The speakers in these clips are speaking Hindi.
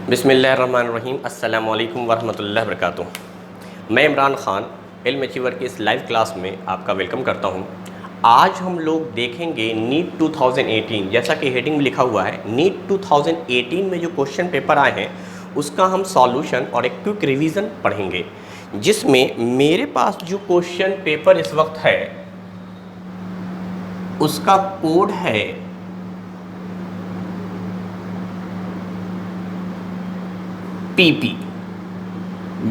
बिस्मिल्लाहिर्रहमानिर्रहीम अस्सलामु अलैकुम वरहमतुल्लाहि वबरकातुहू। मैं इमरान ख़ान इल्म अचीवर की इस लाइव क्लास में आपका वेलकम करता हूं। आज हम लोग देखेंगे नीट 2018। जैसा कि हेडिंग में लिखा हुआ है, नीट 2018 में जो क्वेश्चन पेपर आए हैं उसका हम सॉल्यूशन और एक क्विक रिवीजन पढ़ेंगे, जिसमें मेरे पास जो क्वेश्चन पेपर इस वक्त है उसका कोड है पीपी,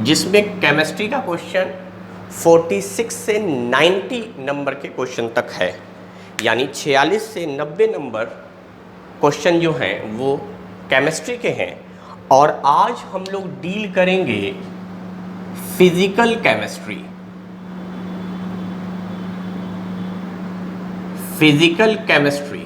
जिसमें केमिस्ट्री का क्वेश्चन 46 से 90 नंबर के क्वेश्चन तक है, यानी 46 से 90 नंबर क्वेश्चन जो हैं वो केमिस्ट्री के हैं। और आज हम लोग डील करेंगे फिजिकल केमिस्ट्री। फिजिकल केमिस्ट्री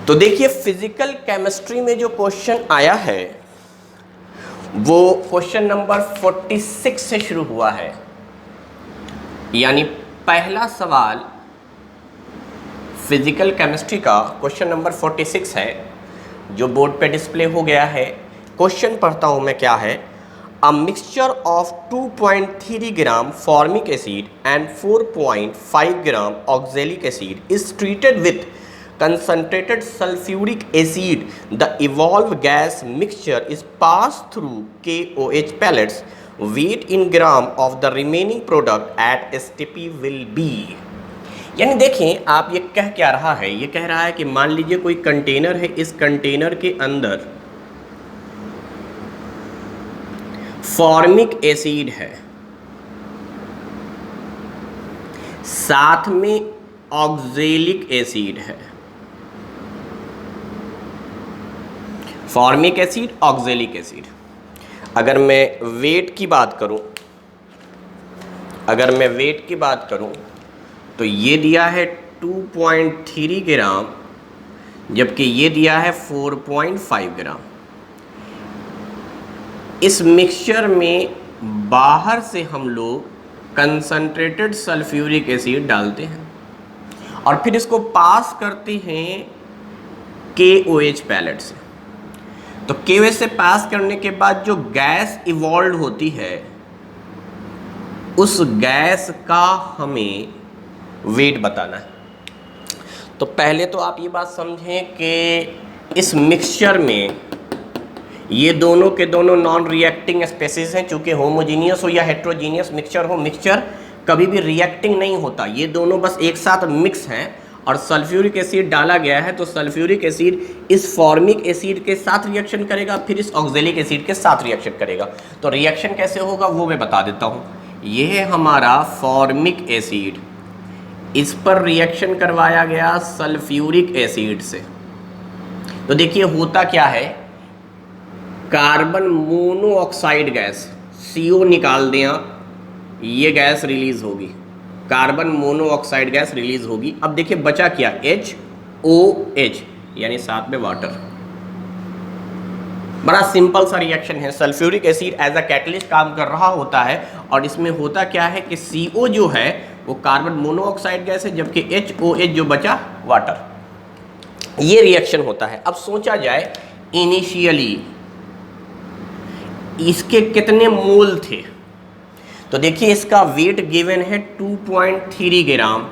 तो देखिए, फिजिकल केमिस्ट्री में जो क्वेश्चन आया है वो क्वेश्चन नंबर 46 से शुरू हुआ है, यानी पहला सवाल फिजिकल केमिस्ट्री का क्वेश्चन नंबर 46 है, जो बोर्ड पे डिस्प्ले हो गया है। क्वेश्चन पढ़ता हूं मैं, क्या है। A mixture of 2.3 gram formic acid and 4.5 gram oxalic acid is treated with concentrated sulfuric acid. The evolved gas mixture is passed through KOH pellets. Weight in gram of the remaining product at STP will be. यानी देखें आप, ये कह क्या रहा है, ये कह रहा है कि मान लीजिए कोई कंटेनर है, इस कंटेनर के अंदर फॉर्मिक एसिड है, साथ में ऑक्जेलिक एसिड है। Formic acid, oxalic acid. अगर मैं वेट की बात करूं, तो ये दिया है 2.3 ग्राम, जबकि ये दिया है 4.5 ग्राम। इस मिक्सचर में बाहर से हम लोग कंसंट्रेटेड सल्फ्यूरिक एसिड डालते हैं और फिर इसको पास करते हैं KOH पैलेट से। तो KOH से पास करने के बाद जो गैस इवॉल्व होती है, उस गैस का हमें वेट बताना है। तो पहले तो आप ये बात समझें कि इस मिक्सचर में ये दोनों के दोनों नॉन रिएक्टिंग स्पेसीज हैं। चूंकि होमोजीनियस हो या हेट्रोजीनियस मिक्सचर हो, मिक्सचर कभी भी रिएक्टिंग नहीं होता, ये दोनों बस एक साथ मिक्स हैं। और सल्फ्यूरिक एसिड डाला गया है, तो सल्फ्यूरिक एसिड इस फॉर्मिक एसिड के साथ रिएक्शन करेगा, फिर इस ऑक्जेलिक एसिड के साथ रिएक्शन करेगा। तो रिएक्शन कैसे होगा वो मैं बता देता हूँ। यह है हमारा फॉर्मिक एसिड, इस पर रिएक्शन करवाया गया सल्फ्यूरिक एसिड से। तो देखिए होता क्या है, कार्बन मोनोऑक्साइड गैस CO निकाल दें आप, ये गैस रिलीज होगी, कार्बन मोनोऑक्साइड गैस रिलीज होगी। अब देखिए बचा क्या, HOH, यानी साथ में वाटर। बड़ा सिंपल सा रिएक्शन है। Sulphuric acid as a catalyst काम कर रहा होता है, और इसमें होता क्या है कि CO जो है वो कार्बन मोनोऑक्साइड गैस है, जबकि HOH जो बचा वाटर। ये रिएक्शन होता है। अब सोचा जाए इनिशियली इसके कितने मोल थे। तो देखिए इसका वेट गिवन है 2.3 ग्राम।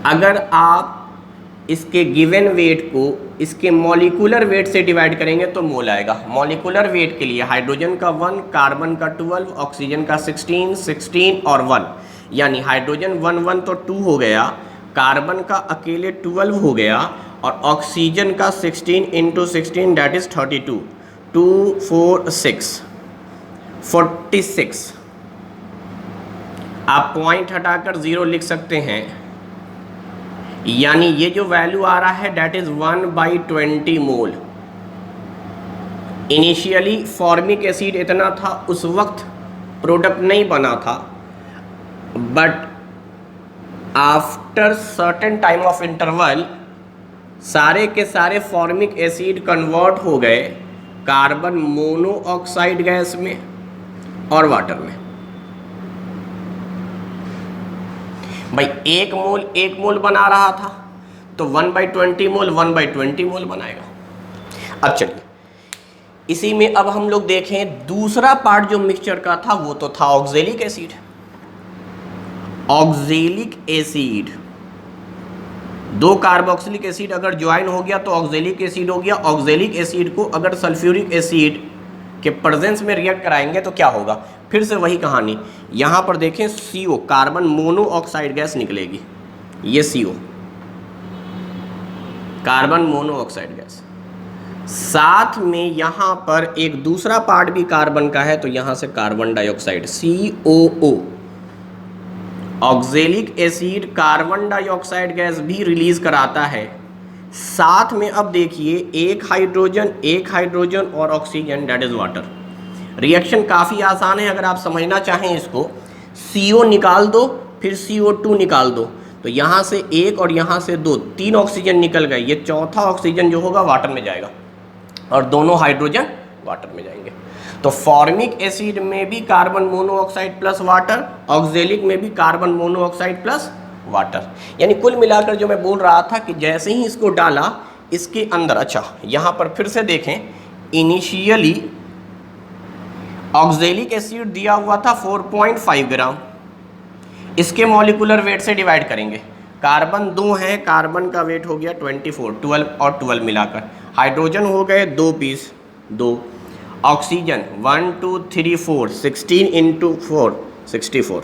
अगर आप इसके गिवन वेट को इसके मॉलिक्यूलर वेट से डिवाइड करेंगे तो मोल आएगा। मॉलिक्यूलर वेट के लिए हाइड्रोजन का 1, कार्बन का 12, ऑक्सीजन का 16, 16 और 1, यानी हाइड्रोजन 1 1 तो 2 हो गया, कार्बन का अकेले 12 हो गया, और ऑक्सीजन का 16 × 16 दैट इज 32, 2 4 6 46। आप पॉइंट हटाकर 0 लिख सकते हैं, यानी ये जो वैल्यू आ रहा है that is 1/20 mole. Initially formic acid इतना था, उस वक्त प्रोडक्ट नहीं बना था, but after certain time of interval सारे के सारे फॉर्मिक एसिड कन्वर्ट हो गए कार्बन मोनोऑक्साइड गैस में और वाटर में। भाई एक मोल बना रहा था तो 1/20 मोल 1/20 मोल बनाएगा। अब चलिए इसी में अब हम लोग देखें दूसरा पार्ट जो मिक्सचर का था वो तो था ऑक्जेलिक एसिड। ऑक्जेलिक एसिड, दो कार्बोक्सिलिक एसिड अगर ज्वाइन हो गया तो ऑक्जेलिक एसिड हो गया। ऑक्जेलिक एसिड को अगर सल्फ्यूरिक एसिड के प्रेजेंस में रिएक्ट कराएंगे तो क्या होगा, फिर से वही कहानी। यहाँ पर देखें CO कार्बन मोनोऑक्साइड गैस निकलेगी, ये CO कार्बन मोनोऑक्साइड गैस। साथ में यहाँ पर एक दूसरा पार्ट भी कार्बन का है तो यहाँ से carbon dioxide COO। Oxalic acid carbon dioxide gas भी रिलीज कराता है। साथ में अब देखिए एक हाइड्रोजन और oxygen, that is water. Reaction काफ़ी आसान है अगर आप समझना चाहें इसको। CO निकाल दो फिर CO2 निकाल दो तो यहाँ से एक और यहाँ से दो, 3 ऑक्सीजन निकल गए। ये चौथा ऑक्सीजन जो होगा वाटर में जाएगा और दोनों हाइड्रोजन वाटर में जाएंगे। तो फॉर्मिक एसिड में भी carbon monoxide plus water, oxalic में भी कार्बन मोनोऑक्साइड प्लस वाटर। यानी कुल मिलाकर जो मैं बोल रहा था कि जैसे ही इसको डाला इसके अंदर, अच्छा यहाँ पर फिर से देखें, इनिशियली ऑक्जेलिक एसिड दिया हुआ था 4.5 ग्राम। इसके मॉलिक्यूलर वेट से डिवाइड करेंगे, कार्बन 2 है, कार्बन का वेट हो गया 24, 12 और 12 मिलाकर। हाइड्रोजन हो गए 2 पीस, 2। ऑक्सीजन 1 2 3 4, 16 इंटू 4 64,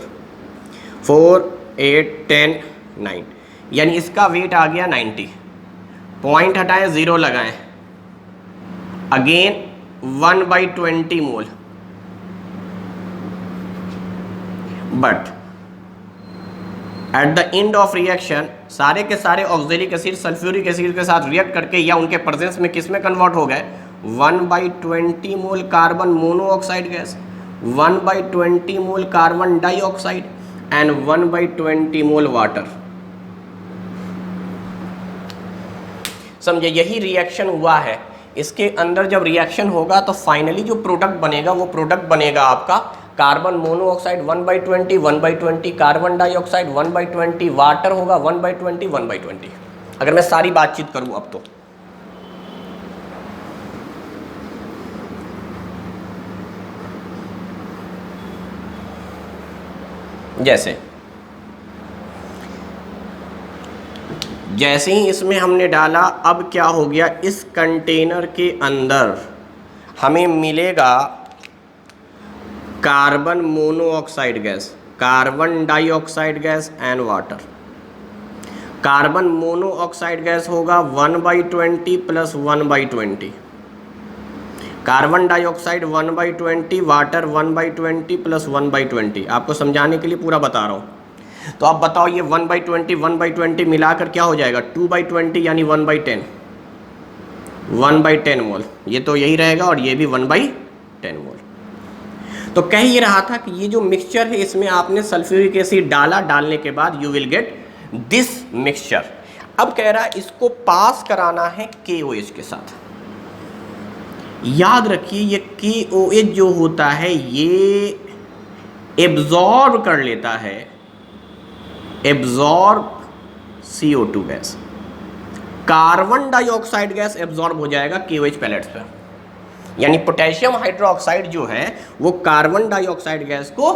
4 8 10 9, यानी इसका वेट आ गया 90। पॉइंट हटाएं, 0 लगाएं, again 1/20 mole. But at the end of reaction सारे के सारे ऑक्जेलिक एसिड सल्फ्यूरिक एसिड के साथ रिएक्ट करके या उनके प्रेजेंस में किस में कन्वर्ट हो गए, 1/20 mole carbon monoxide gas, 1/20 mole carbon dioxide and 1/20 mole water. समझे, यही रिएक्शन हुआ है। इसके अंदर जब रिएक्शन होगा तो फाइनली जो प्रोडक्ट बनेगा वो प्रोडक्ट बनेगा आपका carbon monoxide 1/20, 1/20 carbon dioxide 1/20, water होगा 1/20, 1/20। अगर मैं सारी बातचीत करूं अब तो जैसे ही इसमें हमने डाला, अब क्या हो गया, इस कंटेनर के अंदर हमें मिलेगा carbon monoxide gas, carbon dioxide gas and water. Carbon monoxide gas होगा 1/20 plus 1/20, carbon dioxide 1/20, water 1/20 plus 1/20। आपको समझाने के लिए पूरा बता रहा हूँ। तो आप बताओ ये 1/20 1/20 मिलाकर क्या हो जाएगा, 2/20 यानी 1/10, 1/10 मोल। ये तो यही रहेगा और ये भी 1/10 मोल। तो कह ये रहा था कि ये जो मिक्सचर है इसमें आपने सल्फ्यूरिक एसिड डाला, डालने के बाद you will get this mixture. अब कह रहा है इसको पास कराना है KOH के साथ। याद रखिए ये KOH जो होता है ये एब्जॉर्ब कर लेता है, absorb CO2 gas. Carbon dioxide gas absorb हो जाएगा KOH पैलेट्स पर, यानी पोटेशियम हाइड्रोक्साइड जो है वो कार्बन डाइऑक्साइड गैस को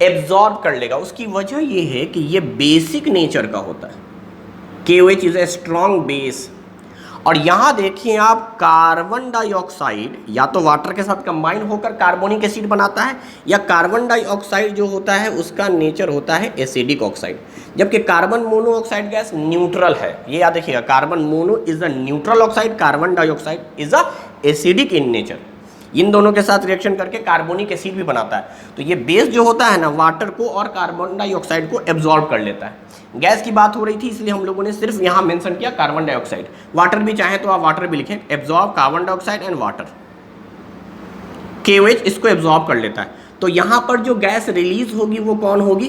एब्जॉर्ब कर लेगा। उसकी वजह ये है कि ये बेसिक नेचर का होता है, KOH is a strong base. और यहाँ देखिए आप, कार्बन डाइऑक्साइड या तो वाटर के साथ कंबाइन होकर कार्बोनिक एसिड बनाता है, या कार्बन डाइऑक्साइड जो होता है उसका नेचर होता है एसिडिक ऑक्साइड, जबकि कार्बन मोनोऑक्साइड गैस न्यूट्रल है। ये याद रखिएगा, carbon mono is a neutral oxide, carbon dioxide is a acidic in nature. इन दोनों के साथ रिएक्शन करके कार्बोनिक एसिड भी बनाता है। तो ये बेस जो होता है ना, वाटर को और कार्बन डाइऑक्साइड को एब्जॉर्ब कर लेता है। गैस की बात हो रही थी इसलिए हम लोगों ने सिर्फ यहाँ मेंशन किया कार्बन डाइऑक्साइड। वाटर भी चाहे तो आप वाटर भी लिखें, absorb carbon dioxide and water. KOH इसको एब्जॉर्ब कर लेता है। तो यहाँ पर जो गैस रिलीज होगी वो कौन होगी,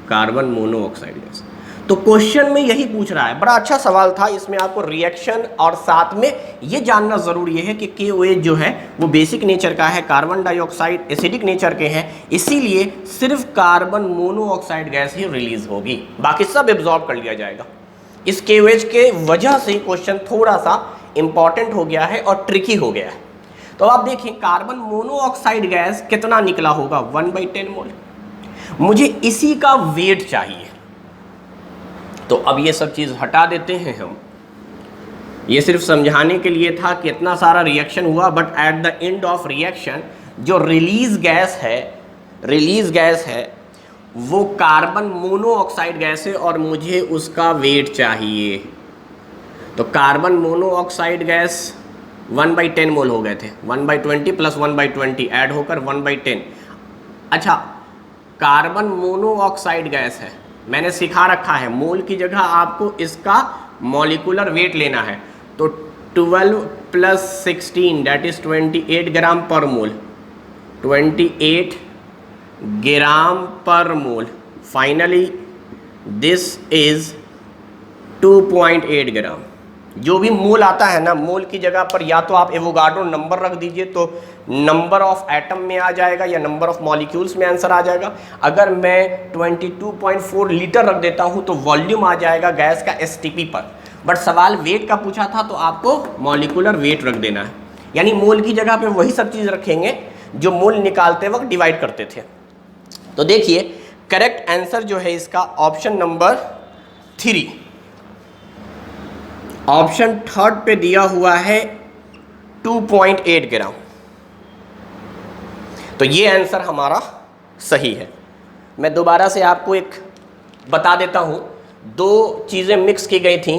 कार्बन मोनोऑक्साइड गैस। तो क्वेश्चन में यही पूछ रहा है, बड़ा अच्छा सवाल था। इसमें आपको रिएक्शन और साथ में ये जानना जरूरी है कि KOH जो है वो बेसिक नेचर का है, कार्बन डाइऑक्साइड एसिडिक नेचर के हैं, इसीलिए सिर्फ कार्बन मोनोऑक्साइड गैस ही रिलीज होगी, बाकी सब एब्जॉर्ब कर लिया जाएगा। इस KOH के वजह से क्वेश्चन थोड़ा सा इंपॉर्टेंट हो गया है और ट्रिकी हो गया है। तो आप देखें कार्बन मोनोऑक्साइड गैस कितना निकला होगा, 1/10 मोल। मुझे इसी का वेट चाहिए, तो अब ये सब चीज़ हटा देते हैं हम। ये सिर्फ समझाने के लिए था कि इतना सारा रिएक्शन हुआ, but at the end of reaction जो रिलीज गैस है वो कार्बन मोनोऑक्साइड गैस है और मुझे उसका वेट चाहिए। तो कार्बन मोनोऑक्साइड गैस 1/10 मोल हो गए थे, 1/20 प्लस 1/20 ऐड होकर 1/10। अच्छा, कार्बन मोनोऑक्साइड गैस है, मैंने सिखा रखा है मोल की जगह आपको इसका मॉलिक्यूलर वेट लेना है। तो 12 प्लस 16 दैट इज 28 ग्राम पर मोल, 28 ग्राम पर मोल। फाइनली दिस इज 2.8 ग्राम। जो भी मोल आता है ना, मोल की जगह पर या तो आप एवोगाड्रो नंबर रख दीजिए तो नंबर ऑफ एटम में आ जाएगा या नंबर ऑफ मॉलिक्यूल्स में आंसर आ जाएगा। अगर मैं 22.4 लीटर रख देता हूं तो वॉल्यूम आ जाएगा गैस का STP पर। बट सवाल वेट का पूछा था तो आपको मॉलिक्यूलर वेट रख देना है, यानी मोल की जगह पे वही सब चीज़ रखेंगे जो मोल निकालते वक्त डिवाइड करते थे। तो देखिए करेक्ट आंसर जो है इसका ऑप्शन नंबर 3, ऑप्शन थर्ड पे दिया हुआ है 2.8 ग्राम। तो ये आंसर हमारा सही है। मैं दोबारा से आपको एक बता देता हूं, दो चीज़ें मिक्स की गई थी,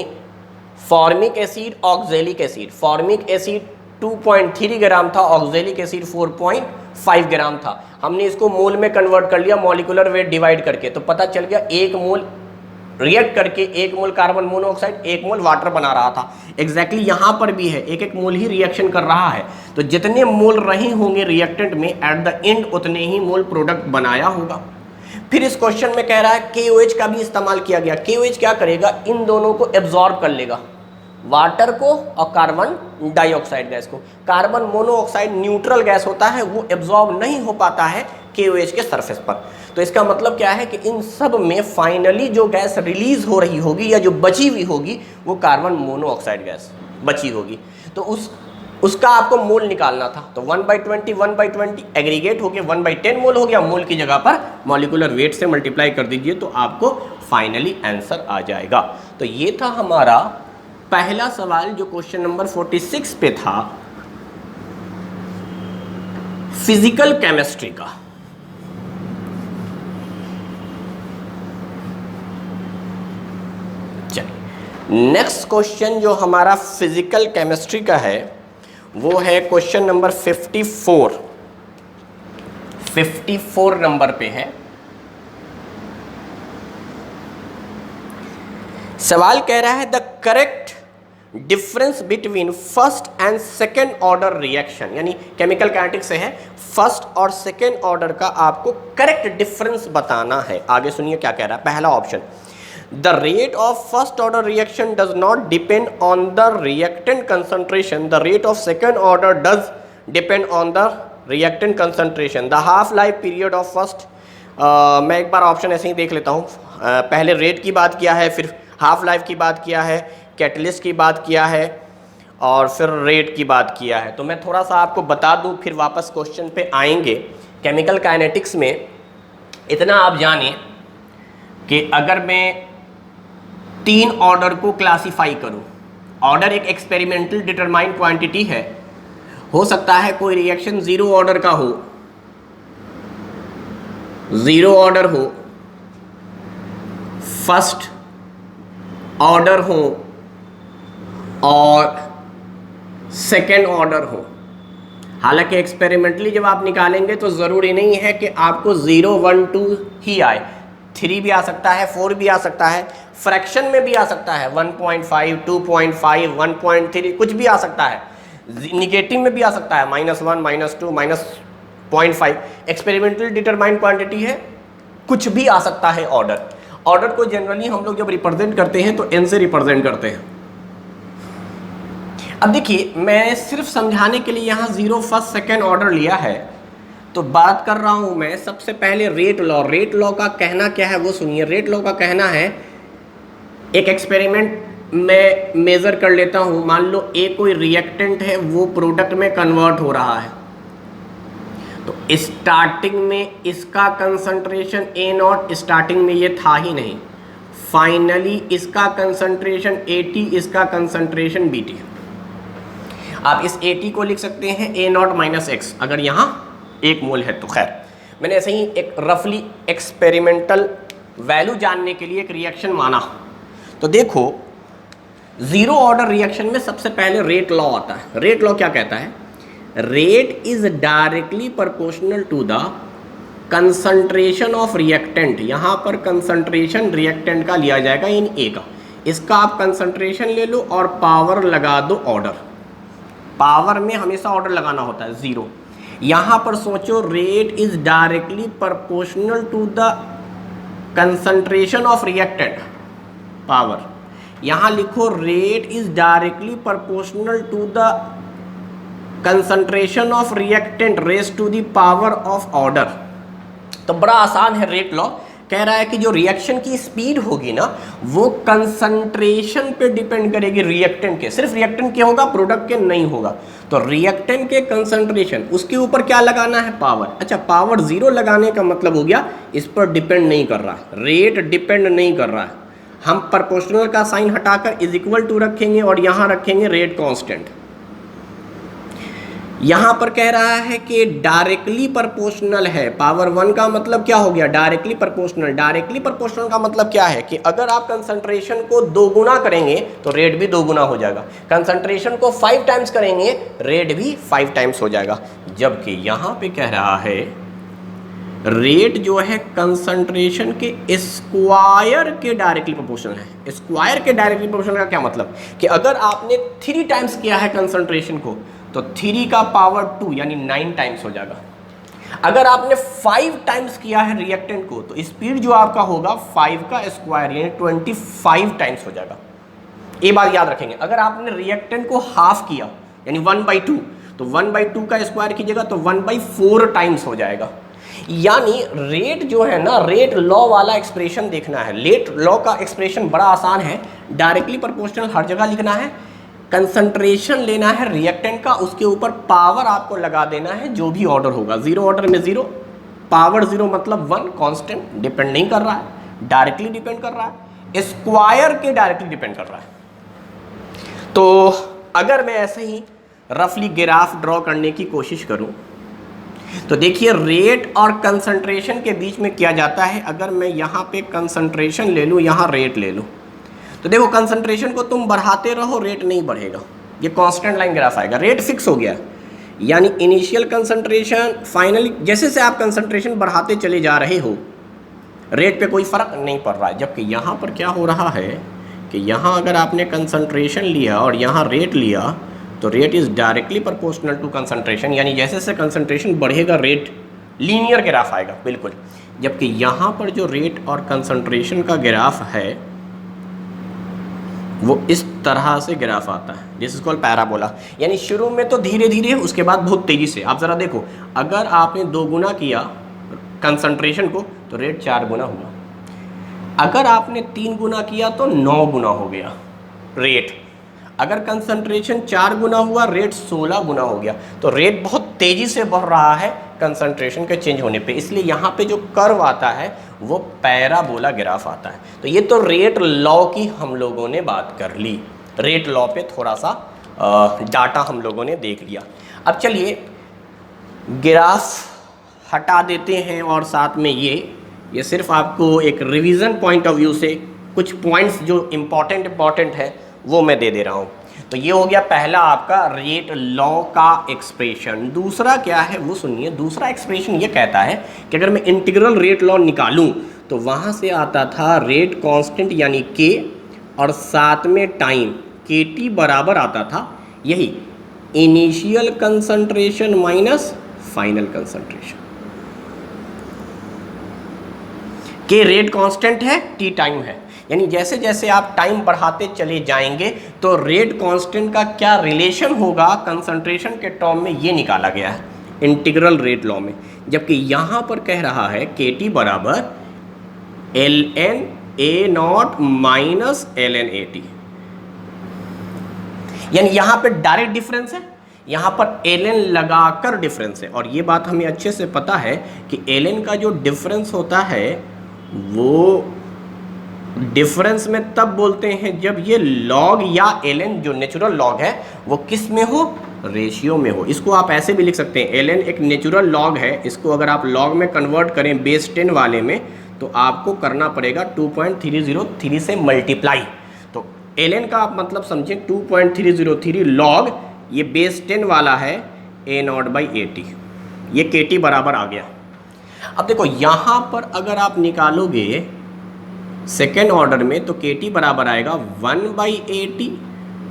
formic acid oxalic acid. Formic acid 2.3 ग्राम था, ऑक्जेलिक एसिड 4.5 ग्राम था। हमने इसको मोल में कन्वर्ट कर लिया मॉलिक्यूलर वेट डिवाइड करके, तो पता चल गया 1 मोल रिएक्ट करके 1 मोल कार्बन मोनोऑक्साइड 1 मोल वाटर बना रहा था। एग्जैक्टली यहाँ पर भी है, 1 मोल ही रिएक्शन कर रहा है। तो जितने मोल रहे होंगे रिएक्टेंट में एट द एंड उतने ही मोल प्रोडक्ट बनाया होगा। फिर इस क्वेश्चन में कह रहा है KOH का भी इस्तेमाल किया गया। KOH क्या करेगा, इन दोनों को एब्जॉर्ब कर लेगा, वाटर को और कार्बन डाइऑक्साइड गैस को। कार्बन मोनोऑक्साइड न्यूट्रल गैस होता है, वो एब्जॉर्ब नहीं हो पाता है KOH के सरफेस पर। तो इसका मतलब क्या है कि इन सब में फाइनली जो गैस रिलीज हो रही होगी या जो बची हुई होगी वो कार्बन मोनोऑक्साइड गैस बची होगी। तो उसका आपको मोल निकालना था। तो 1/20 एग्रीगेट होके 1/10 मोल हो गया, मोल की जगह पर मॉलिक्यूलर वेट से मल्टीप्लाई कर दीजिए तो आपको फाइनली आंसर आ जाएगा। तो ये था हमारा पहला सवाल जो क्वेश्चन नंबर 46 पे था, फिजिकल केमिस्ट्री का। चलिए नेक्स्ट क्वेश्चन जो हमारा फिजिकल केमिस्ट्री का है वो है क्वेश्चन नंबर 54 नंबर पे है। सवाल कह रहा है the correct difference between first and second order reaction, यानी केमिकल काइनेटिक्स से है, फर्स्ट और सेकेंड ऑर्डर का आपको करेक्ट डिफरेंस बताना है। आगे सुनिए क्या कह रहा है। पहला option, the rate of first order reaction does not depend on the reactant concentration, the rate of second order does depend on the reactant concentration, the half life period of first. मैं एक बार ऑप्शन ऐसे ही देख लेता हूँ। पहले रेट की बात किया है, फिर हाफ लाइफ की बात किया है, कैटलिस्ट की बात किया है और फिर रेट की बात किया है। तो मैं थोड़ा सा आपको बता दूं, फिर वापस क्वेश्चन पे आएंगे। केमिकल काइनेटिक्स में इतना आप जानिए कि अगर मैं 3 ऑर्डर को क्लासिफाई करूं, ऑर्डर एक एक्सपेरिमेंटल डिटरमाइंड क्वांटिटी है, हो सकता है कोई रिएक्शन 0 ऑर्डर का हो, 0 ऑर्डर हो, फर्स्ट ऑर्डर हो और सेकेंड ऑर्डर हो। हालांकि एक्सपेरिमेंटली जब आप निकालेंगे तो ज़रूरी नहीं है कि आपको 0, 1, 2 ही आए, 3 भी आ सकता है, 4 भी आ सकता है, फ्रैक्शन में भी आ सकता है, 1.5, 2.5, 1.3 कुछ भी आ सकता है, निगेटिव में भी आ सकता है, -1, -2, -0.5। एक्सपेरिमेंटल डिटरमाइंड क्वांटिटी है, कुछ भी आ सकता है ऑर्डर। ऑर्डर को जनरली हम लोग जब रिप्रेजेंट करते हैं तो n से रिप्रेजेंट करते हैं। अब देखिए मैं सिर्फ समझाने के लिए यहाँ 0 फर्स्ट सेकेंड ऑर्डर लिया है, तो बात कर रहा हूँ मैं सबसे पहले रेट लॉ। रेट लॉ का कहना क्या है वो सुनिए। रेट लॉ का कहना है, एक एक्सपेरिमेंट मैं मेज़र कर लेता हूँ, मान लो ए कोई रिएक्टेंट है, वो प्रोडक्ट में कन्वर्ट हो रहा है, तो स्टार्टिंग में इसका कंसंट्रेशन A0 स्टार्टिंग में ये था ही नहीं, फाइनली इसका कंसंट्रेशन AT, इसका कंसंट्रेशन BT। आप इस AT को लिख सकते हैं A0 माइनस एक्स, अगर यहाँ 1 मोल है तो। खैर मैंने ऐसे ही एक रफली एक्सपेरिमेंटल वैल्यू जानने के लिए एक रिएक्शन माना। तो देखो जीरो ऑर्डर रिएक्शन में सबसे पहले रेट लॉ आता है। रेट लॉ क्या कहता है? Rate is directly proportional to the concentration of reactant. यहाँ पर कंसंट्रेशन रिएक्टेंट का लिया जाएगा इन ए का, इसका आप कंसंट्रेशन ले लो और पावर लगा दो ऑर्डर। पावर में हमेशा ऑर्डर लगाना होता है 0। यहाँ पर सोचो rate is directly proportional to the concentration of reactant power. यहाँ लिखो rate is directly proportional to the concentration of reactant raise to the power of order. तो बड़ा आसान है रेट लॉ। कह रहा है कि जो रिएक्शन की स्पीड होगी ना वो कंसंट्रेशन पे डिपेंड करेगी रिएक्टेंट के। सिर्फ रिएक्टेंट के होगा, प्रोडक्ट के नहीं होगा। तो रिएक्टेंट के कंसंट्रेशन, उसके ऊपर क्या लगाना है? पावर। अच्छा, पावर 0 लगाने का मतलब हो गया इस पर डिपेंड नहीं कर रहा है, रेट डिपेंड नहीं कर रहा है। हम प्रोपोर्शनल का साइन हटाकर इज इक्वल टू रखेंगे और यहाँ रखेंगे रेट कांस्टेंट। यहाँ पर कह रहा है कि डायरेक्टली प्रोपोर्शनल है। पावर 1 का मतलब क्या हो गया? Directly proportional. डायरेक्टली प्रोपोर्शनल का मतलब क्या है कि अगर आप कंसंट्रेशन को 2 गुना करेंगे तो रेट भी 2 गुना हो जाएगा। कंसंट्रेशन को 5 टाइम्स करेंगे रेट भी 5 टाइम्स हो जाएगा। जबकि यहाँ पे कह रहा है रेट जो है कंसंट्रेशन के स्क्वायर के डायरेक्टली प्रोपोर्शनल है। स्क्वायर के डायरेक्टली प्रोपोर्शनल का क्या मतलब कि अगर आपने 3 टाइम्स किया है कंसंट्रेशन को तो 3 का पावर 2 यानी 9 टाइम्स हो जाएगा। अगर आपने 5 टाइम्स किया है रिएक्टेंट को तो स्पीड जो आपका होगा 5 का स्क्वायर यानी 25 टाइम्स हो जाएगा। ये बात याद रखेंगे। अगर आपने रिएक्टेंट को हाफ किया यानी 1/2 तो 1/2 का स्क्वायर कीजिएगा तो 1/4 टाइम्स हो जाएगा। यानी रेट जो है ना, रेट लॉ वाला एक्सप्रेशन देखना है। रेट लॉ का एक्सप्रेशन बड़ा आसान है, डायरेक्टली प्रोपोर्शनल हर जगह लिखना है, कंसंट्रेशन लेना है रिएक्टेंट का, उसके ऊपर पावर आपको लगा देना है जो भी ऑर्डर होगा। 0 ऑर्डर में 0, पावर 0 मतलब 1 कांस्टेंट, डिपेंड नहीं कर रहा है, डायरेक्टली डिपेंड कर रहा है, स्क्वायर के डायरेक्टली डिपेंड कर रहा है। तो अगर मैं ऐसे ही रफली ग्राफ ड्रॉ करने की कोशिश करूं तो देखिए रेट और कंसंट्रेशन के बीच में क्या जाता है। अगर मैं यहाँ पे कंसंट्रेशन ले लूँ, यहाँ रेट ले लूँ, तो देखो कंसंट्रेशन को तुम बढ़ाते रहो रेट नहीं बढ़ेगा, ये कांस्टेंट लाइन ग्राफ आएगा। रेट फिक्स हो गया यानी इनिशियल कंसंट्रेशन, फाइनली जैसे से आप कंसंट्रेशन बढ़ाते चले जा रहे हो रेट पे कोई फ़र्क नहीं पड़ रहा है। जबकि यहाँ पर क्या हो रहा है कि यहाँ अगर आपने कंसंट्रेशन लिया और यहाँ रेट लिया तो rate is directly proportional to concentration, यानी जैसे जैसे कंसंट्रेशन बढ़ेगा रेट लीनियर ग्राफ आएगा बिल्कुल। जबकि यहाँ पर जो रेट और कंसंट्रेशन का ग्राफ है वो इस तरह से ग्राफ आता है, दिस इज कॉल्ड पैराबोला। यानी शुरू में तो धीरे धीरे, उसके बाद बहुत तेज़ी से। आप ज़रा देखो, अगर आपने 2 गुना किया कंसंट्रेशन को तो रेट 4 गुना हुआ, अगर आपने 3 गुना किया तो 9 गुना हो गया रेट, अगर कंसंट्रेशन 4 गुना हुआ रेट 16 गुना हो गया। तो रेट बहुत तेज़ी से बढ़ रहा है कंसंट्रेशन के चेंज होने पे, इसलिए यहाँ पे जो कर्व आता है वो पैराबोला ग्राफ आता है। तो ये तो रेट लॉ की हम लोगों ने बात कर ली, रेट लॉ पे थोड़ा सा डाटा हम लोगों ने देख लिया। अब चलिए ग्राफ हटा देते हैं और साथ में ये सिर्फ आपको एक रिवीजन पॉइंट ऑफ व्यू से कुछ पॉइंट्स जो इम्पॉर्टेंट है वो मैं दे दे रहा हूँ। तो ये हो गया पहला आपका रेट लॉ का एक्सप्रेशन। दूसरा क्या है वो सुनिए। दूसरा एक्सप्रेशन ये कहता है कि अगर मैं इंटीग्रल रेट लॉ निकालूं तो वहाँ से आता था रेट कांस्टेंट यानी के और साथ में टाइम के टी बराबर आता था यही initial concentration minus final concentration. के रेट कांस्टेंट है, टी टाइम है। यानी जैसे जैसे आप टाइम बढ़ाते चले जाएंगे तो रेट कांस्टेंट का क्या रिलेशन होगा कंसंट्रेशन के टर्म में, ये निकाला गया है इंटीग्रल रेट लॉ में। जबकि यहाँ पर कह रहा है के टी बराबर L N A naught minus L N A T, यानी यहाँ पे डायरेक्ट डिफरेंस है, यहाँ पर एल एन लगाकर डिफरेंस है। और ये बात हमें अच्छे से पता है कि एल एन का जो डिफरेंस होता है वो डिफरेंस में तब बोलते हैं जब ये लॉग या एल एन जो नेचुरल लॉग है वो किस में हो, रेशियो में हो। इसको आप ऐसे भी लिख सकते हैं, एल एन एक नेचुरल लॉग है, इसको अगर आप लॉग में कन्वर्ट करें बेस 10 वाले में तो आपको करना पड़ेगा 2.303 से मल्टीप्लाई। तो एल एन का आप मतलब समझें 2.303 लॉग, ये बेस 10 वाला है ए नॉट बाई ए टी, ये के टी बराबर आ गया। अब देखो यहाँ पर अगर आप निकालोगे सेकेंड ऑर्डर में तो के टी बराबर आएगा 1 by A T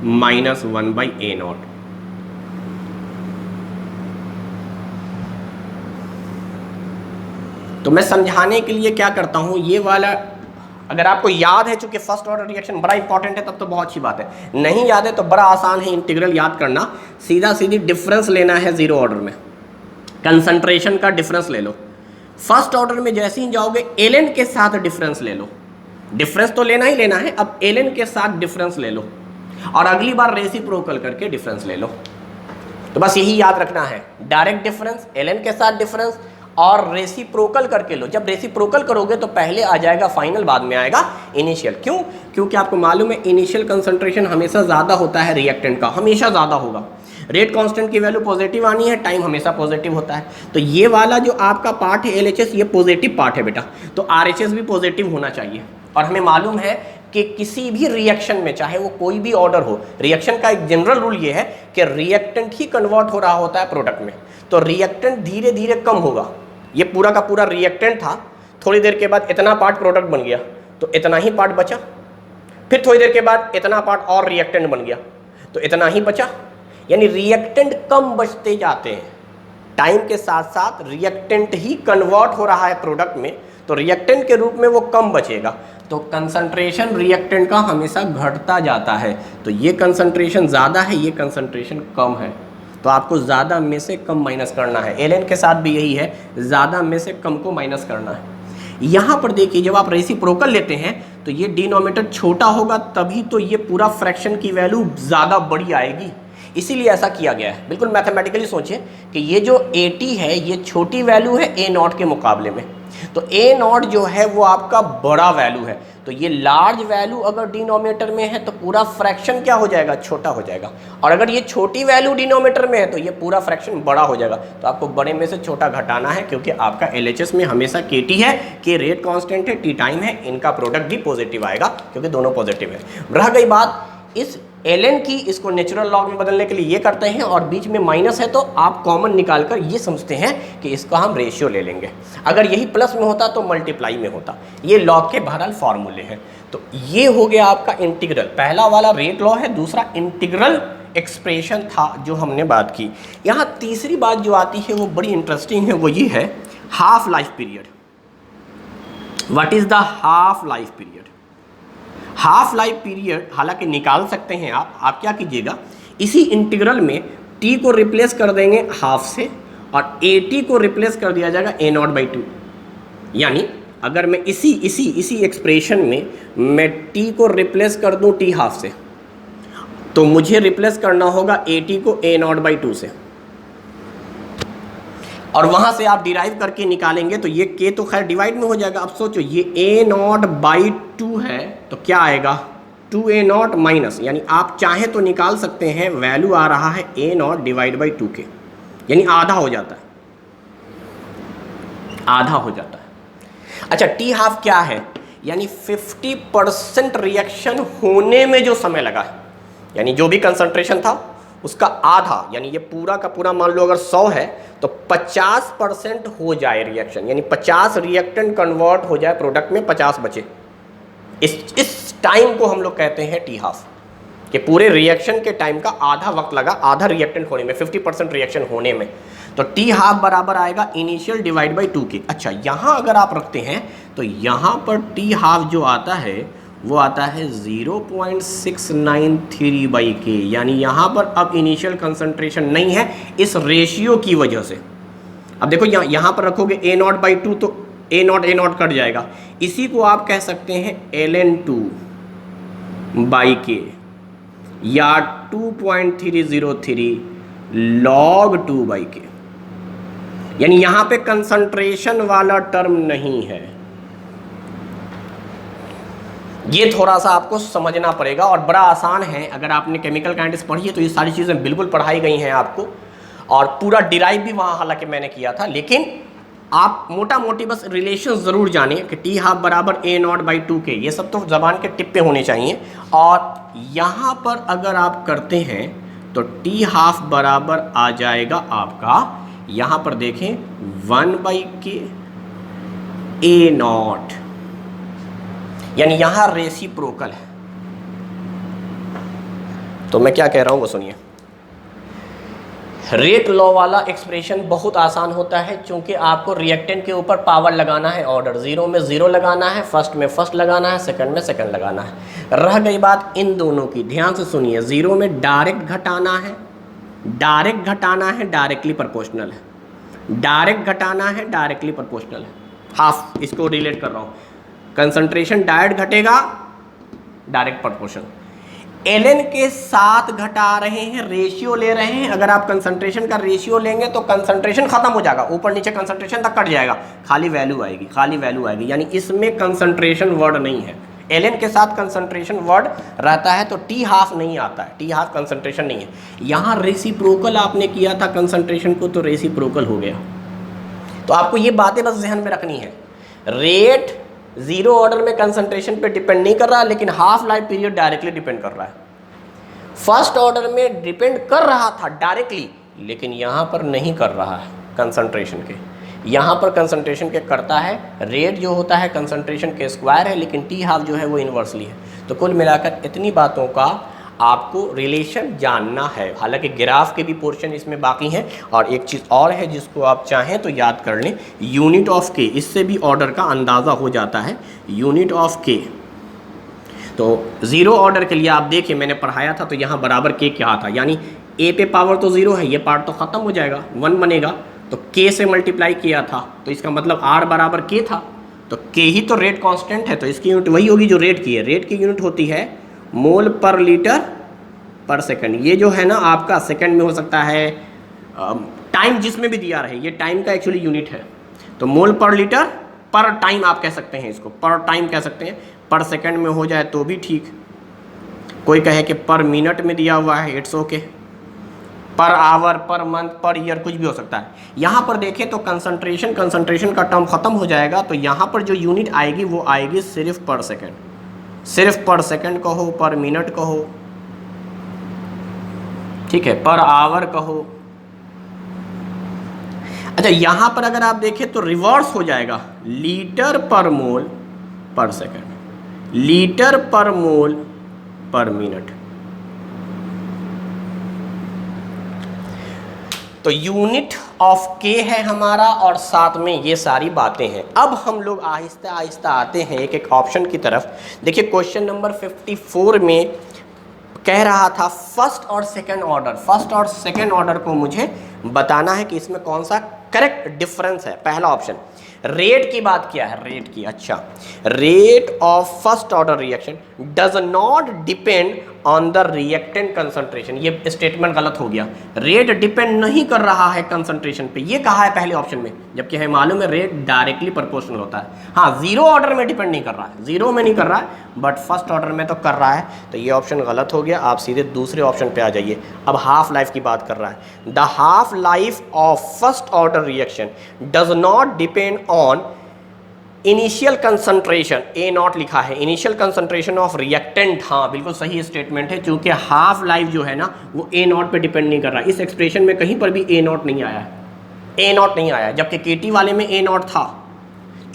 minus 1 by A not. तो मैं समझाने के लिए क्या करता हूं, ये वाला अगर आपको याद है, चूंकि फर्स्ट ऑर्डर रिएक्शन बड़ा इंपॉर्टेंट है तब तो बहुत अच्छी बात है, नहीं याद है तो बड़ा आसान है इंटीग्रल याद करना। सीधा सीधी डिफरेंस लेना है जीरो ऑर्डर में, कंसंट्रेशन का डिफरेंस ले लो। फर्स्ट ऑर्डर में जैसे ही जाओगे एल एन के साथ डिफरेंस ले लो, डिफरेंस तो लेना ही लेना है, अब एल एन के साथ डिफरेंस ले लो और अगली बार रेसिप्रोकल करके डिफरेंस ले लो। तो बस यही याद रखना है, डायरेक्ट डिफरेंस, एल एन के साथ डिफरेंस और रेसिप्रोकल करके लो। जब रेसिप्रोकल करोगे तो पहले आ जाएगा फाइनल, बाद में आएगा इनिशियल। क्यों? क्योंकि आपको मालूम है इनिशियल कंसंट्रेशन हमेशा ज़्यादा होता है रिएक्टेंट का, हमेशा ज़्यादा होगा। रेट कांस्टेंट की वैल्यू पॉजिटिव आनी है, टाइम हमेशा पॉजिटिव होता है। तो ये वाला जो आपका पार्ट है एलएचएस, ये पॉजिटिव पार्ट है बेटा, तो आरएचएस भी पॉजिटिव होना चाहिए। और हमें मालूम है कि किसी भी रिएक्शन में, चाहे वो कोई भी ऑर्डर हो, रिएक्शन का एक जनरल रूल ये है कि रिएक्टेंट ही कन्वर्ट हो रहा होता है प्रोडक्ट में। तो रिएक्टेंट धीरे धीरे कम होगा। ये पूरा का पूरा रिएक्टेंट था, थोड़ी देर के बाद इतना पार्ट प्रोडक्ट बन गया तो इतना ही पार्ट बचा, फिर थोड़ी देर के बाद इतना पार्ट और रिएक्टेंट बन गया तो इतना ही बचा। यानी रिएक्टेंट कम बचते जाते हैं, टाइम के साथ साथ रिएक्टेंट ही कन्वर्ट हो रहा है प्रोडक्ट में, तो रिएक्टेंट के रूप में वो कम बचेगा। तो कंसंट्रेशन रिएक्टेंट का हमेशा घटता जाता है। तो ये कंसंट्रेशन ज़्यादा है, ये कंसंट्रेशन कम है, तो आपको ज़्यादा में से कम माइनस करना है। एल एन के साथ भी यही है, ज़्यादा में से कम को माइनस करना है। यहाँ पर देखिए जब आप रेसिप्रोकल लेते हैं तो ये डिनोमिनेटर छोटा होगा, तभी तो ये पूरा फ्रैक्शन की वैल्यू ज़्यादा बड़ी आएगी, इसीलिए ऐसा किया गया है। बिल्कुल मैथमेटिकली सोचिए कि ये जो AT है ये छोटी वैल्यू है A नॉट के मुकाबले में, तो A नॉट जो है वो आपका बड़ा वैल्यू है। तो ये लार्ज वैल्यू अगर डिनोमिनेटर में है तो पूरा फ्रैक्शन क्या हो जाएगा, छोटा हो जाएगा। और अगर ये छोटी वैल्यू डिनोमिनेटर में है तो ये पूरा फ्रैक्शन बड़ा हो जाएगा। तो आपको बड़े में से छोटा घटाना है, क्योंकि आपका LHS में हमेशा KT है, K रेट कांस्टेंट है, T टाइम है, इनका प्रोडक्ट भी पॉजिटिव आएगा क्योंकि दोनों पॉजिटिव है। रह गई बात इस ln की, इसको नेचुरल लॉग में बदलने के लिए ये करते हैं और बीच में माइनस है तो आप कॉमन निकालकर ये समझते हैं कि इसका हम रेशियो ले लेंगे। अगर यही प्लस में होता तो मल्टीप्लाई में होता। ये लॉग के बहरहाल फॉर्मूले हैं। तो ये हो गया आपका इंटीग्रल, पहला वाला रेट लॉ है, दूसरा इंटीग्रल एक्सप्रेशन था जो हमने बात की। यहाँ तीसरी बात जो आती है वो बड़ी इंटरेस्टिंग है, वो ये है half life period. What is the half life period? Half life period हालांकि निकाल सकते हैं आप क्या कीजिएगा, इसी इंटीग्रल में t को रिप्लेस कर देंगे हाफ से और AT को रिप्लेस कर दिया जाएगा A नॉट बाई 2। यानी अगर मैं इसी एक्सप्रेशन में मैं t को रिप्लेस कर दूं t हाफ से, तो मुझे रिप्लेस करना होगा AT को A नॉट बाई 2 से, और वहां से आप डिराइव करके निकालेंगे तो ये k तो खैर डिवाइड में हो जाएगा। अब सोचो ये A नॉट बाई 2 है तो क्या आएगा, 2A नॉट माइनस, यानी आप चाहें तो निकाल सकते हैं, वैल्यू आ रहा है A not divide by 2K, यानी आधा हो जाता है, आधा हो जाता है। अच्छा T हाफ क्या है, यानी 50% रिएक्शन होने में जो समय लगा है, यानी जो भी कंसंट्रेशन था उसका आधा, यानी ये पूरा का पूरा मान लो अगर 100 है तो 50% हो जाए रिएक्शन, यानी 50 रिएक्टेंट कन्वर्ट हो जाए प्रोडक्ट में, 50 बचे। इस टाइम को हम लोग कहते हैं T हाफ। कि पूरे रिएक्शन के टाइम का आधा वक्त लगा आधा रिएक्टेंट होने में, 50% रिएक्शन होने में। तो टी हाफ बराबर आएगा इनिशियल डिवाइड बाई 2 के। अच्छा, यहाँ अगर आप रखते हैं तो यहाँ पर टी हाफ जो आता है वो आता है 0.693 बाई के, यानी यहाँ पर अब इनिशियल कंसंट्रेशन नहीं है इस रेशियो की वजह से। अब देखो यहाँ पर रखोगे A0/2 तो A0 कट जाएगा, इसी को आप कह सकते हैं ln2/k या 2.303 log 2/k, यानी यहाँ पे कंसंट्रेशन वाला टर्म नहीं है। ये थोड़ा सा आपको समझना पड़ेगा और बड़ा आसान है। अगर आपने केमिकल काइनेटिक्स पढ़ी है तो ये सारी चीज़ें बिल्कुल पढ़ाई गई हैं आपको, और पूरा डिराइव भी वहाँ हालांकि मैंने किया था, लेकिन आप मोटा मोटी बस रिलेशन ज़रूर जानिए कि टी हाफ बराबर A0/2 के, ये सब तो ज़बान के टिप पे होने चाहिए। और यहाँ पर अगर आप करते हैं तो टी हाफ बराबर आ जाएगा आपका, यहाँ पर देखें 1/k A0, यानी यहाँ रेसिप्रोकल है। तो मैं क्या कह रहा हूँ वो सुनिए। रेट लॉ वाला एक्सप्रेशन बहुत आसान होता है, क्योंकि आपको रिएक्टेंट के ऊपर पावर लगाना है, ऑर्डर 0 में 0 लगाना है, फर्स्ट में फर्स्ट लगाना है, सेकंड में सेकंड लगाना है। रह गई बात इन दोनों की, ध्यान से सुनिए। 0 में डायरेक्ट घटाना है, डायरेक्ट घटाना है, डायरेक्टली प्रोपोर्शनल है, डायरेक्ट घटाना है, डायरेक्टली प्रोपोर्शनल है। हाफ इसको रिलेट कर रहा हूँ, कंसंट्रेशन डायरेक्ट घटेगा, डायरेक्ट प्रोपोर्शन। ln के साथ घटा रहे हैं, रेशियो ले रहे हैं। अगर आप कंसंट्रेशन का रेशियो लेंगे तो कंसंट्रेशन खत्म हो जाएगा, ऊपर नीचे कंसंट्रेशन तक कट जाएगा, खाली वैल्यू आएगी, खाली वैल्यू आएगी, यानी इसमें कंसंट्रेशन वर्ड नहीं है। ln के साथ कंसंट्रेशन वर्ड रहता है तो टी हाफ नहीं आता है, टी हाफ कंसंट्रेशन नहीं है। यहाँ रेसिप्रोकल आपने किया था कंसंट्रेशन को, तो रेसिप्रोकल हो गया। तो आपको ये बातें बस ध्यान में रखनी है। रेट 0 ऑर्डर में कंसंट्रेशन पे डिपेंड नहीं कर रहा, लेकिन half life period directly depend कर रहा है। फर्स्ट ऑर्डर में डिपेंड कर रहा था डायरेक्टली, लेकिन यहाँ पर नहीं कर रहा है कंसंट्रेशन के, यहाँ पर कंसंट्रेशन के करता है। रेट जो होता है कंसंट्रेशन के स्क्वायर है, लेकिन टी हाफ जो है वो इन्वर्सली है। तो कुल मिलाकर इतनी बातों का आपको रिलेशन जानना है। हालांकि ग्राफ के भी पोर्शन इसमें बाकी हैं, और एक चीज़ और है जिसको आप चाहें तो याद कर लें, यूनिट ऑफ के, इससे भी ऑर्डर का अंदाज़ा हो जाता है। यूनिट ऑफ के, तो 0 ऑर्डर के लिए आप देखिए मैंने पढ़ाया था, तो यहाँ बराबर के क्या था, यानी ए पे पावर तो 0 है, ये पार्ट तो ख़त्म हो जाएगा, 1 बनेगा, तो के से मल्टीप्लाई किया था, तो इसका मतलब आर बराबर के था, तो के ही तो रेट कांस्टेंट है, तो इसकी यूनिट वही होगी जो रेट की है। रेट की यूनिट होती है मोल पर लीटर पर सेकंड। ये जो है ना आपका सेकंड में हो सकता है, टाइम जिसमें भी दिया रहे, ये टाइम का एक्चुअली यूनिट है। तो मोल पर लीटर पर टाइम आप कह सकते हैं, इसको पर टाइम कह सकते हैं, पर सेकंड में हो जाए तो भी ठीक। कोई कहे कि पर मिनट में दिया हुआ है, it's okay. Per hour, per month, per year, कुछ भी हो सकता है। यहाँ पर देखें तो कंसंट्रेशन का टर्म खत्म हो जाएगा, तो यहाँ पर जो यूनिट आएगी वो आएगी सिर्फ पर सेकंड, सिर्फ पर सेकंड कहो, पर मिनट कहो, ठीक है, पर आवर कहो। अच्छा, यहां पर अगर आप देखें तो रिवर्स हो जाएगा, लीटर पर मोल पर सेकंड, लीटर पर मोल पर मिनट। तो यूनिट ऑफ के है हमारा, और साथ में ये सारी बातें हैं। अब हम लोग आहिस्ता आहिस्ता आते हैं एक एक ऑप्शन की तरफ। देखिए क्वेश्चन नंबर 54 में कह रहा था फर्स्ट और सेकंड ऑर्डर, फर्स्ट और सेकंड ऑर्डर को मुझे बताना है कि इसमें कौन सा करेक्ट डिफरेंस है। पहला ऑप्शन, रेट की बात किया है, रेट की। अच्छा, rate of first order reaction does not depend on the reactant concentration. ये स्टेटमेंट गलत हो गया, रेट डिपेंड नहीं कर रहा है कंसंट्रेशन पे, ये कहा है पहले ऑप्शन में, जबकि हमें मालूम है रेट डायरेक्टली प्रोपोर्शनल होता है। हाँ, 0 ऑर्डर में डिपेंड नहीं कर रहा है, 0 में नहीं कर रहा है, बट फर्स्ट ऑर्डर में तो कर रहा है, तो ये ऑप्शन गलत हो गया। आप सीधे दूसरे ऑप्शन पे आ जाइए। अब हाफ लाइफ की बात कर रहा है, the half life of first order reaction does not depend on initial concentration, A0 लिखा है, इनिशियल कंसंट्रेशन ऑफ रिएक्टेंट। हाँ, बिल्कुल सही स्टेटमेंट है, क्योंकि हाफ लाइफ जो है ना वो A0 पे डिपेंड नहीं कर रहा। इस एक्सप्रेशन में कहीं पर भी A0 नहीं आया है, A0 नहीं आया, जबकि KT वाले में A0 था,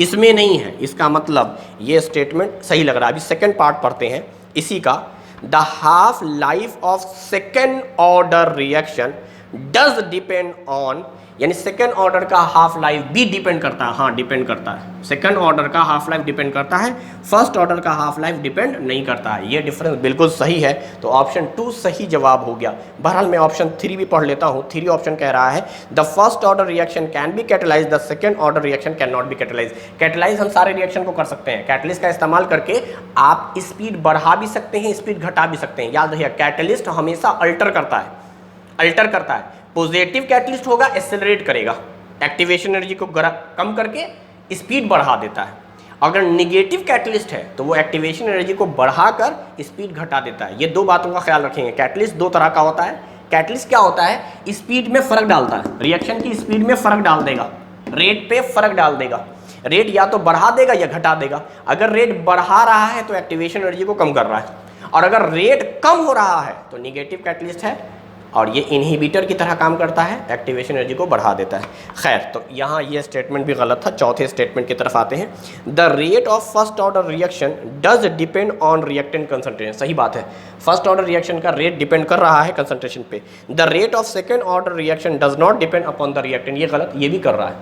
इसमें नहीं है। इसका मतलब ये स्टेटमेंट सही लग रहा है। अभी सेकेंड पार्ट पढ़ते हैं इसी का। The half life of second order reaction does depend on, यानी सेकेंड ऑर्डर का हाफ लाइफ भी डिपेंड करता है। हाँ, डिपेंड करता है। सेकेंड ऑर्डर का हाफ लाइफ डिपेंड करता है, फर्स्ट ऑर्डर का हाफ लाइफ डिपेंड नहीं करता है। ये डिफरेंस बिल्कुल सही है, तो ऑप्शन 2 सही जवाब हो गया। बहरहाल मैं ऑप्शन 3 भी पढ़ लेता हूँ। 3 ऑप्शन कह रहा है the first order reaction can be catalyse, the second order reaction can not be catalyse. Catalyse हम सारे रिएक्शन को कर सकते हैं। कैटलिस्ट का इस्तेमाल करके आप स्पीड बढ़ा भी सकते हैं, स्पीड घटा भी सकते हैं। याद रखिए, कैटलिस्ट हमेशा अल्टर करता है, अल्टर करता है। पॉजिटिव कैटलिस्ट होगा, एक्सेलरेट करेगा, एक्टिवेशन एनर्जी को कम करके स्पीड बढ़ा देता है। अगर निगेटिव कैटलिस्ट है तो वो एक्टिवेशन एनर्जी को बढ़ाकर स्पीड घटा देता है। ये 2 बातों का ख्याल रखेंगे। कैटलिस्ट 2 तरह का होता है। कैटलिस्ट क्या होता है? स्पीड में फर्क डालता है, रिएक्शन की स्पीड में फर्क डाल देगा, रेट पे फर्क डाल देगा। रेट या तो बढ़ा देगा या घटा देगा। अगर रेट बढ़ा रहा है तो एक्टिवेशन एनर्जी को कम कर रहा है, और अगर रेट कम हो रहा है तो निगेटिव कैटलिस्ट है और ये इनहिबिटर की तरह काम करता है, एक्टिवेशन एनर्जी को बढ़ा देता है। खैर, तो यहाँ ये स्टेटमेंट भी गलत था। चौथे स्टेटमेंट की तरफ आते हैं। The rate of first order reaction does depend on reactant concentration. सही बात है, फर्स्ट ऑर्डर रिएक्शन का रेट डिपेंड कर रहा है कंसंट्रेशन पे। The rate of second order reaction does not depend upon the reactant. ये गलत, ये भी कर रहा है,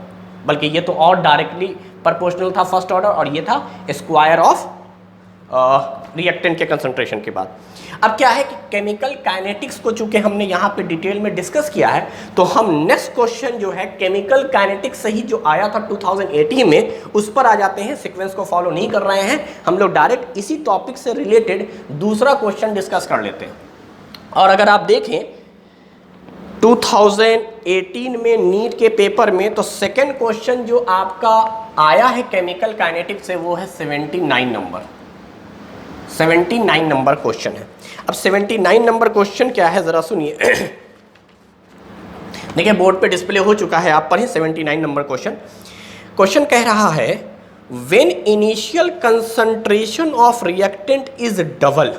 बल्कि ये तो और डायरेक्टली प्रोपोर्शनल था फर्स्ट ऑर्डर, और ये था स्क्वायर ऑफ रिएक्टेंट के कंसंट्रेशन के बाद। अब क्या है कि केमिकल काइनेटिक्स को चूंकि हमने यहाँ पे डिटेल में डिस्कस किया है, तो हम नेक्स्ट क्वेश्चन जो है केमिकल काइनेटिक्स से ही जो आया था 2018 में, उस पर आ जाते हैं। सीक्वेंस को फॉलो नहीं कर रहे हैं हम लोग, डायरेक्ट इसी टॉपिक से रिलेटेड दूसरा क्वेश्चन डिस्कस कर लेते हैं। और अगर आप देखें 2018 में नीट के पेपर में, तो सेकेंड क्वेश्चन जो आपका आया है केमिकल काइनेटिक्स से, वो है 79 नंबर। 79 नंबर क्वेश्चन है। अब 79 नंबर क्वेश्चन क्या है जरा सुनिए। देखिए बोर्ड पे डिस्प्ले हो चुका है, आप पढ़ें 79 नंबर क्वेश्चन। क्वेश्चन कह रहा है when initial concentration of reactant is double.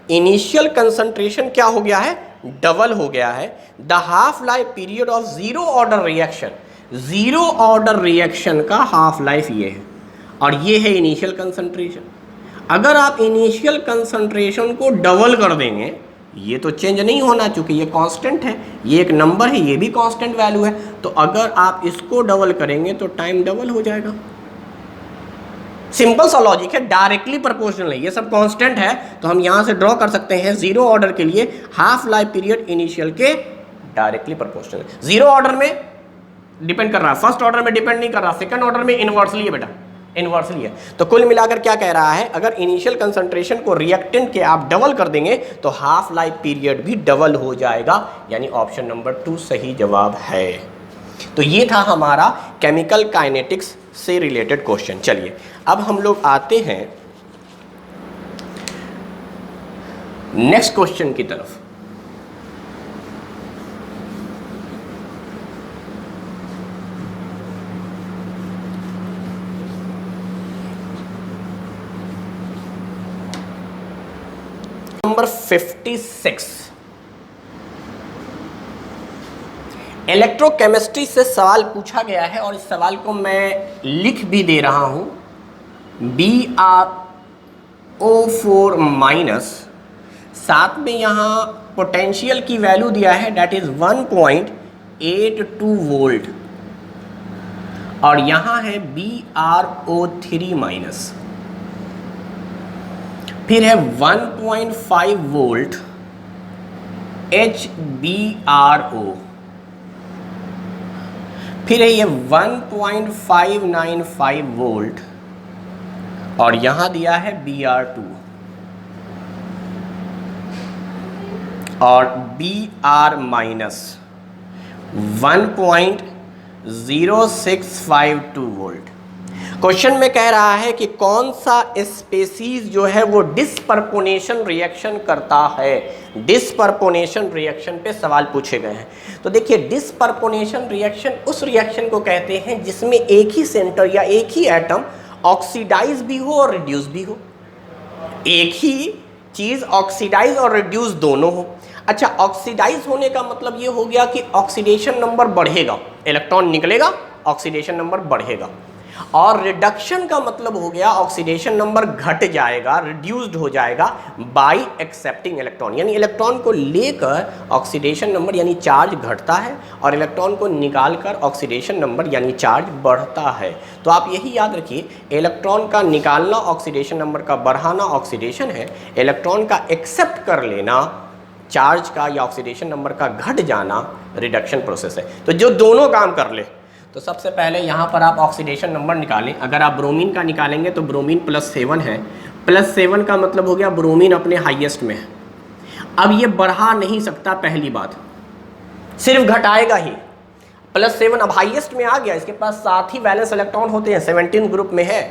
Initial concentration क्या हो गया है? डबल हो गया है। The half life period of zero order reaction, zero order reaction का हाफ लाइफ ये है, और ये है इनिशियल कंसंट्रेशन। अगर आप इनिशियल कंसंट्रेशन को डबल कर देंगे, ये तो चेंज नहीं होना चूंकि ये कांस्टेंट है, ये एक नंबर है, ये भी कांस्टेंट वैल्यू है, तो अगर आप इसको डबल करेंगे तो टाइम डबल हो जाएगा। सिंपल सा लॉजिक है, डायरेक्टली प्रोपोर्शनल है, ये सब कांस्टेंट है, तो हम यहां से ड्रॉ कर सकते हैं जीरो ऑर्डर के लिए हाफ लाइफ पीरियड इनिशियल के डायरेक्टली प्रोपोर्शनल। जीरो ऑर्डर में डिपेंड कर रहा है, फर्स्ट ऑर्डर में डिपेंड नहीं कर रहा, सेकंड ऑर्डर में इनवर्सली है बेटा, इनवर्सली है। तो कुल मिलाकर क्या कह रहा है, अगर इनिशियल कंसंट्रेशन को रिएक्टेंट के आप डबल कर देंगे तो हाफ लाइफ पीरियड भी डबल हो जाएगा, यानी ऑप्शन नंबर 2 सही जवाब है। तो ये था हमारा केमिकल काइनेटिक्स से रिलेटेड क्वेश्चन। चलिए अब हम लोग आते हैं नेक्स्ट क्वेश्चन की तरफ। नंबर 56, इलेक्ट्रोकेमिस्ट्री से सवाल पूछा गया है, और इस सवाल को मैं लिख भी दे रहा हूं। BrO4 माइनस, साथ में यहाँ पोटेंशियल की वैल्यू दिया है, डेट इज 1.82 वोल्ट, और यहाँ है BrO3 माइनस, फिर है 1.5 वोल्ट HbRO, फिर है ये 1.595 वोल्ट, और यहां दिया है Br2, और Br माइनस 1.0652 वोल्ट। क्वेश्चन में कह रहा है कि कौन सा स्पेसीज जो है वो डिस्पर्पोनेशन रिएक्शन करता है। डिस्पर्पोनेशन रिएक्शन पे सवाल पूछे गए हैं। तो देखिए, डिस्पर्पोनेशन रिएक्शन उस रिएक्शन को कहते हैं जिसमें एक ही सेंटर या एक ही एटम ऑक्सीडाइज भी हो और रिड्यूस भी हो, एक ही चीज ऑक्सीडाइज और रिड्यूस दोनों हो। अच्छा, ऑक्सीडाइज होने का मतलब ये हो गया कि ऑक्सीडेशन नंबर बढ़ेगा, इलेक्ट्रॉन निकलेगा, ऑक्सीडेशन नंबर बढ़ेगा। और रिडक्शन का मतलब हो गया ऑक्सीडेशन नंबर घट जाएगा, रिड्यूस्ड हो जाएगा बाय एक्सेप्टिंग इलेक्ट्रॉन, यानी इलेक्ट्रॉन को लेकर ऑक्सीडेशन नंबर यानी चार्ज घटता है और इलेक्ट्रॉन को निकालकर ऑक्सीडेशन नंबर यानी चार्ज बढ़ता है। तो आप यही याद रखिए, इलेक्ट्रॉन का निकालना ऑक्सीडेशन नंबर का बढ़ाना ऑक्सीडेशन है, इलेक्ट्रॉन का एक्सेप्ट कर लेना चार्ज का या ऑक्सीडेशन नंबर का घट जाना रिडक्शन प्रोसेस है। तो जो दोनों काम कर ले, तो सबसे पहले यहाँ पर आप ऑक्सीडेशन नंबर निकालें। अगर आप ब्रोमीन का निकालेंगे तो ब्रोमीन +7 है, +7 का मतलब हो गया ब्रोमीन अपने हाईएस्ट में है। अब ये बढ़ा नहीं सकता, पहली बात, सिर्फ घटाएगा ही। +7 अब हाईएस्ट में आ गया, इसके पास 7 ही वैलेंस इलेक्ट्रॉन होते हैं, 17 ग्रुप में है।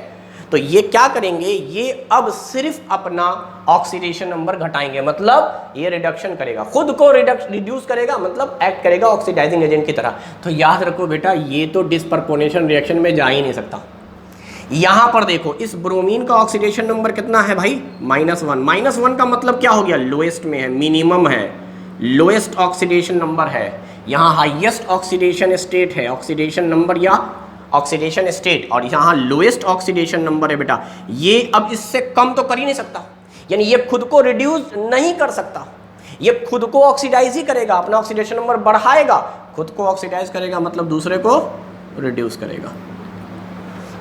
तो ये क्या करेंगे, ये अब सिर्फ अपना ऑक्सीडेशन नंबर घटाएंगे, मतलब ये रिडक्शन करेगा, खुद को रिड्यूस करेगा, मतलब एक्ट करेगा ऑक्सीडाइजिंग एजेंट की तरह। तो याद रखो बेटा, ये तो डिस्प्रपोर्शनेशन रिएक्शन में जा ही नहीं सकता। यहां पर देखो, इस ब्रोमीन का ऑक्सीडेशन नंबर कितना है भाई, -1। -1 का मतलब क्या हो गया, लोएस्ट में है, मिनिमम है, लोएस्ट ऑक्सीडेशन नंबर है। यहाँ हाईएस्ट ऑक्सीडेशन स्टेट है, ऑक्सीडेशन नंबर या ऑक्सीडेशन स्टेट, और यहाँ लोएस्ट ऑक्सीडेशन नंबर है बेटा। ये अब इससे कम तो कर ही नहीं सकता, यानी ये खुद को रिड्यूस नहीं कर सकता, ये खुद को ऑक्सीडाइज ही करेगा, अपना ऑक्सीडेशन नंबर बढ़ाएगा, खुद को ऑक्सीडाइज करेगा, मतलब दूसरे को रिड्यूस करेगा।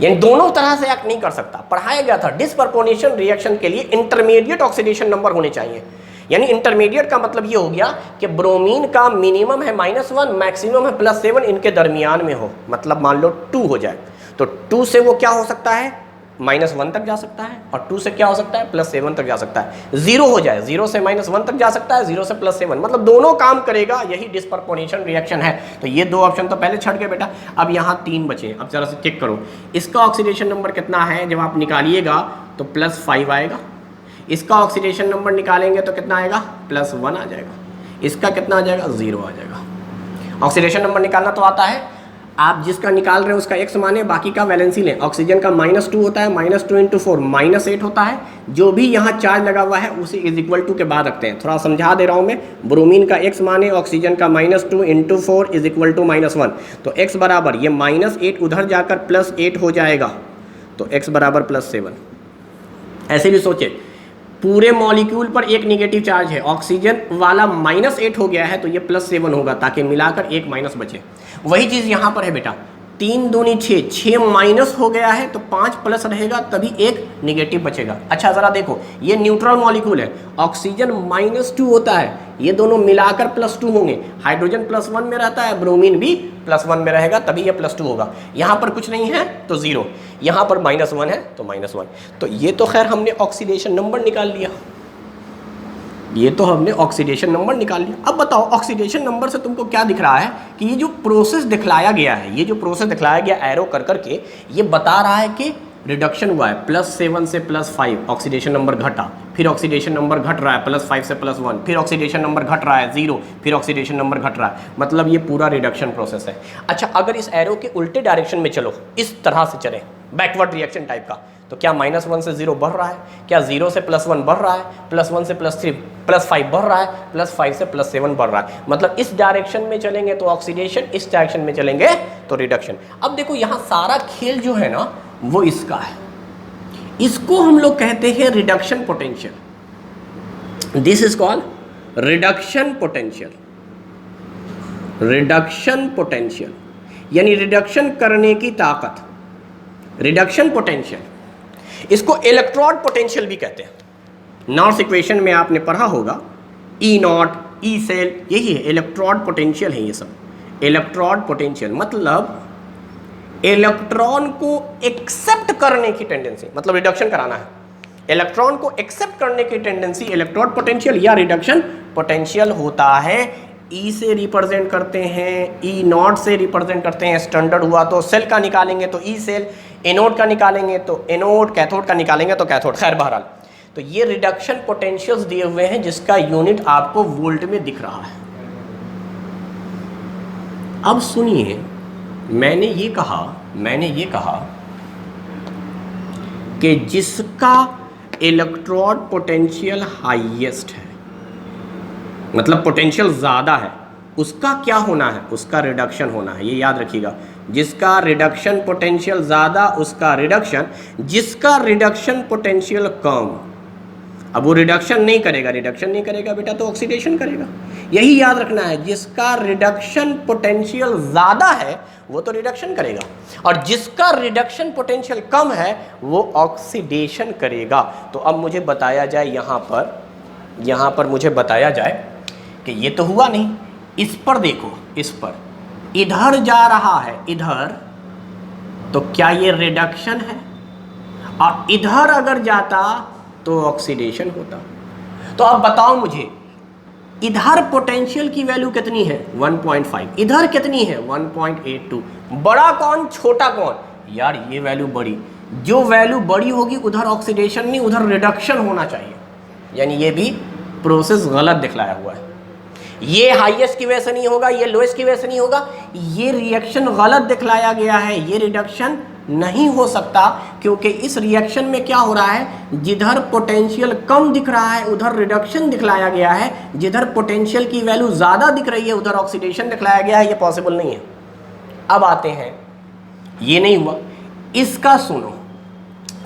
यानी दोनों तरह से एक्ट नहीं कर सकता। पढ़ाया गया था डिस्प्रपोर्शनेशन रिएक्शन के लिए इंटरमीडिएट ऑक्सीडेशन नंबर होने चाहिए, यानी इंटरमीडिएट का मतलब ये हो गया कि ब्रोमीन का मिनिमम है -1, मैक्सिमम है +7, इनके दरमियान में हो, मतलब मान लो 2 हो जाए, तो 2 से वो क्या हो सकता है, -1 तक जा सकता है, और 2 से क्या हो सकता है, +7 तक जा सकता है। 0 हो जाए, 0 से -1 तक जा सकता है, 0 से +7, मतलब दोनों काम करेगा, यही डिस्प्रपोर्शनेशन रिएक्शन है। तो ये 2 ऑप्शन तो पहले छड़ गए बेटा। अब यहाँ 3 बचे, अब जरा से चेक करो, इसका ऑक्सीडेशन नंबर कितना है, जब आप निकालिएगा तो +5 आएगा, इसका ऑक्सीडेशन नंबर निकालेंगे तो कितना आएगा, +1 आ जाएगा, इसका कितना आ जाएगा, 0 आ जाएगा। ऑक्सीडेशन नंबर निकालना तो आता है, आप जिसका निकाल रहे हैं उसका x माने, बाकी का वैलेंसी लें। ऑक्सीजन का -2 होता है, -2 × 4 -8 होता है, जो भी यहाँ चार्ज लगा हुआ है उसे = के बाद रखते हैं। थोड़ा समझा दे रहा हूँ मैं, ब्रोमीन का x माने, ऑक्सीजन का -2 × 4 = -1, तो x बराबर ये -8 उधर जाकर +8 हो जाएगा, तो x बराबर +7। ऐसे भी सोचे, पूरे मॉलिक्यूल पर एक निगेटिव चार्ज है, ऑक्सीजन वाला -8 हो गया है, तो ये +7 होगा, ताकि मिलाकर एक माइनस बचे। वही चीज़ यहाँ पर है बेटा, 3 दूनी 6, 6 माइनस हो गया है, तो 5 प्लस रहेगा, तभी एक निगेटिव बचेगा। अच्छा ज़रा देखो, ये न्यूट्रल मॉलिक्यूल है, ऑक्सीजन -2 होता है, ये दोनों मिलाकर +2 होंगे, हाइड्रोजन +1 में रहता है, ब्रोमीन भी +1 में रहेगा, तभी ये +2 होगा। यहाँ पर कुछ नहीं है तो 0, यहाँ पर -1 है तो -1। तो ये तो खैर हमने ऑक्सीडेशन नंबर निकाल लिया, ये तो हमने ऑक्सीडेशन नंबर निकाल लिया। अब बताओ, ऑक्सीडेशन नंबर से तुमको क्या दिख रहा है कि ये जो प्रोसेस दिखलाया गया है, ये जो प्रोसेस दिखलाया गया एरो कर करके, ये बता रहा है कि रिडक्शन हुआ है, +7 से +5 ऑक्सीडेशन नंबर घटा, फिर ऑक्सीडेशन नंबर घट रहा है, +5 से +1, फिर ऑक्सीडेशन नंबर घट रहा है 0, फिर ऑक्सीडेशन नंबर घट रहा है, मतलब ये पूरा रिडक्शन प्रोसेस है। अच्छा, अगर इस एरो के उल्टे डायरेक्शन में चलो, इस तरह से चले, बैकवर्ड रिएक्शन टाइप का, तो क्या -1 से 0 बढ़ रहा है, क्या 0 से +1 बढ़ रहा है, +1 से +5 बढ़ रहा है, +5 से +7 बढ़ रहा है, मतलब इस डायरेक्शन में चलेंगे तो ऑक्सीडेशन, इस डायरेक्शन में चलेंगे तो रिडक्शन। अब देखो, यहाँ सारा खेल जो है ना वो इसका है, इसको हम लोग कहते हैं reduction potential. This is called reduction potential. Reduction potential यानी रिडक्शन करने की ताकत, रिडक्शन पोटेंशियल। इसको इलेक्ट्रोड पोटेंशियल भी कहते हैं। नॉर्स इक्वेशन में आपने पढ़ा होगा, E0, E सेल, यही है इलेक्ट्रोड पोटेंशियल है। ये सब इलेक्ट्रोड पोटेंशियल मतलब इलेक्ट्रॉन को एक्सेप्ट करने की टेंडेंसी, मतलब रिडक्शन कराना है, इलेक्ट्रॉन को एक्सेप्ट करने की टेंडेंसी इलेक्ट्रोड पोटेंशियल या रिडक्शन पोटेंशियल होता है। E से रिप्रेजेंट करते हैं, E0 से रिप्रेजेंट करते हैं, स्टैंडर्ड हुआ तो सेल का निकालेंगे तो E सेल, एनोड का निकालेंगे तो एनोड, कैथोड का निकालेंगे तो कैथोड। खैर बहरहाल, तो ये रिडक्शन पोटेंशियल्स दिए हुए हैं, जिसका यूनिट आपको वोल्ट में दिख रहा है। अब सुनिए, मैंने ये कहा कि जिसका इलेक्ट्रोड पोटेंशियल हाईएस्ट है, मतलब पोटेंशियल ज़्यादा है, उसका क्या होना है, उसका रिडक्शन होना है। ये याद रखिएगा, जिसका रिडक्शन पोटेंशियल ज़्यादा उसका रिडक्शन, जिसका रिडक्शन पोटेंशियल कम। अब वो रिडक्शन नहीं करेगा बेटा तो ऑक्सीडेशन करेगा। यही याद रखना है, जिसका रिडक्शन पोटेंशियल ज़्यादा है वो तो रिडक्शन करेगा, और जिसका रिडक्शन पोटेंशियल कम है वो ऑक्सीडेशन करेगा। तो अब मुझे बताया जाए यहाँ पर मुझे बताया जाए कि ये तो हुआ नहीं, इस पर देखो, इस पर इधर जा रहा है इधर, तो क्या ये रिडक्शन है? और इधर अगर जाता तो ऑक्सीडेशन होता। तो अब बताओ मुझे, इधर पोटेंशियल की वैल्यू कितनी है 1.5, इधर कितनी है 1.82। बड़ा कौन छोटा कौन? यार ये वैल्यू बड़ी, जो वैल्यू बड़ी होगी उधर ऑक्सीडेशन नहीं उधर रिडक्शन होना चाहिए, यानी ये भी प्रोसेस गलत दिखलाया हुआ है। ये हाईएस्ट की वजह से नहीं होगा, ये लोएस्ट की वजह से नहीं होगा, ये रिएक्शन गलत दिखलाया गया है, ये रिडक्शन नहीं हो सकता, क्योंकि इस रिएक्शन में क्या हो रहा है, जिधर पोटेंशियल कम दिख रहा है उधर रिडक्शन दिखलाया गया है, जिधर पोटेंशियल की वैल्यू ज़्यादा दिख रही है उधर ऑक्सीडेशन दिखलाया गया है। ये पॉसिबल नहीं है। अब आते हैं, ये नहीं हुआ, इसका सुनो,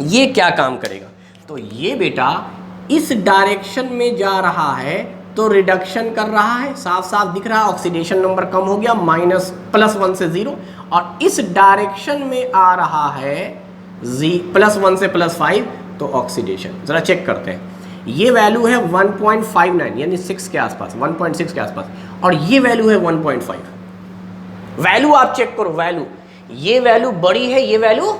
ये क्या काम करेगा? तो ये बेटा इस डायरेक्शन में जा रहा है तो रिडक्शन कर रहा है, साफ साफ दिख रहा है, ऑक्सीडेशन नंबर कम हो गया, +1 से 0, और इस डायरेक्शन में आ रहा है +1 से +5, तो ऑक्सीडेशन। ज़रा चेक करते हैं, ये वैल्यू है 1.59 यानी 6 के आसपास, 1.6 के आसपास, और ये वैल्यू है 1.5। वैल्यू आप चेक करो, वैल्यू, ये वैल्यू बड़ी है, ये वैल्यू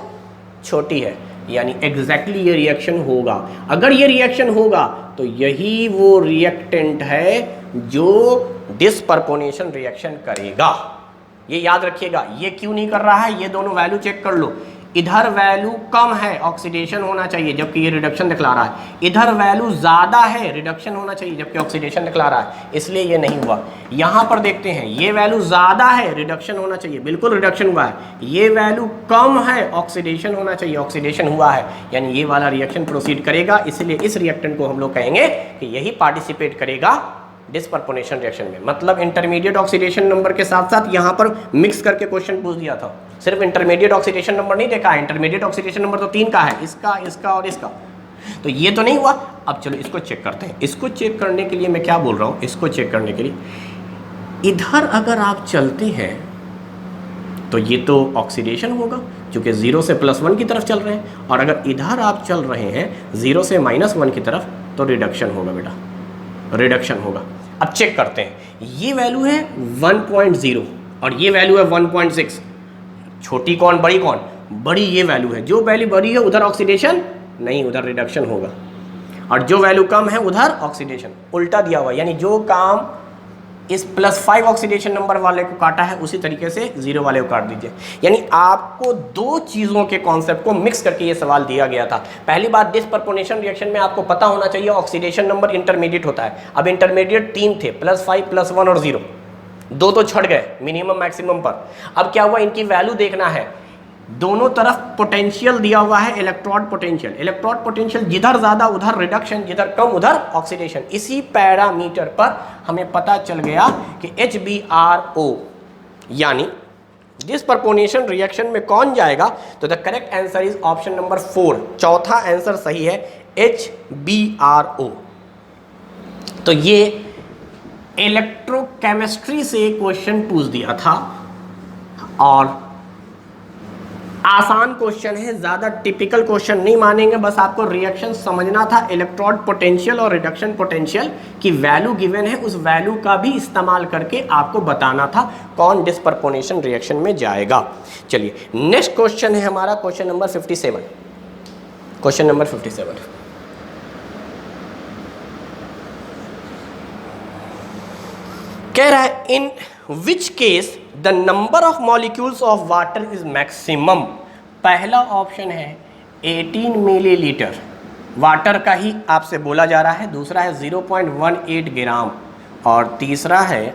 छोटी है, यानी एग्जैक्टली ये रिएक्शन होगा। अगर ये रिएक्शन होगा तो यही वो रिएक्टेंट है जो डिस्प्रपोर्शनेशन रिएक्शन करेगा। ये याद रखिएगा। ये क्यों नहीं कर रहा है, ये दोनों वैल्यू चेक कर लो। इधर वैल्यू कम है, ऑक्सीडेशन होना चाहिए, जबकि ये रिडक्शन दिखला रहा है। इधर वैल्यू ज़्यादा है, रिडक्शन होना चाहिए, जबकि ऑक्सीडेशन दिखला रहा है, इसलिए ये नहीं हुआ। यहाँ पर देखते हैं, ये वैल्यू ज़्यादा है, रिडक्शन होना चाहिए, बिल्कुल रिडक्शन हुआ है। ये वैल्यू कम है, ऑक्सीडेशन होना चाहिए, ऑक्सीडेशन हुआ है, यानी ये वाला रिएक्शन प्रोसीड करेगा। इसलिए इस रिएक्टेंट को हम लोग कहेंगे कि यही पार्टिसिपेट करेगा डिस्प्रपोर्शनेशन रिएक्शन में। मतलब इंटरमीडिएट ऑक्सीडेशन नंबर के साथ साथ यहाँ पर मिक्स करके क्वेश्चन पूछ दिया था। सिर्फ इंटरमीडिएट ऑक्सीडेशन नंबर नहीं देखा है, इंटरमीडिएट ऑक्सीडेशन नंबर तो 3 का है, इसका, इसका और इसका। तो ये तो नहीं हुआ। अब चलो इसको चेक करते हैं। इसको चेक करने के लिए मैं क्या बोल रहा हूँ, इसको चेक करने के लिए इधर अगर आप चलते हैं तो ये तो ऑक्सीडेशन होगा, क्योंकि 0 से +1 की तरफ चल रहे हैं, और अगर इधर आप चल रहे हैं 0 से -1 की तरफ तो रिडक्शन होगा बेटा, रिडक्शन होगा। अब चेक करते हैं, ये वैल्यू है 1.0 और ये वैल्यू है 1.6। छोटी कौन बड़ी कौन? बड़ी ये वैल्यू है। जो वैल्यू बड़ी है उधर ऑक्सीडेशन नहीं, उधर रिडक्शन होगा, और जो वैल्यू कम है उधर ऑक्सीडेशन। उल्टा दिया हुआ, यानी जो काम इस +5 ऑक्सीडेशन नंबर वाले को काटा है उसी तरीके से 0 वाले को काट दीजिए। यानी आपको दो चीज़ों के कॉन्सेप्ट को मिक्स करके ये सवाल दिया गया था। पहली बात, डिस्प्रपोर्शनेशन रिएक्शन में आपको पता होना चाहिए ऑक्सीडेशन नंबर इंटरमीडिएट होता है। अब इंटरमीडिएट 3 थे, +5, +1 और 0, 2 तो छट गए मिनिमम मैक्सिमम पर। अब क्या हुआ, इनकी वैल्यू देखना है। दोनों तरफ पोटेंशियल दिया हुआ है, इलेक्ट्रोड पोटेंशियल। इलेक्ट्रोड पोटेंशियल जिधर ज़्यादा उधर रिडक्शन, जिधर कम उधर ऑक्सीडेशन। इसी पैरामीटर पर हमें पता चल गया कि HBRO यानी डिस्प्रपोर्शनेशन रिएक्शन में कौन जाएगा, तो the correct answer is option number 4। चौथा आंसर सही है, HBRO। तो ये इलेक्ट्रोकेमिस्ट्री से क्वेश्चन पूछ दिया था, और आसान क्वेश्चन है, ज़्यादा टिपिकल क्वेश्चन नहीं मानेंगे। बस आपको रिएक्शन समझना था। इलेक्ट्रोड पोटेंशियल और रिडक्शन पोटेंशियल की वैल्यू गिवन है, उस वैल्यू का भी इस्तेमाल करके आपको बताना था कौन डिस्प्रपोर्शनेशन रिएक्शन में जाएगा। चलिए नेक्स्ट क्वेश्चन है हमारा क्वेश्चन नंबर 57। क्वेश्चन नंबर 57 कह रहा है, in which case the number of molecules of water is maximum. पहला ऑप्शन है 18 मिलीलीटर, वाटर का ही आपसे बोला जा रहा है। दूसरा है 0.18 ग्राम, और तीसरा है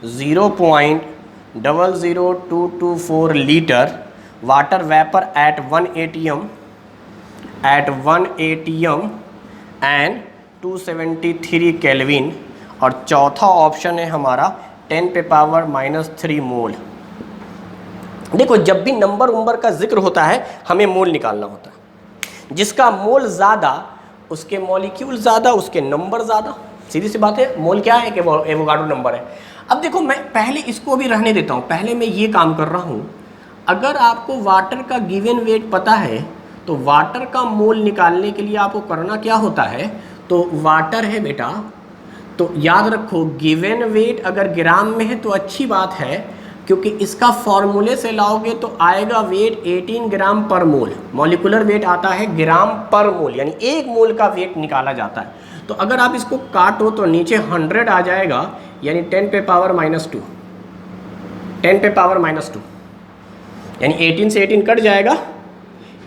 0.00224 litre water vapour eight 1 atm and 273 kelvin. और चौथा ऑप्शन है हमारा 10⁻³ मोल। देखो जब भी नंबर उम्बर का जिक्र होता है हमें मोल निकालना होता है। जिसका मोल ज़्यादा उसके मॉलिक्यूल ज़्यादा, उसके नंबर ज़्यादा, सीधी सी बात है। मोल क्या है? एक एवोगाड्रो नंबर है। अब देखो मैं पहले इसको भी रहने देता हूँ, पहले मैं ये काम कर रहा हूँ। अगर आपको वाटर का गिवन वेट पता है तो वाटर का मोल निकालने के लिए आपको करना क्या होता है, तो वाटर है बेटा, तो याद रखो गिवन वेट अगर ग्राम में है तो अच्छी बात है, क्योंकि इसका फॉर्मूले से लाओगे तो आएगा वेट 18 ग्राम पर मोल। मॉलिकुलर वेट आता है ग्राम पर मोल, यानी एक मोल का वेट निकाला जाता है। तो अगर आप इसको काटो तो नीचे 100 आ जाएगा, यानी 10 पे पावर -2, 10 पे पावर -2, यानी 18 से 18 कट जाएगा।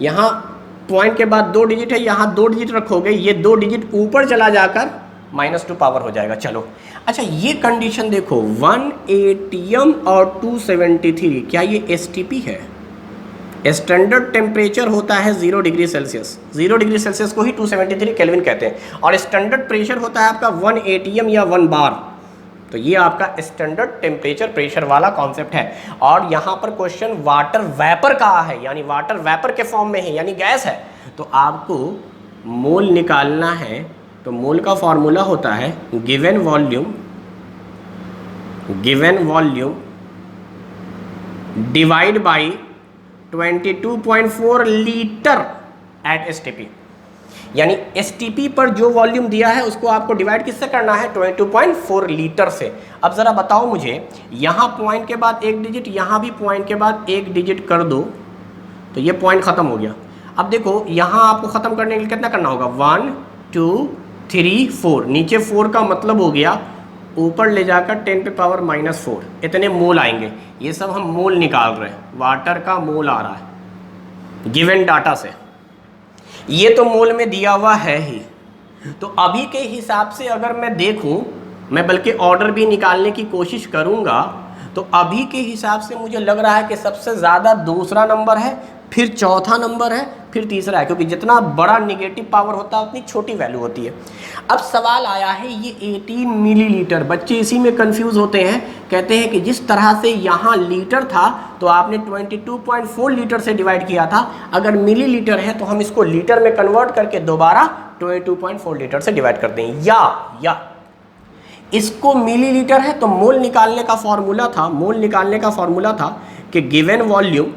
यहाँ पॉइंट के बाद 2 डिजिट है, यहाँ 2 डिजिट रखोगे, ये 2 डिजिट ऊपर चला जाकर -2 पावर हो जाएगा। चलो अच्छा ये कंडीशन देखो 1 ATM और 273, क्या ये STP है? स्टैंडर्ड टेम्परेचर होता है 0 डिग्री सेल्सियस, 0 डिग्री सेल्सियस को ही 273 केल्विन कहते हैं, और स्टैंडर्ड प्रेशर होता है आपका 1 ATM या 1 बार। तो ये आपका स्टैंडर्ड टेम्परेचर प्रेशर वाला कॉन्सेप्ट है। और यहाँ पर क्वेश्चन वाटर वेपर का है, यानी वाटर वेपर के फॉर्म में है, यानी गैस है। तो आपको मोल निकालना है, तो मोल का फॉर्मूला होता है given volume divide by 22.4 litre at STP, यानी STP पर जो वॉल्यूम दिया है उसको आपको डिवाइड किससे करना है? 22.4 लीटर से। अब ज़रा बताओ मुझे, यहाँ पॉइंट के बाद 1 डिजिट, यहाँ भी पॉइंट के बाद 1 डिजिट कर दो तो ये पॉइंट ख़त्म हो गया। अब देखो यहाँ आपको ख़त्म करने के लिए कितना करना होगा? 1 2 3 4, नीचे 4 का मतलब हो गया ऊपर ले जाकर 10 पे पावर -4, इतने मोल आएंगे। ये सब हम मोल निकाल रहे हैं, वाटर का मोल आ रहा है गिवन डाटा से, ये तो मोल में दिया हुआ है ही। तो अभी के हिसाब से अगर मैं देखूं, मैं बल्कि ऑर्डर भी निकालने की कोशिश करूंगा, तो अभी के हिसाब से मुझे लग रहा है कि सबसे ज़्यादा दूसरा नंबर है, फिर चौथा नंबर है, फिर तीसरा है, क्योंकि जितना बड़ा निगेटिव पावर होता है उतनी छोटी वैल्यू होती है। अब सवाल आया है ये 18 मिलीलीटर, बच्चे इसी में कंफ्यूज होते हैं, कहते हैं कि जिस तरह से यहाँ लीटर था तो आपने 22.4 लीटर से डिवाइड किया था, अगर मिलीलीटर है तो हम इसको लीटर में कन्वर्ट करके दोबारा 22.4 लीटर से डिवाइड कर दें, या इसको मिलीलीटर है तो मोल निकालने का फॉर्मूला था कि गिवन वॉल्यूम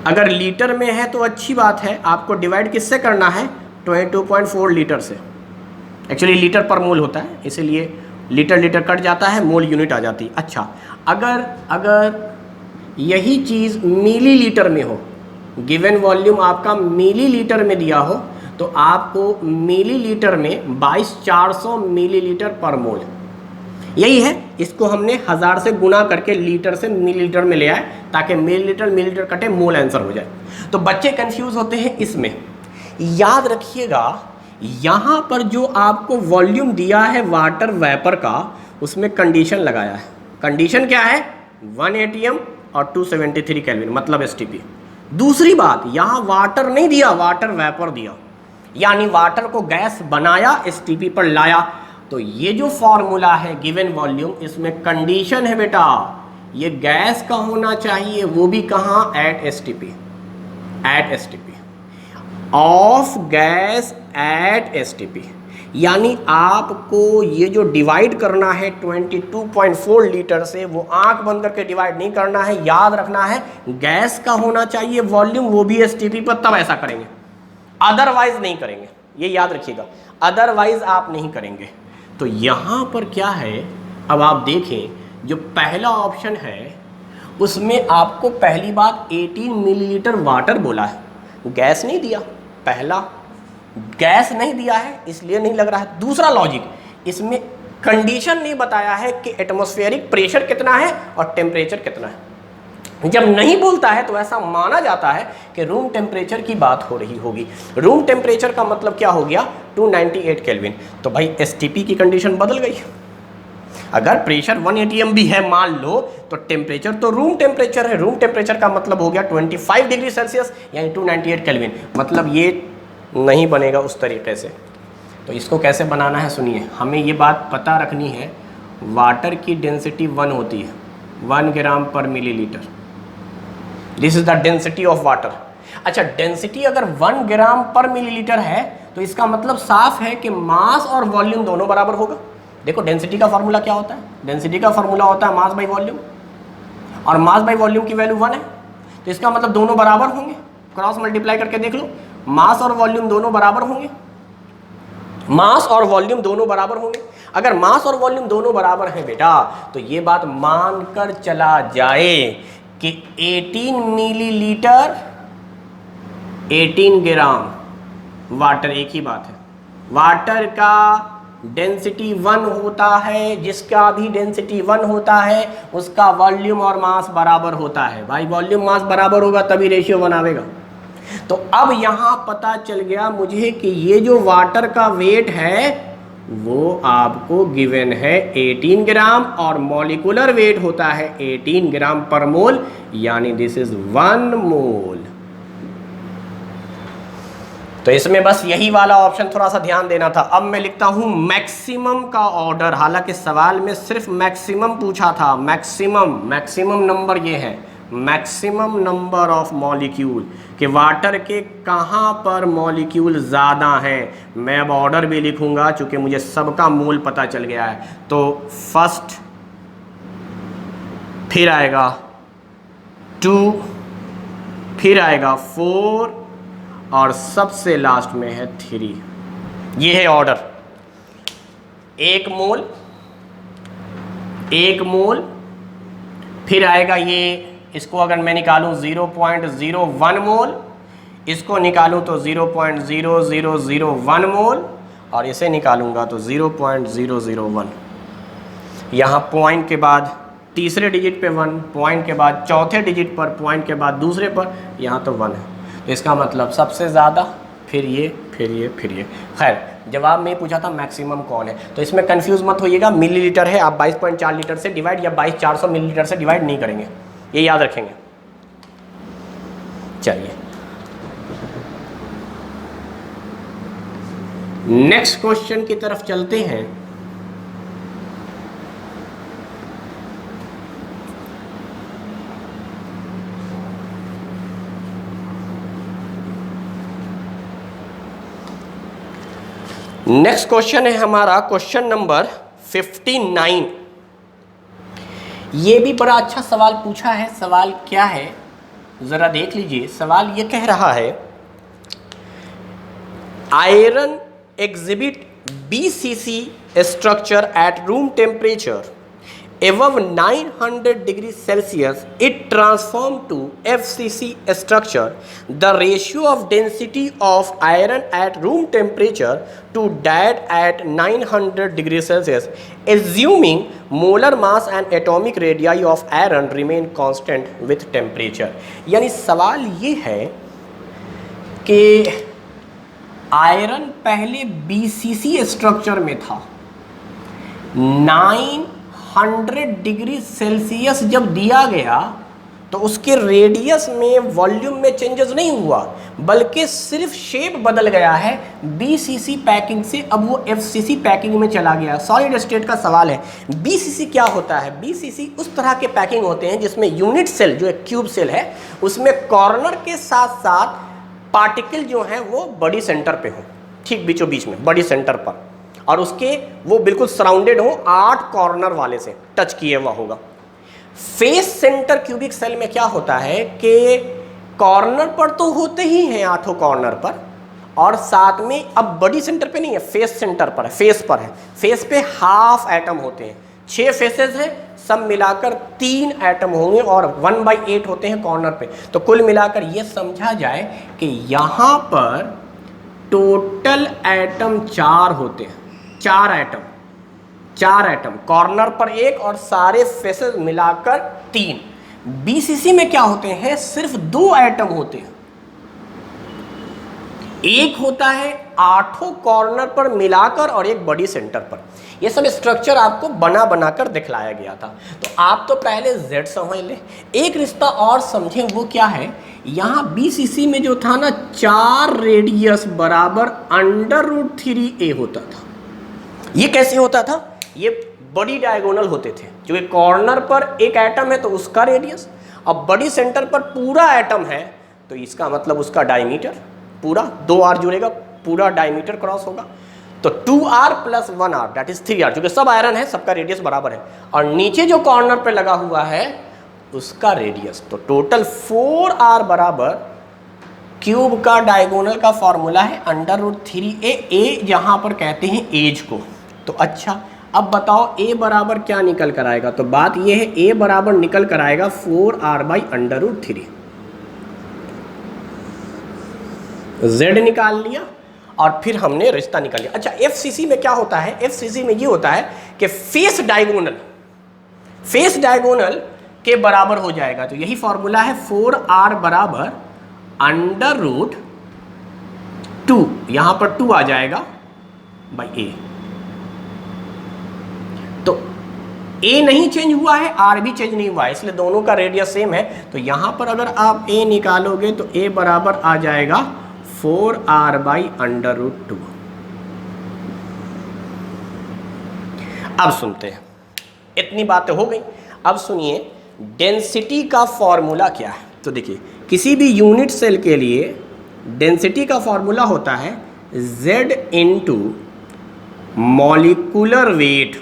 अगर लीटर में है तो अच्छी बात है, आपको डिवाइड किससे करना है? 22.4 लीटर से। एक्चुअली लीटर पर मोल होता है, इसीलिए लीटर कट जाता है, मोल यूनिट आ जाती है। अच्छा अगर यही चीज़ मिलीलीटर में हो, गिवन वॉल्यूम आपका मिलीलीटर में दिया हो, तो आपको मिलीलीटर में 22,400 मिलीलीटर पर मोल, यही है। इसको हमने 1000 से गुना करके लीटर से मिलीलीटर में ले आए ताकि मिलीलीटर कटे, मोल आंसर हो जाए। तो बच्चे कंफ्यूज होते हैं इसमें। याद रखिएगा यहाँ पर जो आपको वॉल्यूम दिया है वाटर वेपर का, उसमें कंडीशन लगाया है। कंडीशन क्या है? 1 ATM और 273 केल्विन, मतलब STP। दूसरी बात, यहाँ वाटर नहीं दिया, वाटर वेपर दिया, यानी वाटर को गैस बनाया, STP पर लाया। तो ये जो फॉर्मूला है गिवन वॉल्यूम, इसमें कंडीशन है बेटा, ये गैस का होना चाहिए, वो भी कहाँ? At STP, of gas at STP। यानी आपको ये जो डिवाइड करना है 22.4 लीटर से, वो आंख बंद करके डिवाइड नहीं करना है, याद रखना है गैस का होना चाहिए वॉल्यूम, वो भी STP पर, तब ऐसा करेंगे, अदरवाइज नहीं करेंगे, ये याद रखिएगा, अदरवाइज आप नहीं करेंगे। तो यहाँ पर क्या है, अब आप देखें जो पहला ऑप्शन है उसमें आपको पहली बात 18 मिलीलीटर वाटर बोला है, गैस नहीं दिया, पहला गैस नहीं दिया है इसलिए नहीं लग रहा है। दूसरा लॉजिक, इसमें कंडीशन नहीं बताया है कि एटमॉस्फेरिक प्रेशर कितना है और टेम्परेचर कितना है। जब नहीं बोलता है तो ऐसा माना जाता है कि रूम टेम्परेचर की बात हो रही होगी। रूम टेम्परेचर का मतलब क्या हो गया? 298 केल्विन। तो भाई STP की कंडीशन बदल गई। अगर प्रेशर 1 ATM भी है मान लो, तो टेम्परेचर तो रूम टेम्परेचर है, रूम टेम्परेचर का मतलब हो गया 25 डिग्री सेल्सियस यानी 298 केल्विन। मतलब ये नहीं बनेगा उस तरीके से। तो इसको कैसे बनाना है सुनिए, हमें ये बात पता रखनी है, वाटर की डेंसिटी 1 होती है, 1 ग्राम पर millilitre. This is the density of water. अच्छा, डेंसिटी अगर 1 ग्राम पर मिलीलीटर है तो इसका मतलब साफ है कि मास और वॉल्यूम दोनों बराबर होगा। देखो डेंसिटी का फॉर्मूला क्या होता है, डेंसिटी का फॉर्मूला होता है मास बाई वॉल्यूम, और मास बाई वॉल्यूम की वैल्यू 1 है, तो इसका मतलब दोनों बराबर होंगे। क्रॉस मल्टीप्लाई करके देख लो, मास और वॉल्यूम दोनों बराबर होंगे, मास और वॉल्यूम दोनों बराबर होंगे। अगर मास और वॉल्यूम दोनों बराबर हैं बेटा, तो ये बात मानकर चला जाए कि 18 मिलीलीटर 18 ग्राम वाटर, एक ही बात है। वाटर का डेंसिटी 1 होता है, जिसका भी डेंसिटी 1 होता है उसका वॉल्यूम और मास बराबर होता है। भाई वॉल्यूम मास बराबर होगा तभी रेशियो बनावेगा। तो अब यहां पता चल गया मुझे कि ये जो वाटर का वेट है वो आपको गिवन है 18 ग्राम और मॉलिक्यूलर वेट होता है 18 ग्राम पर मोल, यानी दिस इज 1 मोल। तो इसमें बस यही वाला ऑप्शन थोड़ा सा ध्यान देना था। अब मैं लिखता हूं मैक्सिमम का ऑर्डर। हालांकि सवाल में सिर्फ मैक्सिमम पूछा था, मैक्सिमम नंबर ये है, मैक्सिमम नंबर ऑफ मॉलिक्यूल, कि वाटर के कहां पर मॉलिक्यूल ज़्यादा हैं। मैं अब ऑर्डर भी लिखूंगा चूंकि मुझे सबका मोल पता चल गया है। तो फर्स्ट, फिर आएगा 2, फिर आएगा 4 और सबसे लास्ट में है 3। ये है ऑर्डर। 1 मोल, फिर आएगा ये, इसको अगर मैं निकालूं 0.01 मोल, इसको निकालूं तो 0.0001 मोल, और इसे निकालूंगा तो 0.001। यहाँ पॉइंट के बाद तीसरे डिजिट पे 1, पॉइंट के बाद चौथे डिजिट पर, पॉइंट के बाद दूसरे पर, यहाँ तो 1 है। तो इसका मतलब सबसे ज़्यादा, फिर ये, फिर ये, फिर ये। खैर, जवाब में पूछा था मैक्सिमम कौन है, तो इसमें कंफ्यूज मत होइएगा। मिलीलीटर है, आप 22.4 लीटर से डिवाइड या 22,400 मिलीलीटर से डिवाइड नहीं करेंगे, ये याद रखेंगे। चलिए नेक्स्ट क्वेश्चन की तरफ चलते हैं। नेक्स्ट क्वेश्चन है हमारा क्वेश्चन नंबर 59। ये भी बड़ा अच्छा सवाल पूछा है। सवाल क्या है जरा देख लीजिए। सवाल ये कह रहा है, iron exhibit BCC structure at room temperature above 900 degrees Celsius, it transformed to FCC structure. The ratio of density of iron at room temperature to that at 900 degrees Celsius, assuming molar mass and atomic radii of iron remain constant with temperature. यानी सवाल ये है कि आयरन पहले BCC स्ट्रक्चर में था, 900 डिग्री सेल्सियस जब दिया गया तो उसके रेडियस में वॉल्यूम में चेंजेस नहीं हुआ, बल्कि सिर्फ शेप बदल गया है। BCC पैकिंग से अब वो FCC पैकिंग में चला गया। सॉलिड स्टेट का सवाल है। BCC क्या होता है? BCC उस तरह के पैकिंग होते हैं जिसमें यूनिट सेल, जो एक क्यूब सेल है, उसमें कॉर्नर के साथ साथ पार्टिकल जो हैं वो बॉडी सेंटर पे हो, ठीक बीचों बीच में बॉडी सेंटर पर, और उसके वो बिल्कुल सराउंडेड हो, 8 कॉर्नर वाले से टच किए हुआ होगा। फेस सेंटर क्यूबिक सेल में क्या होता है कि कॉर्नर पर तो होते ही हैं 8 कॉर्नर पर, और साथ में अब बॉडी सेंटर पे नहीं है, फेस सेंटर पर है, फेस पर है। फेस पे हाफ एटम होते हैं, 6 फेसेस हैं, सब मिलाकर 3 एटम होंगे और 1/8 होते हैं कॉर्नर पे। तो कुल मिलाकर ये समझा जाए कि यहाँ पर टोटल एटम 4 होते हैं, 4 एटम कॉर्नर पर 1 और सारे फेसेस मिलाकर 3। BCC में क्या होते हैं? सिर्फ 2 एटम होते हैं, एक होता है 8 कॉर्नर पर मिलाकर और एक बॉडी सेंटर पर। ये सब स्ट्रक्चर आपको बनाकर दिखलाया गया था। तो आप तो पहले Z समझ ले। एक रिश्ता और समझें, वो क्या है? यहाँ BCC में जो था ना, 4 रेडियस बराबर √3a होता था। ये कैसे होता था? ये बॉडी डायगोनल होते थे। क्योंकि कॉर्नर पर एक एटम है तो उसका रेडियस, अब बड़ी सेंटर पर पूरा एटम है तो इसका मतलब उसका डायमीटर पूरा 2r जुड़ेगा, पूरा डायमीटर क्रॉस होगा। तो 2r plus 1r that is 3r, क्योंकि सब आयरन है, सबका रेडियस बराबर है। और नीचे जो कॉर्नर पे लगा हुआ है उसका रेडियस, तो टोटल 4r बराबर क्यूब का डायगोनल का फॉर्मूला है √3a। ए जहां पर कहते हैं एज को। तो अच्छा अब बताओ a बराबर क्या निकल कर आएगा, तो बात यह है a बराबर निकल कर आएगा 4r/√3। z निकाल लिया और फिर हमने रिश्ता निकाल लिया। अच्छा FCC में क्या होता है, FCC में ये होता है कि फेस डायगोनल के बराबर हो जाएगा। तो यही फॉर्मूला है 4r बराबर √2, यहां पर 2 आ जाएगा बाई a। तो a नहीं चेंज हुआ है, r भी चेंज नहीं हुआ है, इसलिए दोनों का रेडियस सेम है। तो यहां पर अगर आप a निकालोगे तो a बराबर आ जाएगा 4r/√2। अब सुनते हैं, इतनी बातें हो गई। अब सुनिए डेंसिटी का फॉर्मूला क्या है। तो देखिए किसी भी यूनिट सेल के लिए डेंसिटी का फॉर्मूला होता है Z into molecular weight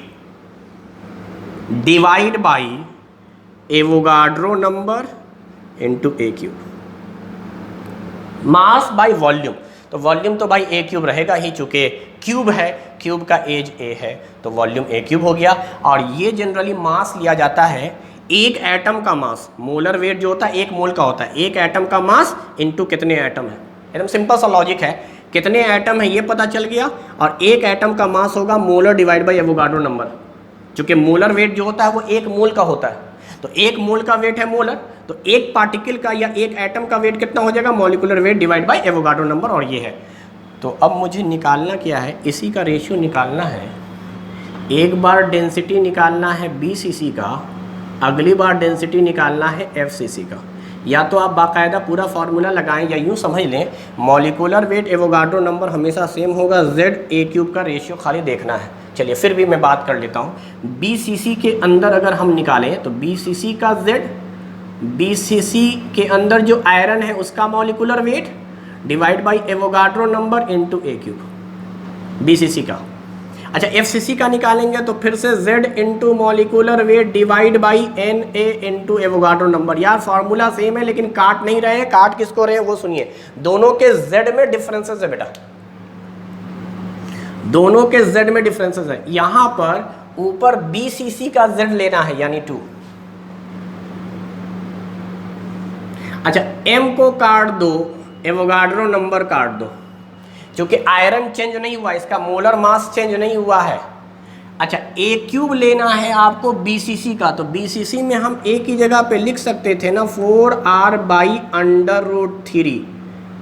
divide by Avogadro number into a cube, mass by volume. तो वॉल्यूम तो भाई a क्यूब रहेगा ही, चूंकि क्यूब है, क्यूब का एज a है तो वॉल्यूम a क्यूब हो गया। और ये जनरली मास लिया जाता है एक एटम का मास, मोलर वेट जो होता है 1 मोल का होता है, एक एटम का मास इनटू कितने एटम है। एकदम सिंपल सा लॉजिक है, कितने एटम है ये पता चल गया और एक एटम का मास होगा molar divide by Avogadro number. क्योंकि मोलर वेट जो होता है वो 1 मोल का होता है, तो 1 मोल का वेट है मोलर, तो एक पार्टिकल का या एक एटम का वेट कितना हो जाएगा, molecular weight divide by Avogadro number, और ये है। तो अब मुझे निकालना क्या है, इसी का रेशियो निकालना है। एक बार डेंसिटी निकालना है BCC का, अगली बार डेंसिटी निकालना है FCC का। या तो आप बाकायदा पूरा फार्मूला लगाएं या यूँ समझ लें मॉलिक्यूलर वेट एवोगाड्रो नंबर हमेशा सेम होगा, Z/A³ का रेशियो खाली देखना है। चलिए फिर भी मैं बात कर लेता हूँ। BCC के अंदर अगर हम निकालें तो BCC का Z, BCC के अंदर जो आयरन है उसका molecular weight divide by Avogadro number into A³ BCC का। अच्छा FCC का निकालेंगे तो फिर से Z into molecular weight divide by Na into Avogadro number. यार फार्मूला सेम है लेकिन काट नहीं रहे हैं, काट किसको रहे हैं वो सुनिए। दोनों के Z में डिफरेंसेस है बेटा, दोनों के Z में डिफरेंसेस है। यहां पर ऊपर BCC का Z लेना है यानी 2। अच्छा M को काट दो, एवोगाड्रो नंबर काट दो, क्योंकि आयरन चेंज नहीं हुआ, इसका मोलर मास चेंज नहीं हुआ है। अच्छा A³ लेना है आपको BCC का, तो BCC में हम A की जगह पे लिख सकते थे ना 4r/√3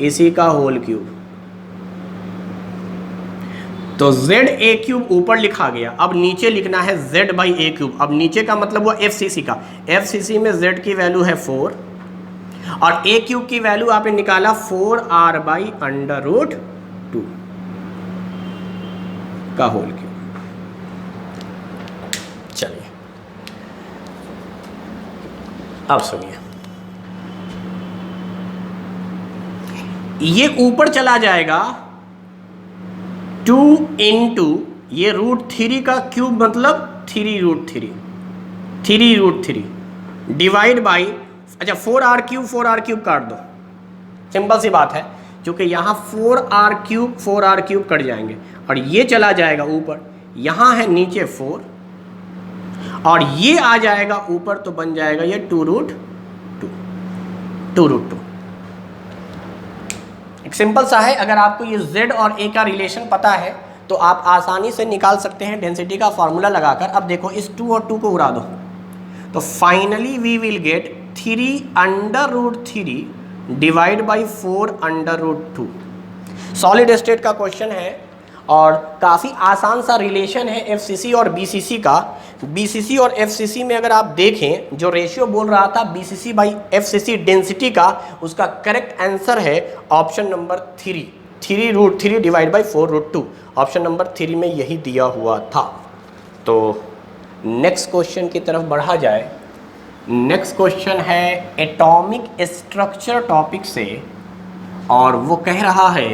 इसी का होल क्यूब। तो ZA³ ऊपर लिखा गया, अब नीचे लिखना है Z/A³। अब नीचे का मतलब वो FCC का, FCC में Z की वैल्यू है 4 और A³ की वैल्यू आपने निकाला 4r/√2 का होल क्यूब। चलिए अब सुनिए, ये ऊपर चला जाएगा 2 इंटू ये √3 का क्यूब मतलब 3√3 डिवाइड बाई, अच्छा 4r³ काट दो, सिंपल सी बात है, क्योंकि यहाँ 4r³ कट जाएंगे और ये चला जाएगा ऊपर, यहाँ है नीचे 4 और ये आ जाएगा ऊपर, तो बन जाएगा ये 2√2। एक सिंपल सा है, अगर आपको ये Z और A का रिलेशन पता है तो आप आसानी से निकाल सकते हैं डेंसिटी का फॉर्मूला लगाकर। अब देखो इस 2 और 2 को उड़ा दो, तो finally we will get 3√3 divide by 4√2। Solid state का क्वेश्चन है और काफ़ी आसान सा रिलेशन है FCC और BCC का। BCC और FCC में अगर आप देखें जो रेशियो बोल रहा था BCC/FCC डेंसिटी का, उसका करेक्ट आंसर है option number 3, 3√3 divide by 4√2। Option number 3 में यही दिया हुआ था। तो नेक्स्ट क्वेश्चन की तरफ बढ़ा जाए। नेक्स्ट क्वेश्चन है एटॉमिक स्ट्रक्चर टॉपिक से, और वो कह रहा है,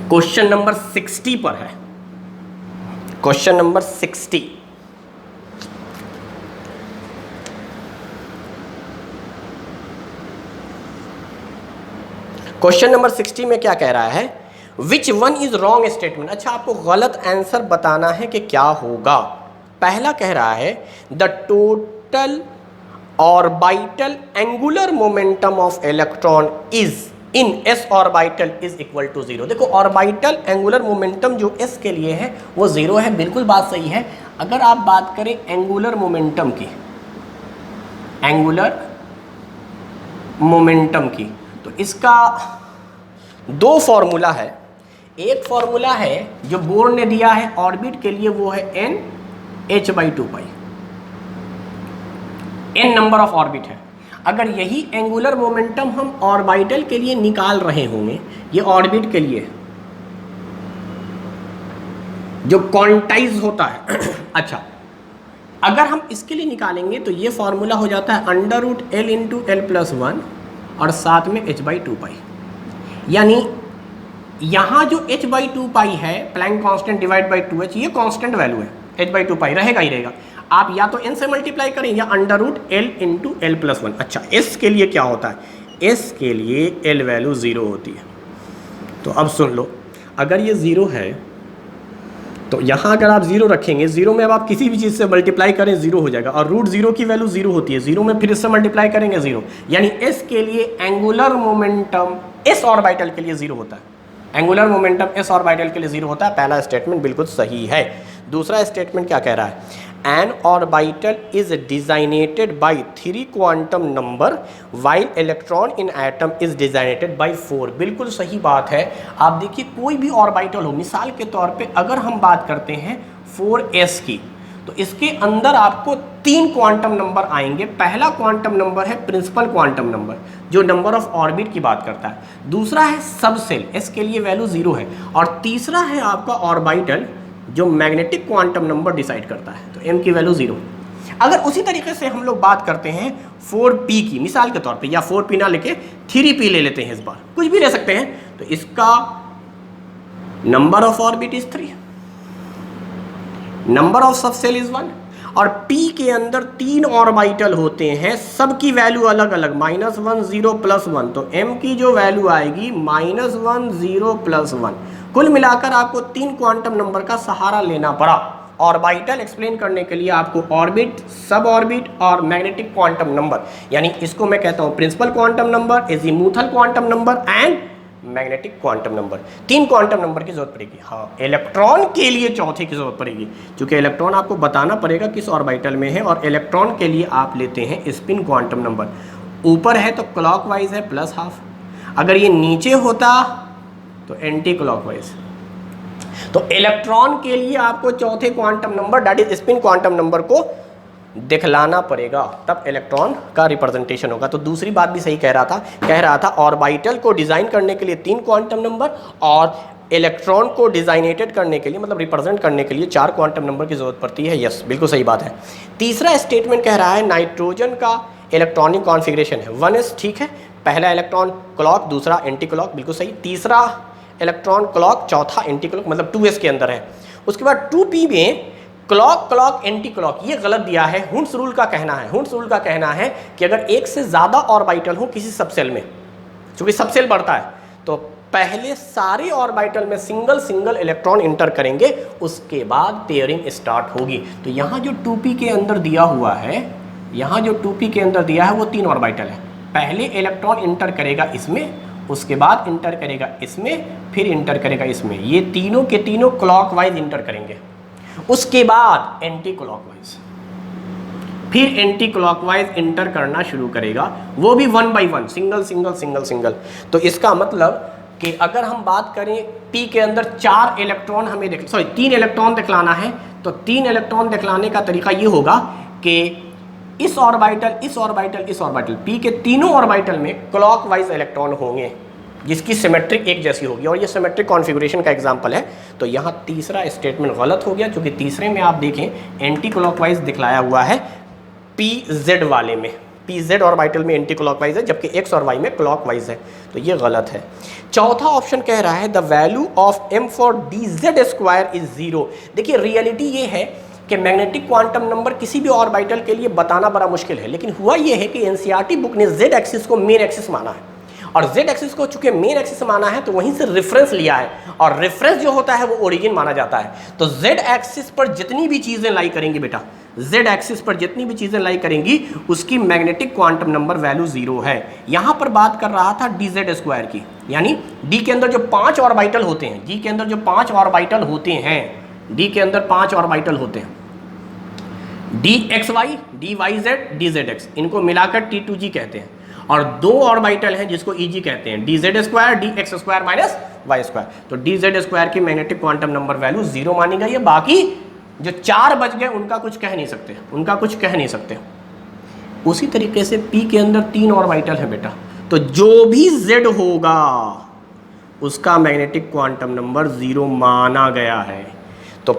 क्वेश्चन नंबर 60 पर है, क्वेश्चन नंबर 60। क्वेश्चन नंबर 60 में क्या कह रहा है, which one is wrong statement. अच्छा, आपको गलत आंसर बताना है कि क्या होगा। पहला कह रहा है the total orbital angular momentum of electron is in S orbital is equal to 0। देखो, ऑर्बिटल एंगुलर मोमेंटम जो एस के लिए है वो 0 है, बिल्कुल बात सही है। अगर आप बात करें एंगुलर मोमेंटम की, एंगुलर मोमेंटम की, तो इसका दो फॉर्मूला है। एक फॉर्मूला है जो बोर ने दिया है ऑर्बिट के लिए, वो है n h/2π, n number of orbit है। अगर यही एंगुलर मोमेंटम हम ऑर्बिटल के लिए निकाल रहे होंगे, ये ऑर्बिट के लिए जो क्वांटाइज होता है अच्छा, अगर हम इसके लिए निकालेंगे तो ये फॉर्मूला हो जाता है √L × L+1 और साथ में h/2π। यानी यहाँ जो h/2π है, Planck constant divide by 2h, ये कांस्टेंट वैल्यू है, h/2π रहेगा ही रहेगा। आप या तो n से मल्टीप्लाई करें या √L × L+1। अच्छा, s के लिए क्या होता है, s के लिए l वैल्यू 0 होती है। तो अब सुन लो, अगर ये 0 है तो यहाँ अगर आप 0 रखेंगे, 0 में अब आप किसी भी चीज़ से मल्टीप्लाई करें 0 हो जाएगा, और √0 की वैल्यू 0 होती है, 0 में फिर इससे मल्टीप्लाई करेंगे 0। यानी s के लिए एंगुलर मोमेंटम s ऑर्बिटल के लिए 0 होता है, एंगुलर मोमेंटम s ऑर्बिटल के लिए 0 होता है। पहला स्टेटमेंट बिल्कुल सही है। दूसरा स्टेटमेंट क्या कह रहा है, an orbital is designated by 3 quantum number while electron in atom is designated by 4। बिल्कुल सही बात है। आप देखिए, कोई भी ऑर्बिटल हो, मिसाल के तौर पे अगर हम बात करते हैं 4s की, तो इसके अंदर आपको 3 क्वांटम नंबर आएंगे। पहला क्वांटम नंबर है प्रिंसिपल क्वांटम नंबर, जो नंबर ऑफ ऑर्बिट की बात करता है। दूसरा है सबसेल, s के लिए वैल्यू 0 है। और तीसरा है आपका ऑर्बिटल, जो मैग्नेटिक क्वांटम नंबर डिसाइड करता है, तो m की वैल्यू 0। अगर उसी तरीके से हम लोग बात करते हैं 4p की, मिसाल के तौर पे, या 4p ना लेके 3p ले लेते हैं, इस बार कुछ भी ले सकते हैं, तो इसका number of orbit is 3, number of subshell is 1, और p के अंदर 3 ऑर्बिटल होते हैं, सबकी वैल्यू अलग अलग, -1 0 +1, तो m की जो वैल्यू आएगी -1 0 +1। कुल मिलाकर आपको 3 क्वांटम नंबर का सहारा लेना पड़ा। ऑर्बिटल एक्सप्लेन करने के लिए आपको ऑर्बिट, सब ऑर्बिट और मैग्नेटिक क्वांटम नंबर, यानी इसको मैं कहता हूँ principal quantum number, azimuthal quantum number and magnetic quantum number, 3 quantum number की जरूरत पड़ेगी। हाँ, इलेक्ट्रॉन के लिए चौथे की जरूरत पड़ेगी, क्योंकि इलेक्ट्रॉन आपको बताना पड़ेगा किस ऑर्बिटल में है, और इलेक्ट्रॉन के लिए आप लेते हैं स्पिन क्वांटम नंबर। ऊपर है तो क्लॉकवाइज है +½ अगर ये नीचे होता तो एंटी क्लॉकवाइज। तो इलेक्ट्रॉन के लिए आपको चौथे quantum number, that is spin quantum number को दिखलाना पड़ेगा, तब इलेक्ट्रॉन का रिप्रेजेंटेशन होगा। तो दूसरी बात भी सही कह रहा था ऑर्बिटल को डिजाइन करने के लिए 3 क्वांटम नंबर, और इलेक्ट्रॉन को डिजाइनेटेड करने के लिए, मतलब रिप्रेजेंट करने के लिए 4 क्वांटम नंबर की जरूरत पड़ती है। यस, बिल्कुल सही बात है। तीसरा स्टेटमेंट कह रहा है नाइट्रोजन का इलेक्ट्रॉनिक कॉन्फ़िगरेशन है 1s, ठीक है। पहला इलेक्ट्रॉन क्लॉक, दूसरा एंटी क्लॉक, बिल्कुल सही। तीसरा इलेक्ट्रॉन क्लॉक, चौथा एंटी क्लॉक, मतलब 2s के अंदर है। उसके बाद 2p में क्लॉक क्लॉक एंटी क्लॉक, ये गलत दिया है। हुंस रूल का कहना है कि अगर एक से ज़्यादा ऑर्बिटल हो किसी सबसेल में, क्योंकि सबसेल बढ़ता है, तो पहले सारे ऑर्बिटल में सिंगल सिंगल इलेक्ट्रॉन इंटर करेंगे, उसके बाद पेयरिंग स्टार्ट होगी। तो यहाँ जो 2p के अंदर दिया हुआ है, वो 3 ऑर्बिटल है। पहले इलेक्ट्रॉन इंटर करेगा इसमें, उसके बाद इंटर करेगा इसमें, फिर इंटर करेगा इसमें। ये तीनों के तीनों क्लॉकवाइज इंटर करेंगे। उसके बाद एंटी क्लॉकवाइज, फिर एंटी क्लॉकवाइज इंटर करना शुरू करेगा, वो भी 1 बाई 1, सिंगल। तो इसका मतलब कि अगर हम बात करें p के अंदर 3 इलेक्ट्रॉन दिखलाना है, तो 3 इलेक्ट्रॉन दिखलाने का तरीका ये होगा कि इस ऑर्बिटल p के तीनों ऑर्बिटल में क्लॉकवाइज इलेक्ट्रॉन होंगे। जिसकी सिमेट्रिक एक जैसी होगी, और ये सिमेट्रिक कॉन्फ़िगरेशन का एग्जांपल है। तो यहाँ तीसरा स्टेटमेंट गलत हो गया, क्योंकि तीसरे में आप देखें एंटी क्लॉकवाइज दिखलाया हुआ है PZ वाले में, PZ ऑर्बिटल में एंटी क्लॉकवाइज है, जबकि X और Y में क्लॉकवाइज है, तो ये गलत है। चौथा ऑप्शन कह रहा है the value of M for dz² is 0। देखिए रियलिटी ये है कि मैग्नेटिक क्वांटम नंबर किसी भी ऑर्बिटल के लिए बताना बड़ा मुश्किल है, लेकिन हुआ ये है कि NCERT बुक ने Z एक्सिस को मेन एक्सिस माना है, और Z एक्सिस को चूंकि मेन एक्सिस माना है तो वहीं से रेफरेंस लिया है, और रेफरेंस जो होता है वो ओरिजिन माना जाता है। तो Z एक्सिस पर जितनी भी चीजें लाई करेंगी बेटा, Z एक्सिस पर जितनी भी चीजें लाई करेंगी उसकी मैग्नेटिक क्वांटम नंबर वैल्यू 0 है। यहां पर बात कर रहा था dz² की, यानी D के अंदर जो 5 ऑर्बिटल होते हैं, D के अंदर जो 5 ऑर्बिटल होते हैं, D के अंदर 5 ऑर्बिटल होते हैं, dxy, dyz, dzx, इनको मिलाकर T2g कहते हैं, और 2 ऑर्बिटल हैं जिसको EG कहते हैं, dz² dx² माइनस y²। तो dz² की मैग्नेटिक क्वांटम नंबर वैल्यू 0 मानी गई है। बाकी जो 4 बच गए उनका कुछ कह नहीं सकते, उनका कुछ कह नहीं सकते। उसी तरीके से P के अंदर 3 ऑर्बिटल है बेटा, तो जो भी Z होगा उसका मैग्नेटिक क्वांटम नंबर 0 माना गया है। तो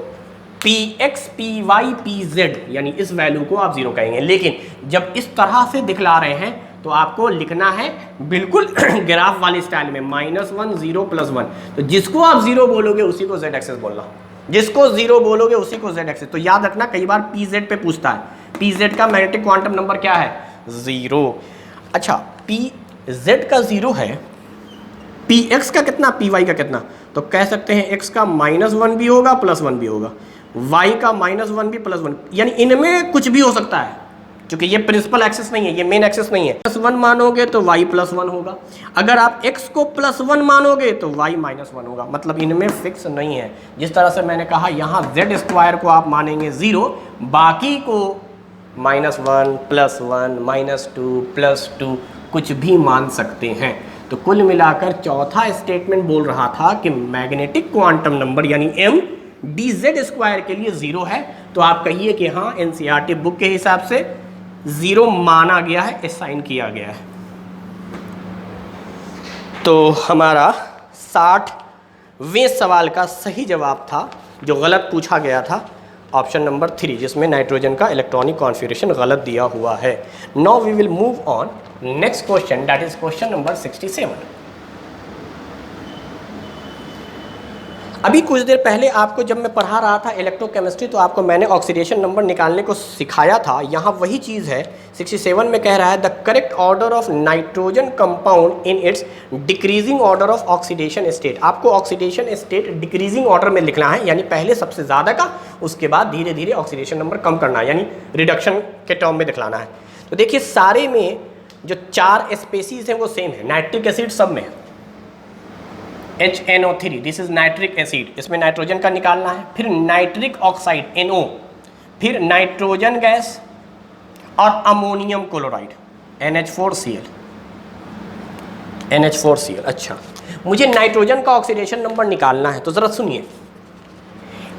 Px, Py, Pz यानी इस वैल्यू को आप 0 कहेंगे। लेकिन जब इस तरह से दिखला रहे हैं तो आपको लिखना है बिल्कुल ग्राफ वाले स्टाइल में, -1 0 +1। तो जिसको आप 0 बोलोगे उसी को Z एक्सिस बोलना, जिसको 0 बोलोगे उसी को Z एक्सिस। तो याद रखना कई बार PZ पे पूछता है, PZ का मैग्नेटिक क्वांटम नंबर क्या है? 0। अच्छा, PZ का 0 है, Px का कितना, Py का कितना? तो कह सकते हैं X का -1 भी होगा +1 भी होगा, Y का -1 भी +1, यानी इनमें कुछ भी हो सकता है, क्योंकि ये प्रिंसिपल एक्सिस नहीं है, ये मेन एक्सिस नहीं है। +1 मानोगे तो y +1 होगा, अगर आप x को +1 मानोगे तो y -1 होगा, मतलब इनमें फिक्स नहीं है। जिस तरह से मैंने कहा यहाँ Z² को आप मानेंगे 0, बाकी को -1 +1 -2 +2 कुछ भी मान सकते हैं। तो कुल मिलाकर चौथा स्टेटमेंट बोल रहा था कि मैग्नेटिक क्वांटम नंबर यानी M dz² के लिए 0 है। तो आप कहिए कि हाँ NCERT बुक के हिसाब से 0 माना गया है, असाइन किया गया है। तो हमारा 60वें सवाल का सही जवाब था, जो गलत पूछा गया था, ऑप्शन नंबर 3, जिसमें नाइट्रोजन का इलेक्ट्रॉनिक कॉन्फ़िगरेशन गलत दिया हुआ है। Now we will move on next question, that is question number 67। अभी कुछ देर पहले आपको जब मैं पढ़ा रहा था इलेक्ट्रोकेमिस्ट्री, तो आपको मैंने ऑक्सीडेशन नंबर निकालने को सिखाया था। यहाँ वही चीज़ है, 67 में कह रहा है the correct order of nitrogen compound in its decreasing order of oxidation state. आपको ऑक्सीडेशन स्टेट डिक्रीजिंग ऑर्डर में लिखना है, यानी पहले सबसे ज़्यादा का, उसके बाद धीरे धीरे ऑक्सीडेशन नंबर कम करना है, यानी रिडक्शन के टर्म में दिखलाना है। तो देखिए सारे में जो 4 स्पेसीज हैं वो सेम है, नाइट्रिक एसिड सब में HNO3, this is nitric acid, इसमें नाइट्रोजन का निकालना है, फिर नाइट्रिक ऑक्साइड NO, फिर नाइट्रोजन गैस और अमोनियम क्लोराइड NH4Cl। अच्छा, मुझे नाइट्रोजन का ऑक्सीडेशन नंबर निकालना है, तो ज़रा सुनिए,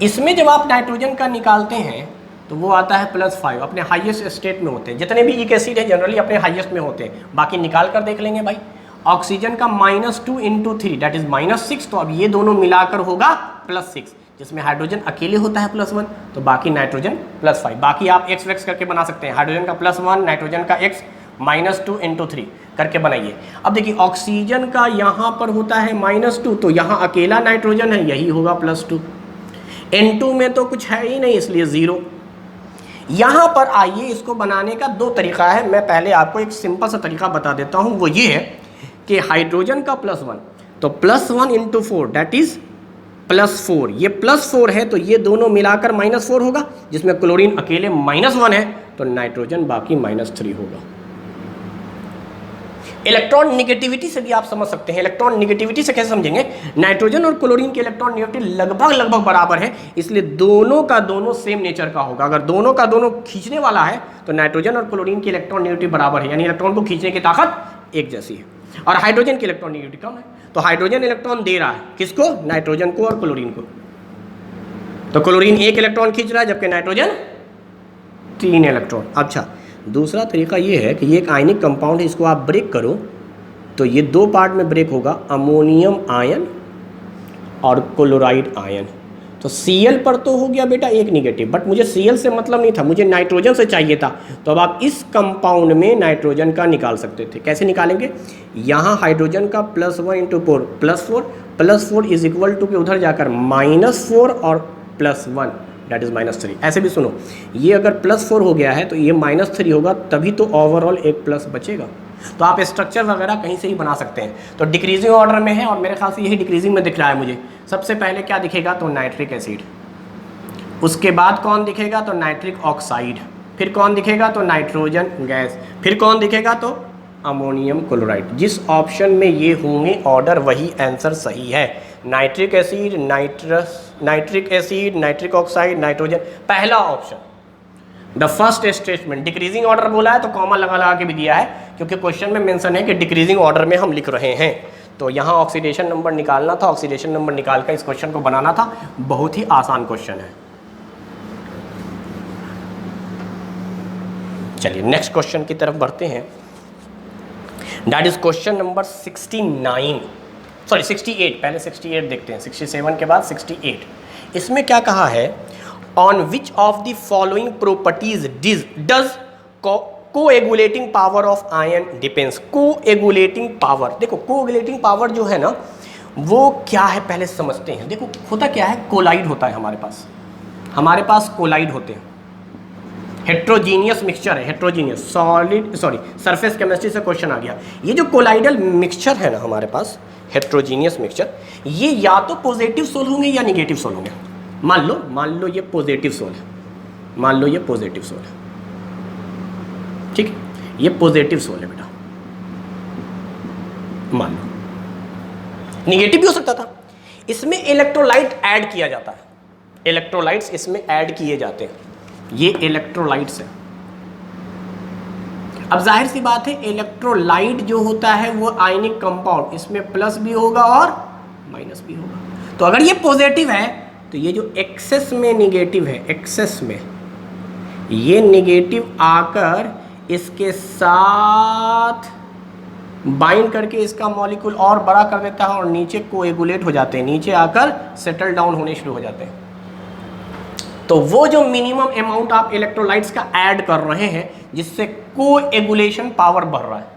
इसमें जब आप नाइट्रोजन का निकालते हैं तो वो आता है +5, अपने हाईएस्ट स्टेट में होते हैं। जितने भी ईक एसिड है जनरली अपने हाईएस्ट में होते हैं, बाकी निकाल कर देख लेंगे भाई। ऑक्सीजन का -2 × 3 दैट इज -6, तो अब ये दोनों मिलाकर होगा +6, जिसमें हाइड्रोजन अकेले होता है +1, तो बाकी नाइट्रोजन +5। बाकी आप x वेक्स करके बना सकते हैं, हाइड्रोजन का +1, नाइट्रोजन का x, -2 × 3 करके बनाइए। अब देखिए ऑक्सीजन का यहाँ पर होता है -2, तो यहाँ अकेला नाइट्रोजन है, यही होगा +2। N2 में तो कुछ है ही नहीं, इसलिए 0। यहाँ पर आइए, इसको बनाने का 2 तरीका है। मैं पहले आपको एक सिंपल सा तरीका बता देता हूँ, वो ये है कि हाइड्रोजन का +1, तो +1 × 4 दैट इज +4, ये +4 है, तो ये दोनों मिलाकर -4 होगा, जिसमें क्लोरीन अकेले -1 है, तो नाइट्रोजन बाकी -3 होगा। इलेक्ट्रॉन निगेटिविटी से भी आप समझ सकते हैं। इलेक्ट्रॉन निगेटिविटी से कैसे समझेंगे? नाइट्रोजन और क्लोरीन की इलेक्ट्रॉन निगेटिविटी लगभग बराबर है, इसलिए दोनों का दोनों सेम नेचर का होगा। अगर दोनों का दोनों खींचने वाला है तो नाइट्रोजन और क्लोरीन की इलेक्ट्रॉन निगेटिविटी बराबर है, यानी इलेक्ट्रॉन को खींचने की ताकत एक जैसी है। और हाइड्रोजन की इलेक्ट्रॉन निगेटिविटी कम है, तो हाइड्रोजन इलेक्ट्रॉन दे रहा है किसको? नाइट्रोजन को और क्लोरीन को। तो क्लोरीन 1 इलेक्ट्रॉन खींच रहा है, जबकि नाइट्रोजन 3 इलेक्ट्रॉन। अच्छा, दूसरा तरीका ये है कि ये एक आयनिक कंपाउंड है, इसको आप ब्रेक करो तो ये दो पार्ट में ब्रेक होगा, अमोनियम आयन और क्लोराइड आयन। तो Cl पर तो हो गया बेटा एक निगेटिव, बट मुझे Cl से मतलब नहीं था, मुझे नाइट्रोजन से चाहिए था। तो अब आप इस कंपाउंड में नाइट्रोजन का निकाल सकते थे। कैसे निकालेंगे? यहाँ हाइड्रोजन का +1 × 4 +4 इज इक्वल टू के उधर जाकर -4 और +1 दैट इज -3। ऐसे भी सुनो, ये अगर +4 हो गया है तो ये -3 होगा, तभी तो ओवरऑल एक प्लस बचेगा। तो आप स्ट्रक्चर वगैरह कहीं से ही बना सकते हैं। तो डिक्रीजिंग ऑर्डर में है और मेरे ख्याल से यही डिक्रीजिंग में दिख रहा है मुझे। सबसे पहले क्या दिखेगा? तो नाइट्रिक एसिड, उसके बाद कौन दिखेगा? तो नाइट्रिक ऑक्साइड, फिर कौन दिखेगा? तो नाइट्रोजन गैस, फिर कौन दिखेगा? तो अमोनियम क्लोराइड। जिस ऑप्शन में ये होंगे ऑर्डर वही आंसर सही है। Nitric acid, nitric acid, nitric oxide, nitrogen, पहला option the first statement. Decreasing order बोला है तो कॉमा लगा के भी दिया है, क्योंकि क्वेश्चन में मेंशन है कि डिक्रीजिंग ऑर्डर में हम लिख रहे हैं। तो यहाँ ऑक्सीडेशन नंबर निकालना था, ऑक्सीडेशन नंबर निकाल कर इस क्वेश्चन को बनाना था। बहुत ही आसान क्वेश्चन है। चलिए नेक्स्ट क्वेश्चन की तरफ बढ़ते हैं। That is question number 68। पहले 68 देखते हैं, 67 के बाद 68। इसमें क्या कहा है? On which of the following properties does coagulating power of ion depends. Coagulating power, देखो कोएगुलेटिंग पावर जो है ना वो क्या है पहले समझते हैं। देखो होता क्या है, कोलाइड होता है हमारे पास कोलाइड होते हैं। हेट्रोजीनियस मिक्सचर है, हेट्रोजीनियस सरफेस केमिस्ट्री से क्वेश्चन आ गया। ये जो कोलाइडल मिक्सचर है ना हमारे पास, हेट्रोजीनियस मिक्सचर, ये या तो पॉजिटिव सोल होंगे या निगेटिव सोल होंगे। मान लो ये पॉजिटिव सोल है, मान लो ये पॉजिटिव सोल है, ठीक है, ये पॉजिटिव सोल है बेटा। मान लो निगेटिव भी हो सकता था। इसमें इलेक्ट्रोलाइट ऐड किया जाता है, इलेक्ट्रोलाइट्स इसमें ऐड किए जाते हैं, ये इलेक्ट्रोलाइट्स है। अब जाहिर सी बात है इलेक्ट्रोलाइट जो होता है वो आयनिक कंपाउंड, इसमें प्लस भी होगा और माइनस भी होगा। तो अगर ये पॉजिटिव है तो ये जो एक्सेस में निगेटिव है, एक्सेस में ये निगेटिव आकर इसके साथ बाइंड करके इसका मॉलिक्यूल और बड़ा कर देता है और नीचे कोएगुलेट हो जाते हैं, नीचे आकर सेटल डाउन होने शुरू हो जाते हैं। तो वो जो मिनिमम अमाउंट आप इलेक्ट्रोलाइट्स का ऐड कर रहे हैं जिससे कोएगुलेशन पावर बढ़ रहा है,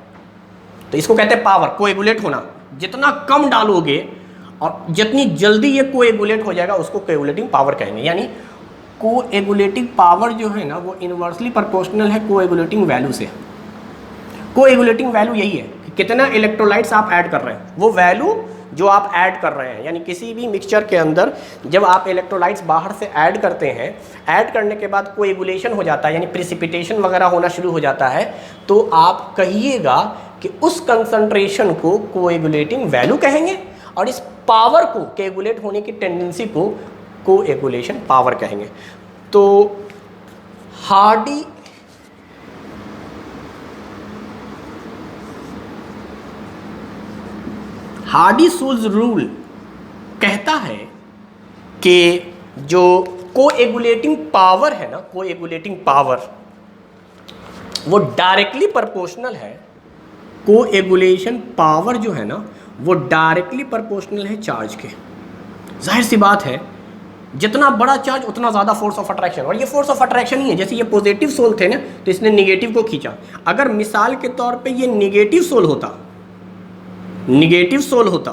तो इसको कहते हैं पावर, कोएगुलेट होना। जितना कम डालोगे और जितनी जल्दी ये कोएगुलेट हो जाएगा उसको कोएगुलेटिंग पावर कहेंगे। यानी कोएगुलेटिंग पावर जो है ना वो इनवर्सली प्रोपोर्शनल है कोएगुलेटिंग वैल्यू से। कोएगुलेटिंग वैल्यू यही है कि कितना इलेक्ट्रोलाइट्स आप ऐड कर रहे हैं, वो वैल्यू जो आप ऐड कर रहे हैं। यानी किसी भी मिक्सचर के अंदर जब आप इलेक्ट्रोलाइट्स बाहर से ऐड करते हैं, ऐड करने के बाद कोएगुलेशन हो जाता है यानी प्रिसिपिटेशन वगैरह होना शुरू हो जाता है, तो आप कहिएगा कि उस कंसंट्रेशन को कोएगुलेटिंग वैल्यू कहेंगे और इस पावर को, कोएगुलेट होने की टेंडेंसी को कोएगुलेशन पावर कहेंगे। तो हार्डी-सूज़ रूल कहता है कि जो कोएगुलेटिंग पावर है ना, कोएगुलेटिंग पावर वो डायरेक्टली प्रोपोर्शनल है, कोएगुलेशन पावर जो है ना वो डायरेक्टली प्रोपोर्शनल है चार्ज के। जाहिर सी बात है जितना बड़ा चार्ज उतना ज़्यादा फोर्स ऑफ अट्रैक्शन, और ये फोर्स ऑफ अट्रैक्शन ही है। जैसे ये पॉजिटिव सोल थे ना तो इसने निगेटिव को खींचा। अगर मिसाल के तौर पे ये निगेटिव सोल होता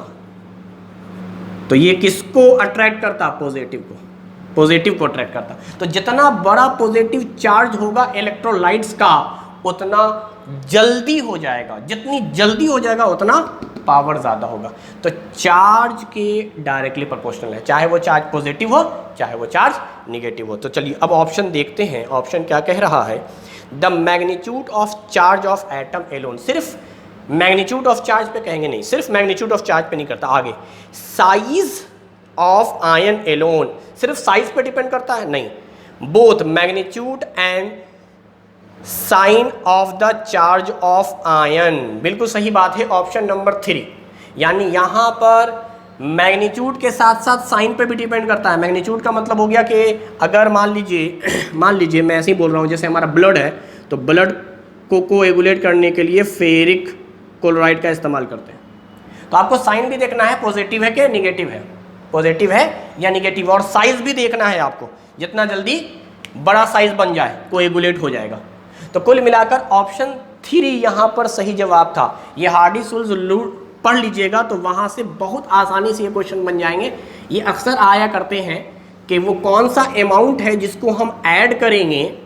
तो ये किसको अट्रैक्ट करता? पॉजिटिव को अट्रैक्ट करता। तो जितना बड़ा पॉजिटिव चार्ज होगा इलेक्ट्रोलाइट्स का उतना जल्दी हो जाएगा, जितनी जल्दी हो जाएगा उतना पावर ज़्यादा होगा। तो चार्ज के डायरेक्टली प्रोपोर्शनल है, चाहे वो चार्ज पॉजिटिव हो चाहे वो चार्ज निगेटिव हो। तो चलिए अब ऑप्शन देखते हैं। ऑप्शन क्या कह रहा है? The magnitude of charge of atom alone. सिर्फ मैग्नीट्यूड ऑफ चार्ज पे कहेंगे नहीं, सिर्फ मैग्नीट्यूड ऑफ चार्ज पे नहीं करता। आगे साइज ऑफ आयन एलोन, सिर्फ साइज पे डिपेंड करता है? नहीं, both magnitude and sign of the charge of ion. बिल्कुल सही बात है, ऑप्शन नंबर 3। यानी यहाँ पर मैग्नीट्यूड के साथ साथ साइन पे भी डिपेंड करता है। मैग्नीट्यूड का मतलब हो गया कि अगर मान लीजिए मैं ऐसे ही बोल रहा हूँ, जैसे हमारा ब्लड है तो ब्लड को कोएगुलेट करने के लिए फेरिक क्लोराइड का इस्तेमाल करते हैं। तो आपको साइन भी देखना है, पॉजिटिव है कि निगेटिव है, पॉजिटिव है या निगेटिव, और साइज भी देखना है आपको, जितना जल्दी बड़ा साइज बन जाए कोएगुलेट हो जाएगा। तो कुल मिलाकर ऑप्शन 3 यहाँ पर सही जवाब था। ये हार्डी-सुलज़ पढ़ लीजिएगा तो वहाँ से बहुत आसानी से ये क्वेश्चन बन जाएंगे। ये अक्सर आया करते हैं कि वो कौन सा अमाउंट है जिसको हम ऐड करेंगे,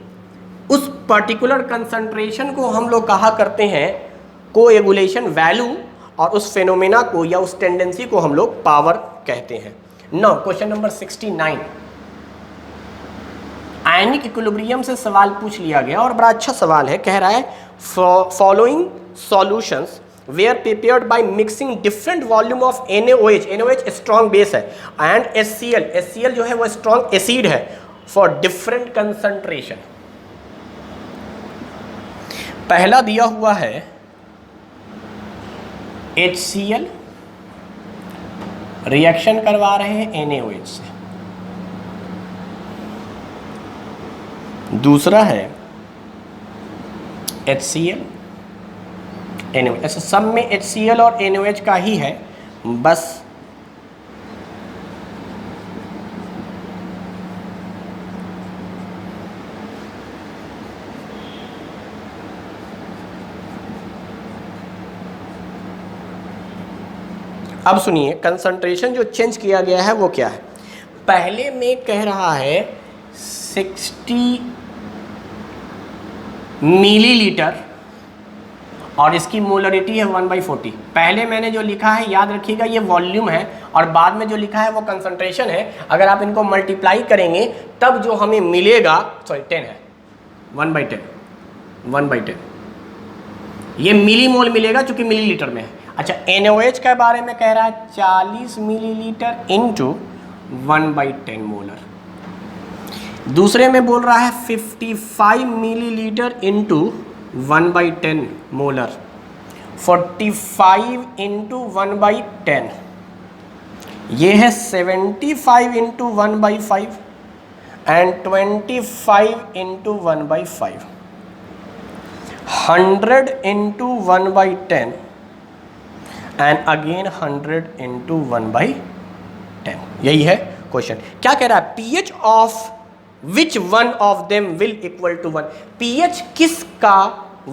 उस पर्टिकुलर कंसंट्रेशन को हम लोग कहा करते हैं कोएगुलेशन वैल्यू, और उस फेनोमेना को या उस टेंडेंसी को हम लोग पावर कहते हैं। Now question number 69, ionic equilibrium से सवाल पूछ लिया गया और बड़ा अच्छा सवाल है। कह रहा है following solutions were prepared by mixing different volume of NaOH, NaOH strong base है, एंड HCl जो है वो स्ट्रॉन्ग एसिड है, फॉर डिफरेंट कंसंट्रेशन। पहला दिया हुआ है HCl रिएक्शन करवा रहे हैं NaOH से, दूसरा है HCl NaOH। ऐसे सब में HCl और NaOH का ही है, बस अब सुनिए कंसंट्रेशन जो चेंज किया गया है वो क्या है। पहले में कह रहा है 60 मिलीलीटर और इसकी मोलरिटी है 1/40। पहले मैंने जो लिखा है याद रखिएगा ये वॉल्यूम है, और बाद में जो लिखा है वो कंसंट्रेशन है। अगर आप इनको मल्टीप्लाई करेंगे तब जो हमें मिलेगा, सॉरी 10 है, 1/10 ये मिलीमोल मिलेगा चूंकि मिलीलीटर में है। अच्छा, NaOH के बारे में कह रहा है 40 मिलीलीटर इंटू 1/10 मोलर। दूसरे में बोल रहा है 55 मिलीलीटर इंटू 1/10 मोलर, 45 इंटू 1/10, ये है 75 into 1/5 and 25 into 1/5, 100 into 1/10 and again 100 into 1/10। यही है क्वेश्चन। क्या कह रहा है, pH of which one of them will equal to 1। pH किसका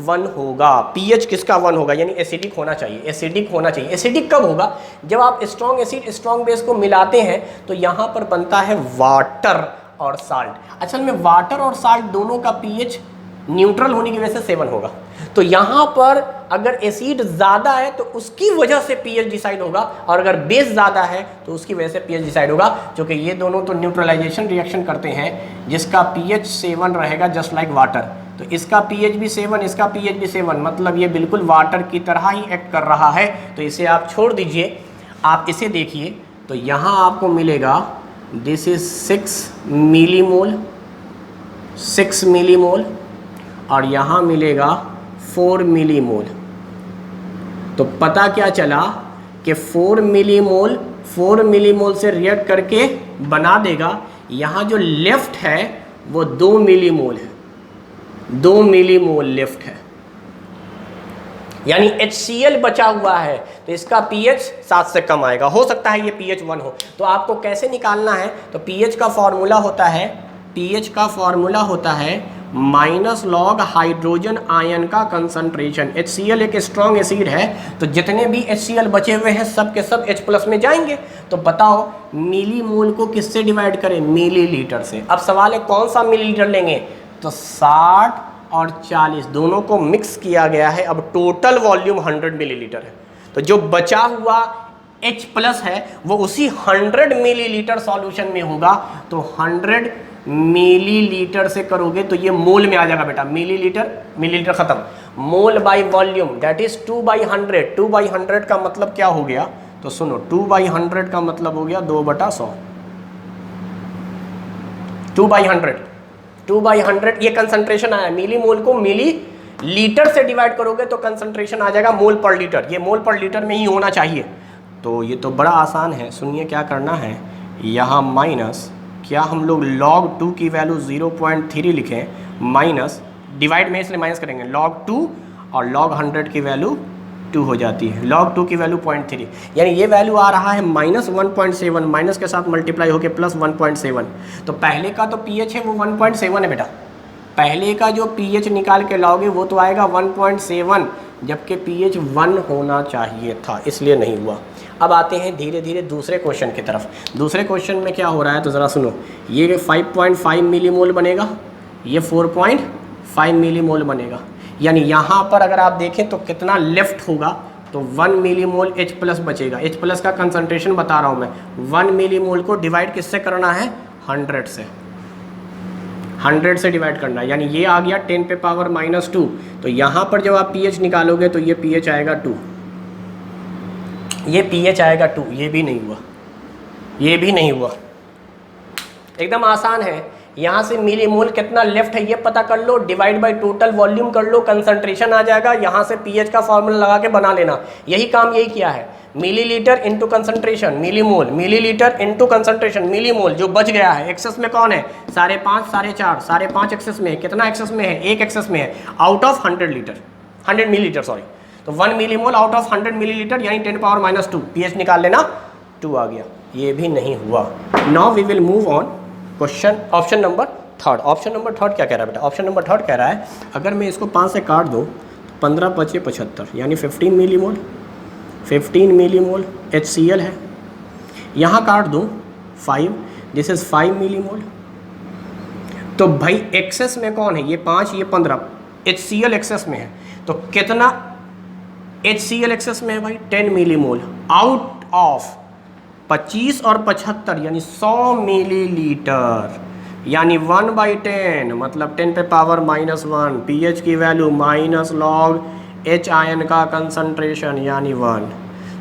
1 होगा, pH किसका 1 होगा, यानी एसिडिक होना चाहिए, एसिडिक होना चाहिए। एसिडिक कब होगा, जब आप स्ट्रॉन्ग एसिड स्ट्रॉन्ग बेस को मिलाते हैं तो यहाँ पर बनता है वाटर और साल्ट। असल में वाटर और साल्ट दोनों का pH न्यूट्रल होने की वजह से 7 होगा। तो यहाँ पर अगर एसिड ज़्यादा है तो उसकी वजह से pH डिसाइड होगा, और अगर बेस ज़्यादा है तो उसकी वजह से pH डिसाइड होगा, क्योंकि ये दोनों तो न्यूट्रलाइजेशन रिएक्शन करते हैं। जिसका pH 7 रहेगा जस्ट लाइक वाटर, तो इसका pH भी 7, इसका pH भी 7, मतलब ये बिल्कुल वाटर की तरह ही एक्ट कर रहा है। तो इसे आप छोड़ दीजिए, आप इसे देखिए तो यहाँ आपको मिलेगा दिस इज 6 मिलीमोल और यहाँ मिलेगा 4 मिलीमोल। तो पता क्या चला कि 4 मिलीमोल से रिएक्ट करके बना देगा, यहाँ जो लेफ्ट है वो 2 मिलीमोल है, 2 मिलीमोल लेफ्ट है, यानी HCl बचा हुआ है, तो इसका pH 7 से कम आएगा। हो सकता है ये pH 1 हो। तो आपको कैसे निकालना है, तो pH का फॉर्मूला होता है माइनस लॉग हाइड्रोजन आयन का कंसंट्रेशन। HCl एक स्ट्रॉन्ग एसिड है, तो जितने भी HCl बचे हुए हैं सब के सब H+ में जाएंगे। तो बताओ मिलीमोल को किससे डिवाइड करें, मिलीलीटर से। अब सवाल है कौन सा मिलीलीटर लेंगे, तो 60 और 40 दोनों को मिक्स किया गया है। अब टोटल वॉल्यूम 100 मिलीलीटर है, तो जो बचा हुआ H+ है वो उसी 100 मिलीलीटर सॉल्यूशन में होगा। तो 100 मिलीलीटर से करोगे तो ये मोल में आ जाएगा बेटा, मिलीलीटर खत्म, मोल बाय वॉल्यूम दैट इज 2/100। 2/100 का मतलब क्या हो गया, तो सुनो 2/100 का मतलब हो गया 2/100। 2/100 ये कंसंट्रेशन आया। मिलीमोल को मिलीलीटर से डिवाइड करोगे तो कंसंट्रेशन आ जाएगा मोल पर लीटर। ये मोल पर लीटर में ही होना चाहिए। तो ये तो बड़ा आसान है। सुनिए क्या करना है, यहाँ माइनस, क्या हम लोग log 2 की वैल्यू 0.3 लिखें, माइनस डिवाइड में इसलिए माइनस करेंगे log 2 और log 100 की वैल्यू 2 हो जाती है, log 2 की वैल्यू 0.3, यानी ये वैल्यू आ रहा है -1.7, माइनस के साथ मल्टीप्लाई होकर +1.7। तो पहले का तो pH है वो 1.7 है बेटा, पहले का जो pH निकाल के लाओगे वो तो आएगा 1.7, जबकि pH 1 होना चाहिए था, इसलिए नहीं हुआ। अब आते हैं धीरे धीरे दूसरे क्वेश्चन की तरफ। दूसरे क्वेश्चन में क्या हो रहा है तो ज़रा सुनो, ये 5.5 मिलीमोल बनेगा, ये 4.5 मिलीमोल बनेगा, यानी यहाँ पर अगर आप देखें तो कितना लेफ्ट होगा तो 1 मिलीमोल H+ बचेगा। H+ का कंसंट्रेशन बता रहा हूँ मैं, 1 मिलीमोल को डिवाइड किससे करना है, 100 से, 100 से डिवाइड करना है, यानी ये आ गया 10⁻⁻²। तो यहाँ पर जब आप pH निकालोगे तो ये pH आएगा 2, ये pH आएगा 2, ये भी नहीं हुआ, ये भी नहीं हुआ। एकदम आसान है, यहाँ से मिलीमोल कितना लेफ्ट है ये पता कर लो, डिवाइड बाय टोटल वॉल्यूम कर लो, कंसंट्रेशन आ जाएगा, यहाँ से pH का फॉर्मूला लगा के बना लेना। यही काम यही किया है, millilitre into concentration millimole, millilitre into concentration millimole. जो बच गया है एक्सेस में कौन है, 5.5, 4.5, 5.5 एक्सेस में है, कितना एक्सेस में है, 1 एक्सेस में है, आउट ऑफ 100 मिलीलीटर सॉरी। तो 1 मिलीमोल आउट ऑफ 100 मिलीलीटर यानी 10⁻⁻², pH निकाल लेना, 2 आ गया, ये भी नहीं हुआ। Now we will move on question option number 3। Option number 3 क्या कह रहा है बेटा, ऑप्शन नंबर 3 कह रहा है अगर मैं इसको 5 से काट दूँ तो 15 × 5 = 75, यानी 15 मिलीमोल, 15 मिलीमोल HCl है। यहाँ काट दूँ 5, दिस इज़ 5 मिलीमोल। तो भाई एक्सेस में कौन है, ये 5 ये 15, HCl एक्सेस में है, तो कितना HCl एक्सेस में है भाई, 10 मिलीमोल आउट ऑफ 25 और 75 यानी 100 मिलीलीटर, यानी 1/10 मतलब 10⁻⁻1, pH की value minus log H ion का कंसंट्रेशन यानी 1।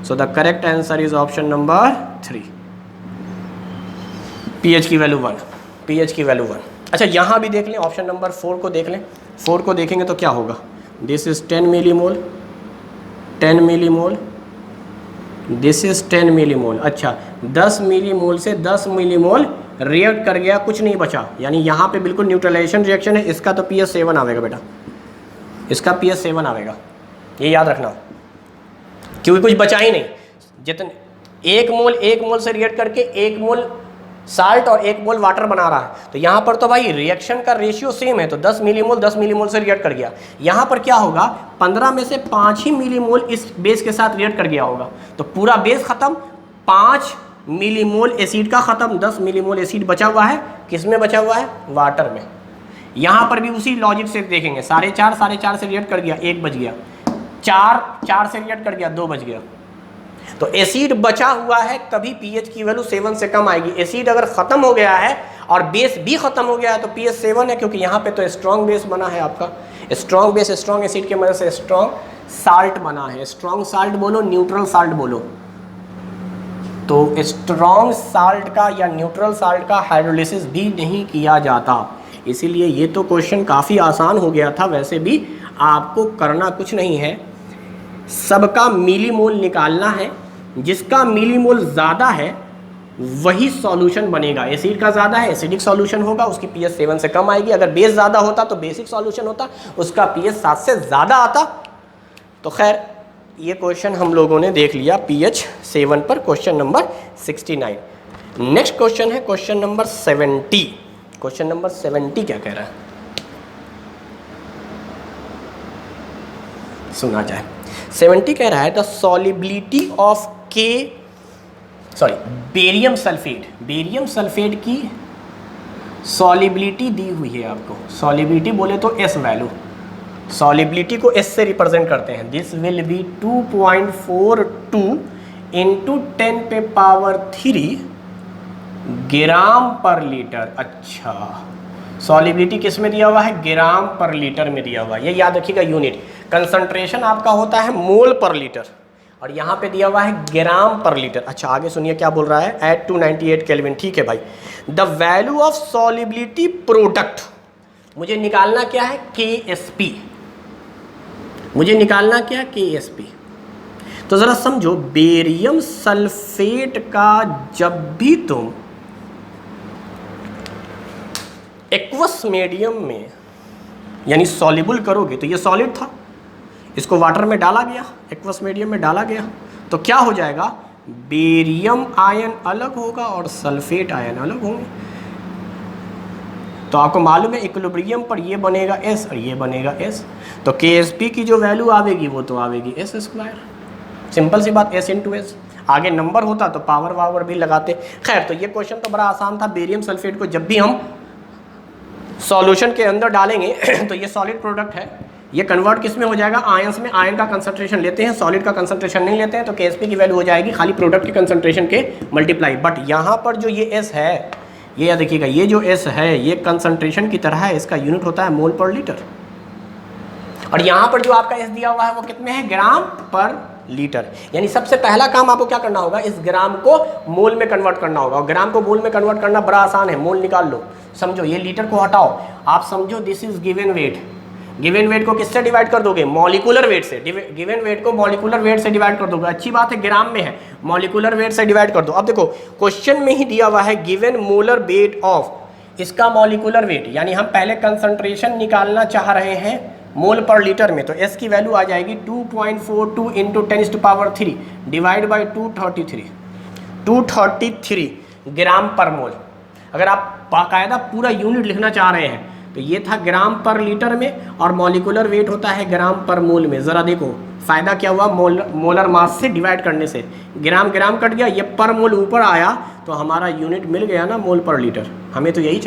So the correct answer is option number 3, pH की वैल्यू 1, pH की वैल्यू 1। अच्छा यहाँ भी देख लें, ऑप्शन नंबर 4 को देख लें, 4 को देखेंगे तो क्या होगा, this is 10 millimole, 10 millimole, this is 10 millimole. अच्छा 10 मिलीमोल से 10 मिलीमोल रिएक्ट कर गया, कुछ नहीं बचा, यानी यहाँ पे बिल्कुल न्यूट्रलाइजेशन रिएक्शन है। इसका तो pH 7 आवेगा बेटा, इसका pH 7 आवेगा, ये याद रखना, क्योंकि कुछ बचा ही नहीं। जितने 1 मोल से रिएक्ट करके 1 मोल साल्ट और 1 मोल वाटर बना रहा है, तो यहाँ पर तो भाई रिएक्शन का रेशियो सेम है, तो 10 मिलीमोल से रिएक्ट कर गया। यहाँ पर क्या होगा, 15 में से 5 ही मिलीमोल इस बेस के साथ रिएक्ट कर गया होगा, तो पूरा बेस खत्म, 5 मिलीमोल एसिड का खत्म, 10 मिलीमोल एसिड बचा हुआ है, किस में बचा हुआ है, वाटर में। यहाँ पर भी उसी लॉजिक से देखेंगे, 4.5 से रिएक्ट कर गया, 1 बच गया, 4 से रिएक्ट कर गया, 2 बच गया, तो एसिड बचा हुआ है, कभी pH की वैल्यू 7 से कम आएगी। एसिड अगर खत्म हो गया है और बेस भी खत्म हो गया है तो pH 7 है, क्योंकि यहाँ पे तो स्ट्रॉन्ग बेस बना है आपका, स्ट्रॉन्ग बेस स्ट्रॉन्ग एसिड की मदद से स्ट्रॉन्ग साल्ट बना है। स्ट्रॉन्ग साल्ट बोलो, न्यूट्रल साल्ट बोलो, तो स्ट्रॉन्ग साल्ट का या न्यूट्रल साल्ट का हाइड्रोलिसिस भी नहीं किया जाता, इसीलिए ये तो क्वेश्चन काफ़ी आसान हो गया था। वैसे भी आपको करना कुछ नहीं है, सबका मिलीमोल निकालना है, जिसका मिलीमोल ज़्यादा है वही सॉल्यूशन बनेगा। एसिड का ज़्यादा है, एसिडिक सॉल्यूशन होगा, उसकी pH 7 से कम आएगी। अगर बेस ज़्यादा होता तो बेसिक सॉल्यूशन होता, उसका pH 7 से ज़्यादा आता। तो खैर ये क्वेश्चन हम लोगों ने देख लिया pH 7 पर, क्वेश्चन नंबर 69। नेक्स्ट क्वेश्चन है क्वेश्चन नंबर 70। क्वेश्चन नंबर 70 क्या कह रहा है, सुना जाए। 70 कह रहा है the solubility of barium sulphate की सॉलिबिलिटी दी हुई है आपको। सॉलिबिलिटी बोले तो S वैल्यू, सॉलिबिलिटी को S से रिप्रेजेंट करते हैं। दिस विल बी 2.42 इंटू 10⁻³ ग्राम पर लीटर। अच्छा सॉलिबिलिटी किस में दिया हुआ है, ग्राम पर लीटर में दिया हुआ है, ये याद रखिएगा यूनिट। कंसंट्रेशन आपका होता है मोल पर लीटर और यहाँ पे दिया हुआ है ग्राम पर लीटर। अच्छा आगे सुनिए क्या बोल रहा है, एट 298 केल्विन। ठीक है भाई, the value of solubility product, मुझे निकालना क्या है, KSP, मुझे निकालना क्या है, KSP। तो ज़रा समझो, बेरियम सल्फेट का जब भी तुम एक्वस मीडियम में यानी सॉल्युबल करोगे, तो ये सॉलिड था, इसको वाटर में डाला गया, एक्वस मीडियम में डाला गया, तो क्या हो जाएगा, बेरियम आयन अलग होगा और सल्फेट आयन अलग होंगे। तो आपको मालूम है इक्विलिब्रियम पर ये बनेगा S और ये बनेगा S, तो KSP की जो वैल्यू आवेगी वो तो आवेगी S²। सिंपल सी बात, S × S। आगे नंबर होता तो पावर वावर भी लगाते। खैर, तो ये क्वेश्चन तो बड़ा आसान था। बेरियम सल्फेट को जब भी हम सॉल्यूशन के अंदर डालेंगे तो ये सॉलिड प्रोडक्ट है, ये कन्वर्ट किस में हो जाएगा, आयंस में। आयन का कंसंट्रेशन लेते हैं, सॉलिड का कंसंट्रेशन नहीं लेते हैं, तो KSP की वैल्यू हो जाएगी खाली प्रोडक्ट के कंसंट्रेशन के मल्टीप्लाई। बट यहाँ पर जो ये S है, ये याद देखिएगा, ये जो S है ये कंसंट्रेशन की तरह है, इसका यूनिट होता है मोल पर लीटर। और यहाँ पर जो आपका S दिया हुआ है वो कितने है, ग्राम पर लीटर। यानी सबसे पहला काम आपको क्या करना होगा, इस ग्राम को मोल में कन्वर्ट करना होगा। और ग्राम को मोल में कन्वर्ट करना बड़ा आसान है, मोल निकाल लो। समझो ये लीटर को हटाओ, आप समझो this is given weight. Given weight को किससे डिवाइड कर दोगे, मॉलिक्यूलर वेट से। गिवन वेट को मॉलिक्यूलर वेट से डिवाइड कर दोगे। अच्छी बात है, ग्राम में है, मॉलिक्यूलर वेट से डिवाइड कर दो। अब देखो क्वेश्चन में ही दिया हुआ है गिवन मोलर वेट ऑफ, इसका मॉलिक्यूलर वेट, यानी हम पहले कंसंट्रेशन निकालना चाह रहे हैं मोल पर लीटर में, तो S की वैल्यू आ जाएगी 2.42 इंटू 10⁻³ डिवाइड बाई 233 ग्राम पर मोल। अगर आप बाकायदा पूरा यूनिट लिखना चाह रहे हैं तो ये था ग्राम पर लीटर में, और मॉलिक्यूलर वेट होता है ग्राम पर मोल में। ज़रा देखो फ़ायदा क्या हुआ, मोलर मास से डिवाइड करने से ग्राम ग्राम कट गया, ये पर मोल ऊपर आया तो हमारा यूनिट मिल गया ना, मोल पर लीटर। हमें तो यही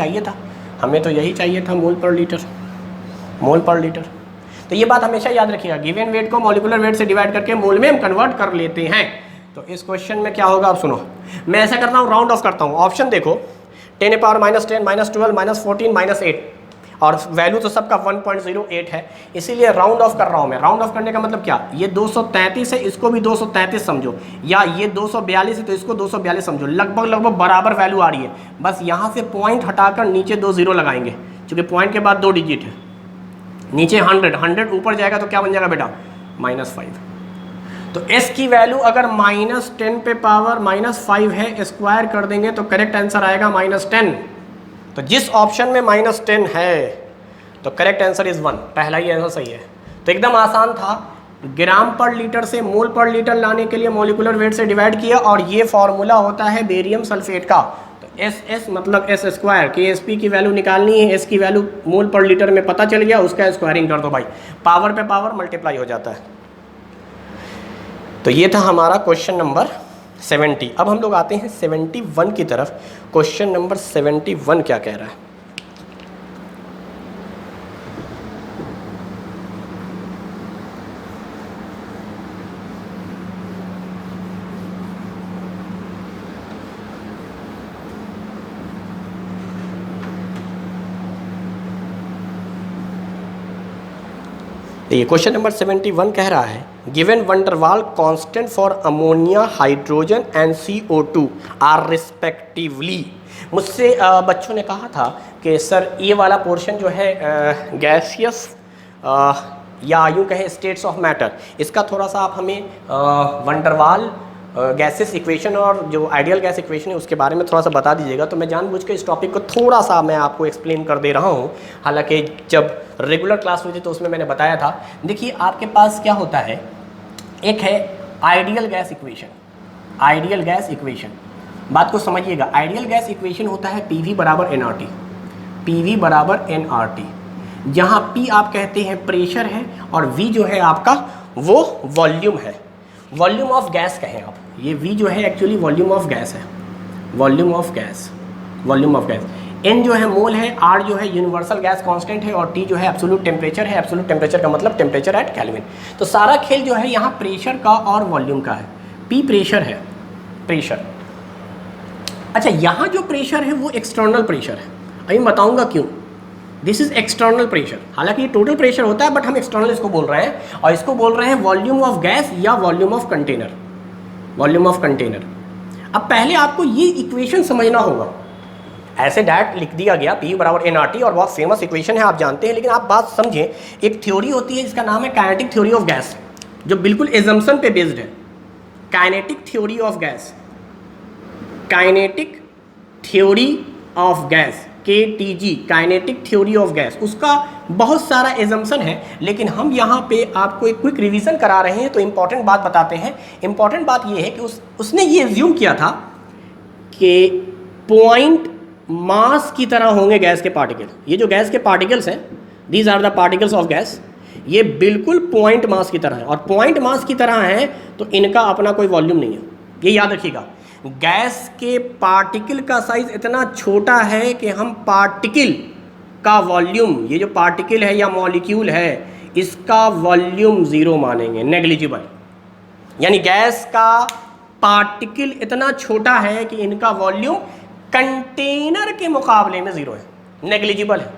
चाहिए था, मोल पर लीटर, मोल पर लीटर। तो ये बात हमेशा याद रखिएगा, गिवन वेट को मॉलिक्यूलर वेट से डिवाइड करके मोल में हम कन्वर्ट कर लेते हैं। तो इस क्वेश्चन में क्या होगा, आप सुनो, मैं ऐसा करता हूँ, राउंड ऑफ करता हूँ। ऑप्शन देखो, 10⁻⁻10 -12 -14 -8, और वैल्यू तो सबका 1.08 है, इसीलिए राउंड ऑफ कर रहा हूँ मैं। राउंड ऑफ करने का मतलब क्या, ये 233 है, इसको भी 233 समझो, या ये 242 है तो इसको 242 समझो, लगभग बराबर वैल्यू आ रही है। बस यहाँ से पॉइंट हटाकर नीचे 2 0 लगाएंगे, क्योंकि पॉइंट के बाद 2 डिजिट है। नीचे 100 ऊपर जाएगा तो क्या बन जाएगा बेटा, -5। तो S की वैल्यू अगर -10 पे पावर -5 है, स्क्वायर कर देंगे तो करेक्ट आंसर आएगा -10। तो जिस ऑप्शन में -10 है तो करेक्ट आंसर इज 1, पहला ही आंसर सही है। तो एकदम आसान था, ग्राम पर लीटर से मोल पर लीटर लाने के लिए मॉलिक्यूलर वेट से डिवाइड किया, और ये फॉर्मूला होता है बेरियम सल्फेट का। तो SS मतलब S², KSP की वैल्यू निकालनी है, S की वैल्यू मोल पर लीटर में पता चल गया, उसका स्क्वायरिंग कर दो भाई, पावर पे पावर मल्टीप्लाई हो जाता है। तो ये था हमारा क्वेश्चन नंबर 70। अब हम लोग आते हैं 71 की तरफ। क्वेश्चन नंबर 71 क्या कह रहा है, देखिए क्वेश्चन नंबर 71 कह रहा है given Van der Waals constant for ammonia, hydrogen and CO2 are respectively. मुझसे बच्चों ने कहा था कि सर ये वाला पोर्शन जो है गैसियस या यूँ कहें स्टेट्स ऑफ मैटर, इसका थोड़ा सा आप हमें वंडरवाल गैसेस इक्वेशन और जो आइडियल गैस इक्वेशन है उसके बारे में थोड़ा सा बता दीजिएगा। तो मैं जानबूझ के इस टॉपिक को थोड़ा सा मैं आपको एक्सप्लेन कर दे रहा हूँ, हालांकि जब रेगुलर क्लास हुई थी तो उसमें मैंने बताया था। देखिए आपके पास क्या होता है, एक है ideal gas equation. Ideal gas equation, बात को समझिएगा, आइडियल गैस इक्वेशन होता है PV = nRT, PV = nRT, जहाँ P आप कहते हैं प्रेशर है और V जो है आपका वो वॉल्यूम है, वॉल्यूम ऑफ गैस कहें आप। ये V जो है एक्चुअली वॉल्यूम ऑफ गैस है, volume of gas, volume of gas. N जो है मोल है, R जो है यूनिवर्सल गैस कांस्टेंट है, और T जो है एब्सोल्यूट टेम्परेचर है। एब्सोल्यूट टेम्परेचर का मतलब टेम्परेचर एट केल्विन। तो सारा खेल जो है यहाँ प्रेशर का और वॉल्यूम का है। P प्रेशर है, प्रेशर। अच्छा, यहाँ जो प्रेशर है वो एक्सटर्नल प्रेशर है, अभी बताऊँगा क्यों। दिस इज एक्सटर्नल प्रेशर, हालांकि ये टोटल प्रेशर होता है बट हम एक्सटर्नल इसको बोल रहे हैं, और इसको बोल रहे हैं वॉल्यूम ऑफ गैस या volume of container, volume of container. अब पहले आपको ये इक्वेशन समझना होगा, ऐसे डायरेक्ट लिख दिया गया P = nRT और बहुत फेमस इक्वेशन है, आप जानते हैं, लेकिन आप बात समझें। एक थ्योरी होती है जिसका नाम है काइनेटिक थ्योरी ऑफ गैस, जो बिल्कुल एजम्पशन पे बेस्ड है। Kinetic theory of gas, kinetic theory of gas KTG, kinetic theory of gas, उसका बहुत सारा एजम्पशन है, लेकिन हम यहाँ पे आपको एक क्विक रिवीजन करा रहे हैं तो इंपॉर्टेंट बात बताते हैं। इंपॉर्टेंट बात ये है कि उसने ये एज्यूम किया था कि पॉइंट मास की तरह होंगे गैस के पार्टिकल। ये जो गैस के पार्टिकल्स हैं, these are the particles of gas, ये बिल्कुल पॉइंट मास की तरह है। और पॉइंट मास की तरह है तो इनका अपना कोई वॉल्यूम नहीं है, ये याद रखिएगा। गैस के पार्टिकल का साइज इतना छोटा है कि हम पार्टिकल का वॉल्यूम, ये जो पार्टिकल है या मॉलिक्यूल है, इसका वॉल्यूम ज़ीरो मानेंगे, नेग्लिजिबल। यानी गैस का पार्टिकल इतना छोटा है कि इनका वॉल्यूम कंटेनर के मुकाबले में ज़ीरो है, नेग्लिजिबल है,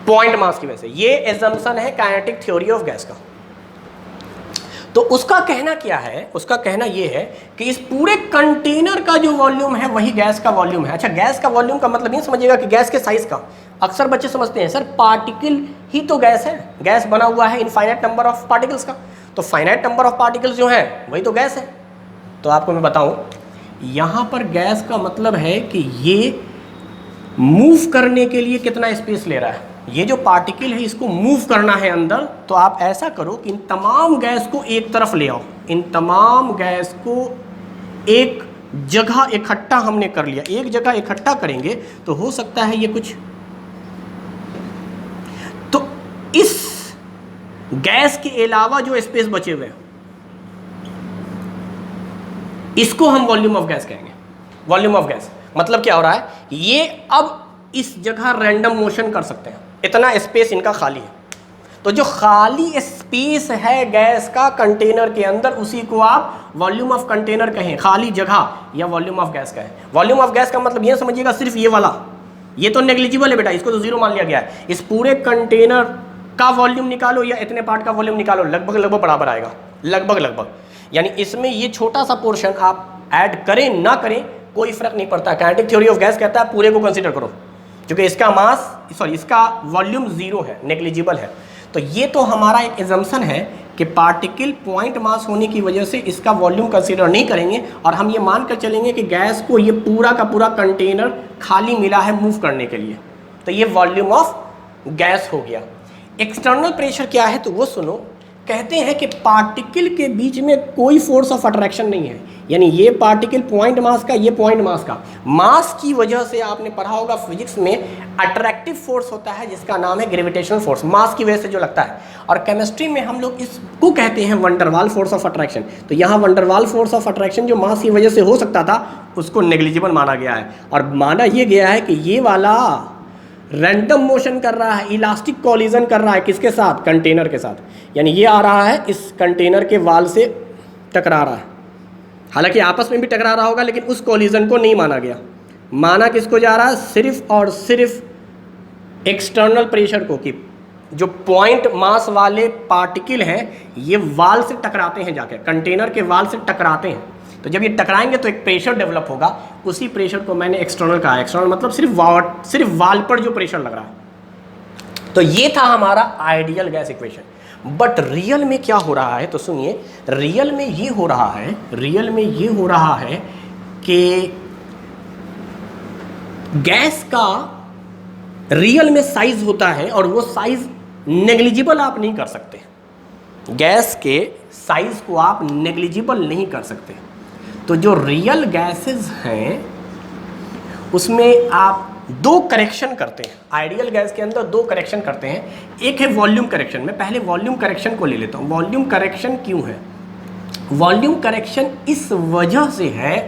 पॉइंट मास की वजह से। ये एजम्पशन है काइनेटिक थ्योरी ऑफ गैस का। तो उसका कहना क्या है? उसका कहना ये है कि इस पूरे कंटेनर का जो वॉल्यूम है वही गैस का वॉल्यूम है। अच्छा, गैस का वॉल्यूम का मतलब ये समझिएगा कि गैस के साइज का। अक्सर बच्चे समझते हैं सर पार्टिकल ही तो गैस है, गैस बना हुआ है इनफाइनाइट नंबर ऑफ पार्टिकल्स का, तो फाइनाइट नंबर ऑफ पार्टिकल्स जो है वही तो गैस है। तो आपको मैं बताऊं, यहाँ पर गैस का मतलब है कि ये मूव करने के लिए कितना स्पेस ले रहा है। ये जो पार्टिकल है इसको मूव करना है अंदर, तो आप ऐसा करो कि इन तमाम गैस को एक तरफ ले आओ। इन तमाम गैस को एक जगह इकट्ठा हमने कर लिया, एक जगह इकट्ठा करेंगे तो हो सकता है ये कुछ, तो इस गैस के अलावा जो स्पेस बचे हुए हैं इसको हम वॉल्यूम ऑफ गैस कहेंगे। वॉल्यूम ऑफ गैस मतलब क्या हो रहा है, ये अब इस जगह रैंडम मोशन कर सकते हैं, इतना स्पेस इनका खाली है। तो जो खाली स्पेस है गैस का कंटेनर के अंदर, उसी को आप वॉल्यूम ऑफ कंटेनर कहें, खाली जगह, या वॉल्यूम ऑफ गैस कहें। वॉल्यूम ऑफ गैस का मतलब ये समझिएगा, सिर्फ ये वाला, ये तो नेग्लिजिबल है बेटा, इसको तो जीरो मान लिया गया है। इस पूरे कंटेनर का वॉल्यूम निकालो या इतने पार्ट का वॉल्यूम निकालो, लगभग लगभग बराबर आएगा, लगभग लगभग। यानी इसमें ये छोटा सा पोर्शन आप ऐड करें ना करें कोई फर्क नहीं पड़ता। काइनेटिक थ्योरी ऑफ गैस कहता है पूरे को कंसीडर करो, क्योंकि इसका मास, सॉरी, इसका वॉल्यूम जीरो है, नेग्लिजिबल है। तो ये तो हमारा एक एजम्पशन है कि पार्टिकल पॉइंट मास होने की वजह से इसका वॉल्यूम कंसीडर नहीं करेंगे, और हम ये मानकर चलेंगे कि गैस को ये पूरा का पूरा कंटेनर खाली मिला है मूव करने के लिए। तो ये वॉल्यूम ऑफ गैस हो गया। एक्सटर्नल प्रेशर क्या है तो वो सुनो। कहते हैं कि पार्टिकल के बीच में कोई फोर्स ऑफ अट्रैक्शन नहीं है, यानी ये पार्टिकल पॉइंट मास का, ये पॉइंट मास का, मास की वजह से आपने पढ़ा होगा फिजिक्स में अट्रैक्टिव फोर्स होता है जिसका नाम है ग्रेविटेशनल फोर्स, मास की वजह से जो लगता है। और केमिस्ट्री में हम लोग इसको कहते हैं वंडरवाल फोर्स ऑफ अट्रैक्शन। तो यहाँ वंडरवाल फोर्स ऑफ अट्रैक्शन जो मास की वजह से हो सकता था उसको नेग्लिजिबल माना गया है, और माना ये गया है कि ये वाला रैंडम मोशन कर रहा है, इलास्टिक कॉलिजन कर रहा है, किसके साथ? कंटेनर के साथ। यानी ये आ रहा है इस कंटेनर के वाल से टकरा रहा है, हालांकि आपस में भी टकरा रहा होगा, लेकिन उस कॉलिजन को नहीं माना गया। माना किसको जा रहा है? सिर्फ और सिर्फ एक्सटर्नल प्रेशर को, कि जो पॉइंट मास वाले पार्टिकल हैं ये वाल से टकराते हैं, जाकर कंटेनर के वाल से टकराते हैं। तो जब ये टकराएंगे तो एक प्रेशर डेवलप होगा, उसी प्रेशर को मैंने एक्सटर्नल कहा। एक्सटर्नल मतलब सिर्फ वाल पर जो प्रेशर लग रहा है। तो ये था हमारा ideal gas equation. But real में क्या हो रहा है तो सुनिए, रियल में ये हो रहा है कि गैस का रियल में साइज होता है, और वो साइज नेग्लिजिबल आप नहीं कर सकते। गैस के साइज को आप नेग्लिजिबल नहीं कर सकते। तो जो रियल गैसेस हैं उसमें आप दो करेक्शन करते हैं। आइडियल गैस के अंदर दो करेक्शन करते हैं। एक है वॉल्यूम करेक्शन। मैं पहले वॉल्यूम करेक्शन को ले लेता हूँ। वॉल्यूम करेक्शन क्यों है? वॉल्यूम करेक्शन इस वजह से है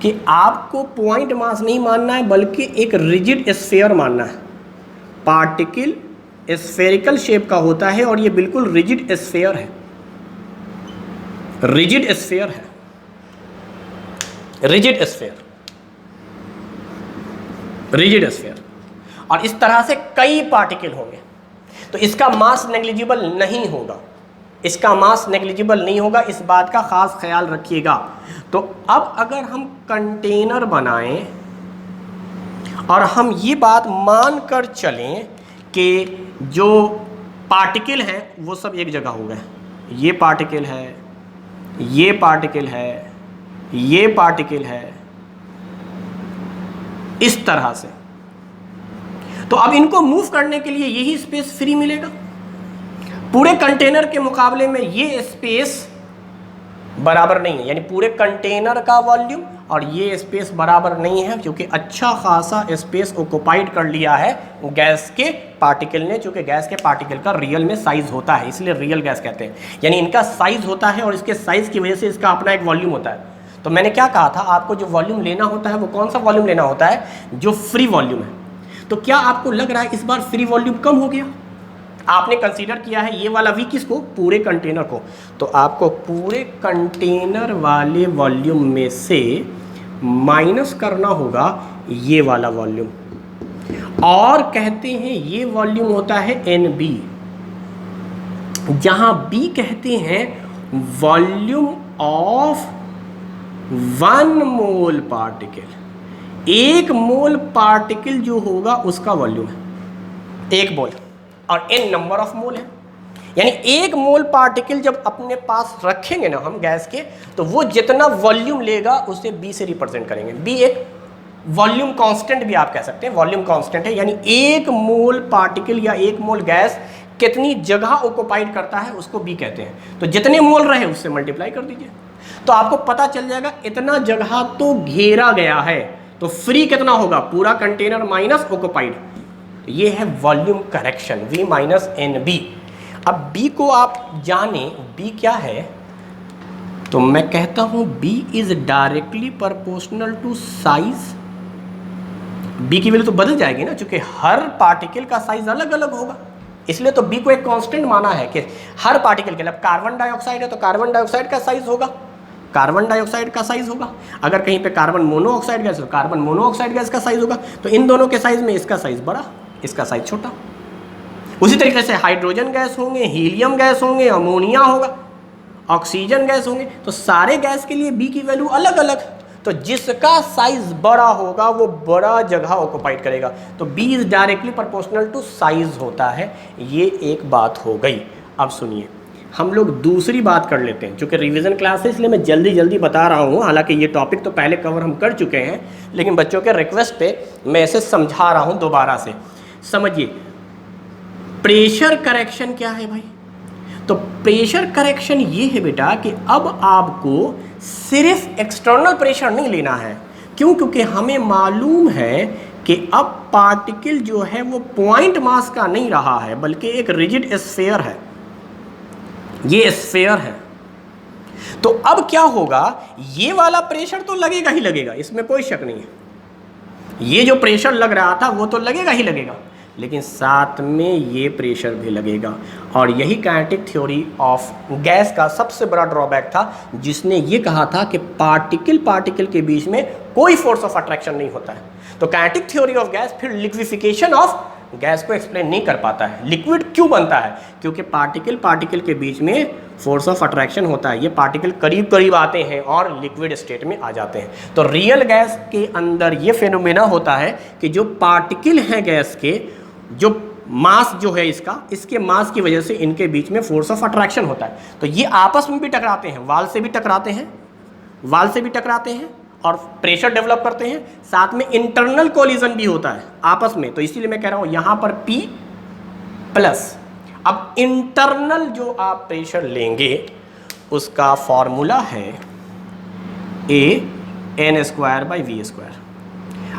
कि आपको पॉइंट मास नहीं मानना है, बल्कि एक रिजिड स्फीयर मानना है। पार्टिकल स्फेरिकल शेप का होता है और ये बिल्कुल रिजिड स्फीयर है, रिजिड स्फीयर है, रिजिड स्फीयर, रिजिड स्फीयर। और इस तरह से कई पार्टिकल होंगे, तो इसका मास नेग्लिजिबल नहीं होगा, इसका मास नेग्लिजिबल नहीं होगा, इस बात का खास ख्याल रखिएगा। तो अब अगर हम कंटेनर बनाएं और हम ये बात मान कर चलें कि जो पार्टिकल हैं वो सब एक जगह हो गए, ये पार्टिकल है, ये पार्टिकल है, ये पार्टिकल है, इस तरह से तो अब इनको मूव करने के लिए यही स्पेस फ्री मिलेगा। पूरे कंटेनर के मुकाबले में ये स्पेस बराबर नहीं है, यानी पूरे कंटेनर का वॉल्यूम और ये स्पेस बराबर नहीं है, क्योंकि अच्छा खासा स्पेस ऑक्युपाइड कर लिया है गैस के पार्टिकल ने, क्योंकि गैस के पार्टिकल का रियल में साइज होता है, इसलिए रियल गैस कहते हैं। यानी इनका साइज होता है और इसके साइज की वजह से इसका अपना एक वॉल्यूम होता है। तो मैंने क्या कहा था, आपको जो वॉल्यूम लेना होता है वो कौन सा वॉल्यूम लेना होता है, जो फ्री वॉल्यूम है। तो क्या आपको लग रहा है इस बार फ्री वॉल्यूम कम हो गया? आपने कंसीडर किया है ये वाला वी किसको, पूरे कंटेनर को। तो आपको पूरे कंटेनर वाले वॉल्यूम में से माइनस करना होगा ये वाला वॉल्यूम, और कहते हैं ये वॉल्यूम होता है NB, जहां B कहते हैं volume of 1 mole particle. 1 mole particle जो होगा उसका वॉल्यूम है 1 मोल, और n नंबर ऑफ मोल है। यानी 1 मोल पार्टिकल जब अपने पास रखेंगे ना हम गैस के, तो वो जितना वॉल्यूम लेगा उसे B से रिप्रेजेंट करेंगे। B एक वॉल्यूम कांस्टेंट भी आप कह सकते हैं, वॉल्यूम कांस्टेंट है। यानी 1 मोल पार्टिकल या 1 मोल गैस कितनी जगह ऑक्युपाइड करता है उसको B कहते हैं। तो जितने मोल रहे उससे मल्टीप्लाई कर दीजिए, तो आपको पता चल जाएगा इतना जगह तो घेरा गया है, तो फ्री कितना होगा, पूरा कंटेनर माइनस ऑक्युपाइड। ये है volume correction, V minus NB। अब B को आप जाने, B क्या है, तो मैं कहता हूं B is directly proportional to size. B की वैल्यू तो बदल जाएगी ना, क्योंकि हर पार्टिकल का साइज अलग अलग होगा, इसलिए तो B को एक कांस्टेंट माना है कि हर पार्टिकल के लिए। कार्बन डाइऑक्साइड है तो कार्बन डाइऑक्साइड का साइज होगा, कार्बन डाइऑक्साइड का साइज होगा। अगर कहीं पे कार्बन मोनोऑक्साइड गैस है तो कार्बन मोनोऑक्साइड गैस का साइज होगा। तो इन दोनों के साइज में इसका साइज बड़ा, इसका साइज छोटा। उसी तरीके से हाइड्रोजन गैस होंगे, हीलियम गैस होंगे, अमोनिया होगा, ऑक्सीजन गैस होंगे, तो सारे गैस के लिए B की वैल्यू अलग अलग। तो जिसका साइज बड़ा होगा वो बड़ा जगह ऑक्युपाइड करेगा, तो B is directly proportional to size होता है। ये एक बात हो गई। अब सुनिए, हम लोग दूसरी बात कर लेते हैं, क्योंकि रिवीजन क्लास है इसलिए मैं जल्दी जल्दी बता रहा हूँ। हालांकि ये टॉपिक तो पहले कवर हम कर चुके हैं, लेकिन बच्चों के रिक्वेस्ट पे मैं इसे समझा रहा हूँ दोबारा से। समझिए, प्रेशर करेक्शन क्या है भाई? तो प्रेशर करेक्शन ये है बेटा कि अब आपको सिर्फ एक्सटर्नल प्रेशर नहीं लेना है। क्यों? क्योंकि हमें मालूम है कि अब पार्टिकल जो है वो पॉइंट मास का नहीं रहा है, बल्कि एक रिजिड स्फीयर है। ये स्फीयर है। तो अब क्या होगा, ये वाला प्रेशर तो लगेगा ही लगेगा, इसमें कोई शक नहीं है। ये जो प्रेशर लग रहा था वो तो लगेगा ही लगेगा, लेकिन साथ में ये प्रेशर भी लगेगा। और यही काइनेटिक थ्योरी ऑफ गैस का सबसे बड़ा ड्रॉबैक था, जिसने ये कहा था कि पार्टिकल पार्टिकल के बीच में कोई फोर्स ऑफ अट्रैक्शन नहीं होता है। तो काइनेटिक थ्योरी ऑफ गैस फिर लिक्विफिकेशन ऑफ गैस को एक्सप्लेन नहीं कर पाता है। लिक्विड क्यों बनता है? क्योंकि पार्टिकल पार्टिकल के बीच में फोर्स ऑफ अट्रैक्शन होता है। ये पार्टिकल करीब करीब आते हैं और लिक्विड स्टेट में आ जाते हैं। तो रियल गैस के अंदर ये फेनोमेना होता है कि जो पार्टिकल हैं गैस के, जो मास जो है इसके मास की वजह से इनके बीच में फोर्स ऑफ अट्रैक्शन होता है। तो ये आपस में भी टकराते हैं, वाल से भी टकराते हैं, वाल से भी टकराते हैं और प्रेशर डेवलप करते हैं। साथ में इंटरनल कोलिजन भी होता है आपस में। तो इसीलिए मैं कह रहा हूं यहां पर P प्लस। अब इंटरनल जो आप प्रेशर लेंगे उसका फॉर्मूला है AN²/V²।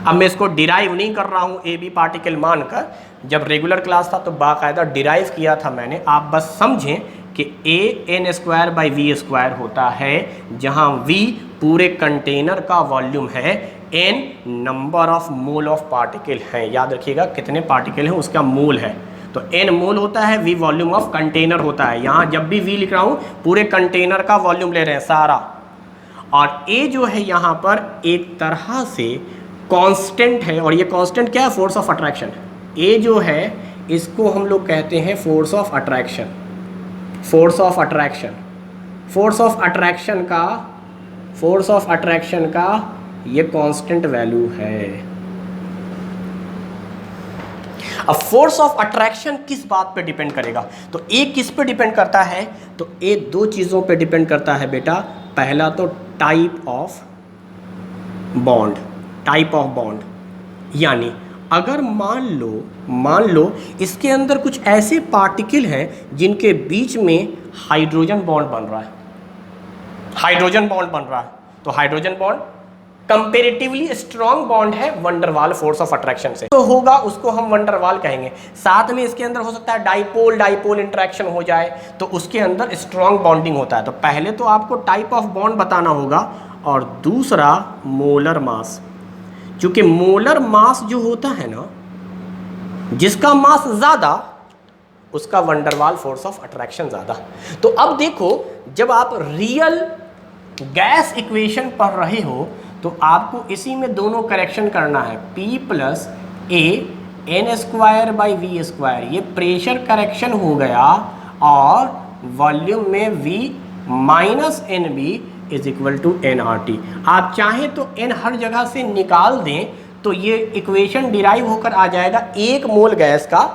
अब मैं इसको डिराइव नहीं कर रहा हूं AB पार्टिकल मानकर, जब रेगुलर क्लास था तो बाकायदा डिराइव किया था मैंने। आप बस समझें कि AN²/V² होता है, जहां V पूरे कंटेनर का वॉल्यूम है, N number of mole of particle हैं। याद रखिएगा कितने पार्टिकल हैं उसका मोल है। तो N मोल होता है, V वॉल्यूम ऑफ कंटेनर होता है। यहाँ जब भी V लिख रहा हूँ पूरे कंटेनर का वॉल्यूम ले रहे हैं सारा। और A जो है यहाँ पर एक तरह से कांस्टेंट है, और ये कांस्टेंट क्या है? Force of attraction. A जो है इसको हम लोग कहते हैं force of attraction. Force of attraction, force of attraction का ये कांस्टेंट वैल्यू है। अब फोर्स ऑफ अट्रैक्शन किस बात पे डिपेंड करेगा? तो A किस पे डिपेंड करता है? तो A दो चीज़ों पे डिपेंड करता है बेटा। पहला तो टाइप ऑफ बॉन्ड, यानी अगर मान लो इसके अंदर कुछ ऐसे पार्टिकल हैं जिनके बीच में हाइड्रोजन बॉन्ड बन रहा है, तो hydrogen bond comparatively strong bond है वंडरवाल फोर्स ऑफ अट्रैक्शन से, तो होगा उसको हम वंडरवाल कहेंगे। साथ में इसके अंदर हो सकता है डाइपोल इंटरेक्शन हो जाए, तो उसके अंदर स्ट्रॉन्ग बॉन्डिंग होता है। तो पहले तो आपको टाइप ऑफ बॉन्ड बताना होगा, और दूसरा मोलर मास, क्योंकि मोलर मास जो होता है ना, जिसका मास ज्यादा उसका वंडरवाल फोर्स ऑफ अट्रैक्शन ज्यादा। तो अब देखो, जब आप रियल गैस इक्वेशन पढ़ रहे हो तो आपको इसी में दोनों करेक्शन करना है, P plus A N square by V square, ये प्रेशर करेक्शन हो गया, और वॉल्यूम में V minus N B is equal to N R T. आप चाहें तो n हर जगह से निकाल दें तो ये इक्वेशन डिराइव होकर आ जाएगा एक मोल गैस का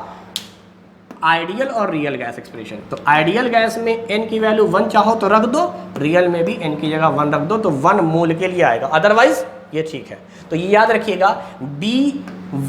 आइडियल और रियल गैस एक्सप्रेशन। तो आइडियल गैस में n की वैल्यू 1 चाहो तो रख दो, रियल में भी n की जगह 1 रख दो, तो 1 मोल के लिए आएगा, अदरवाइज ये ठीक है। तो ये याद रखिएगा, B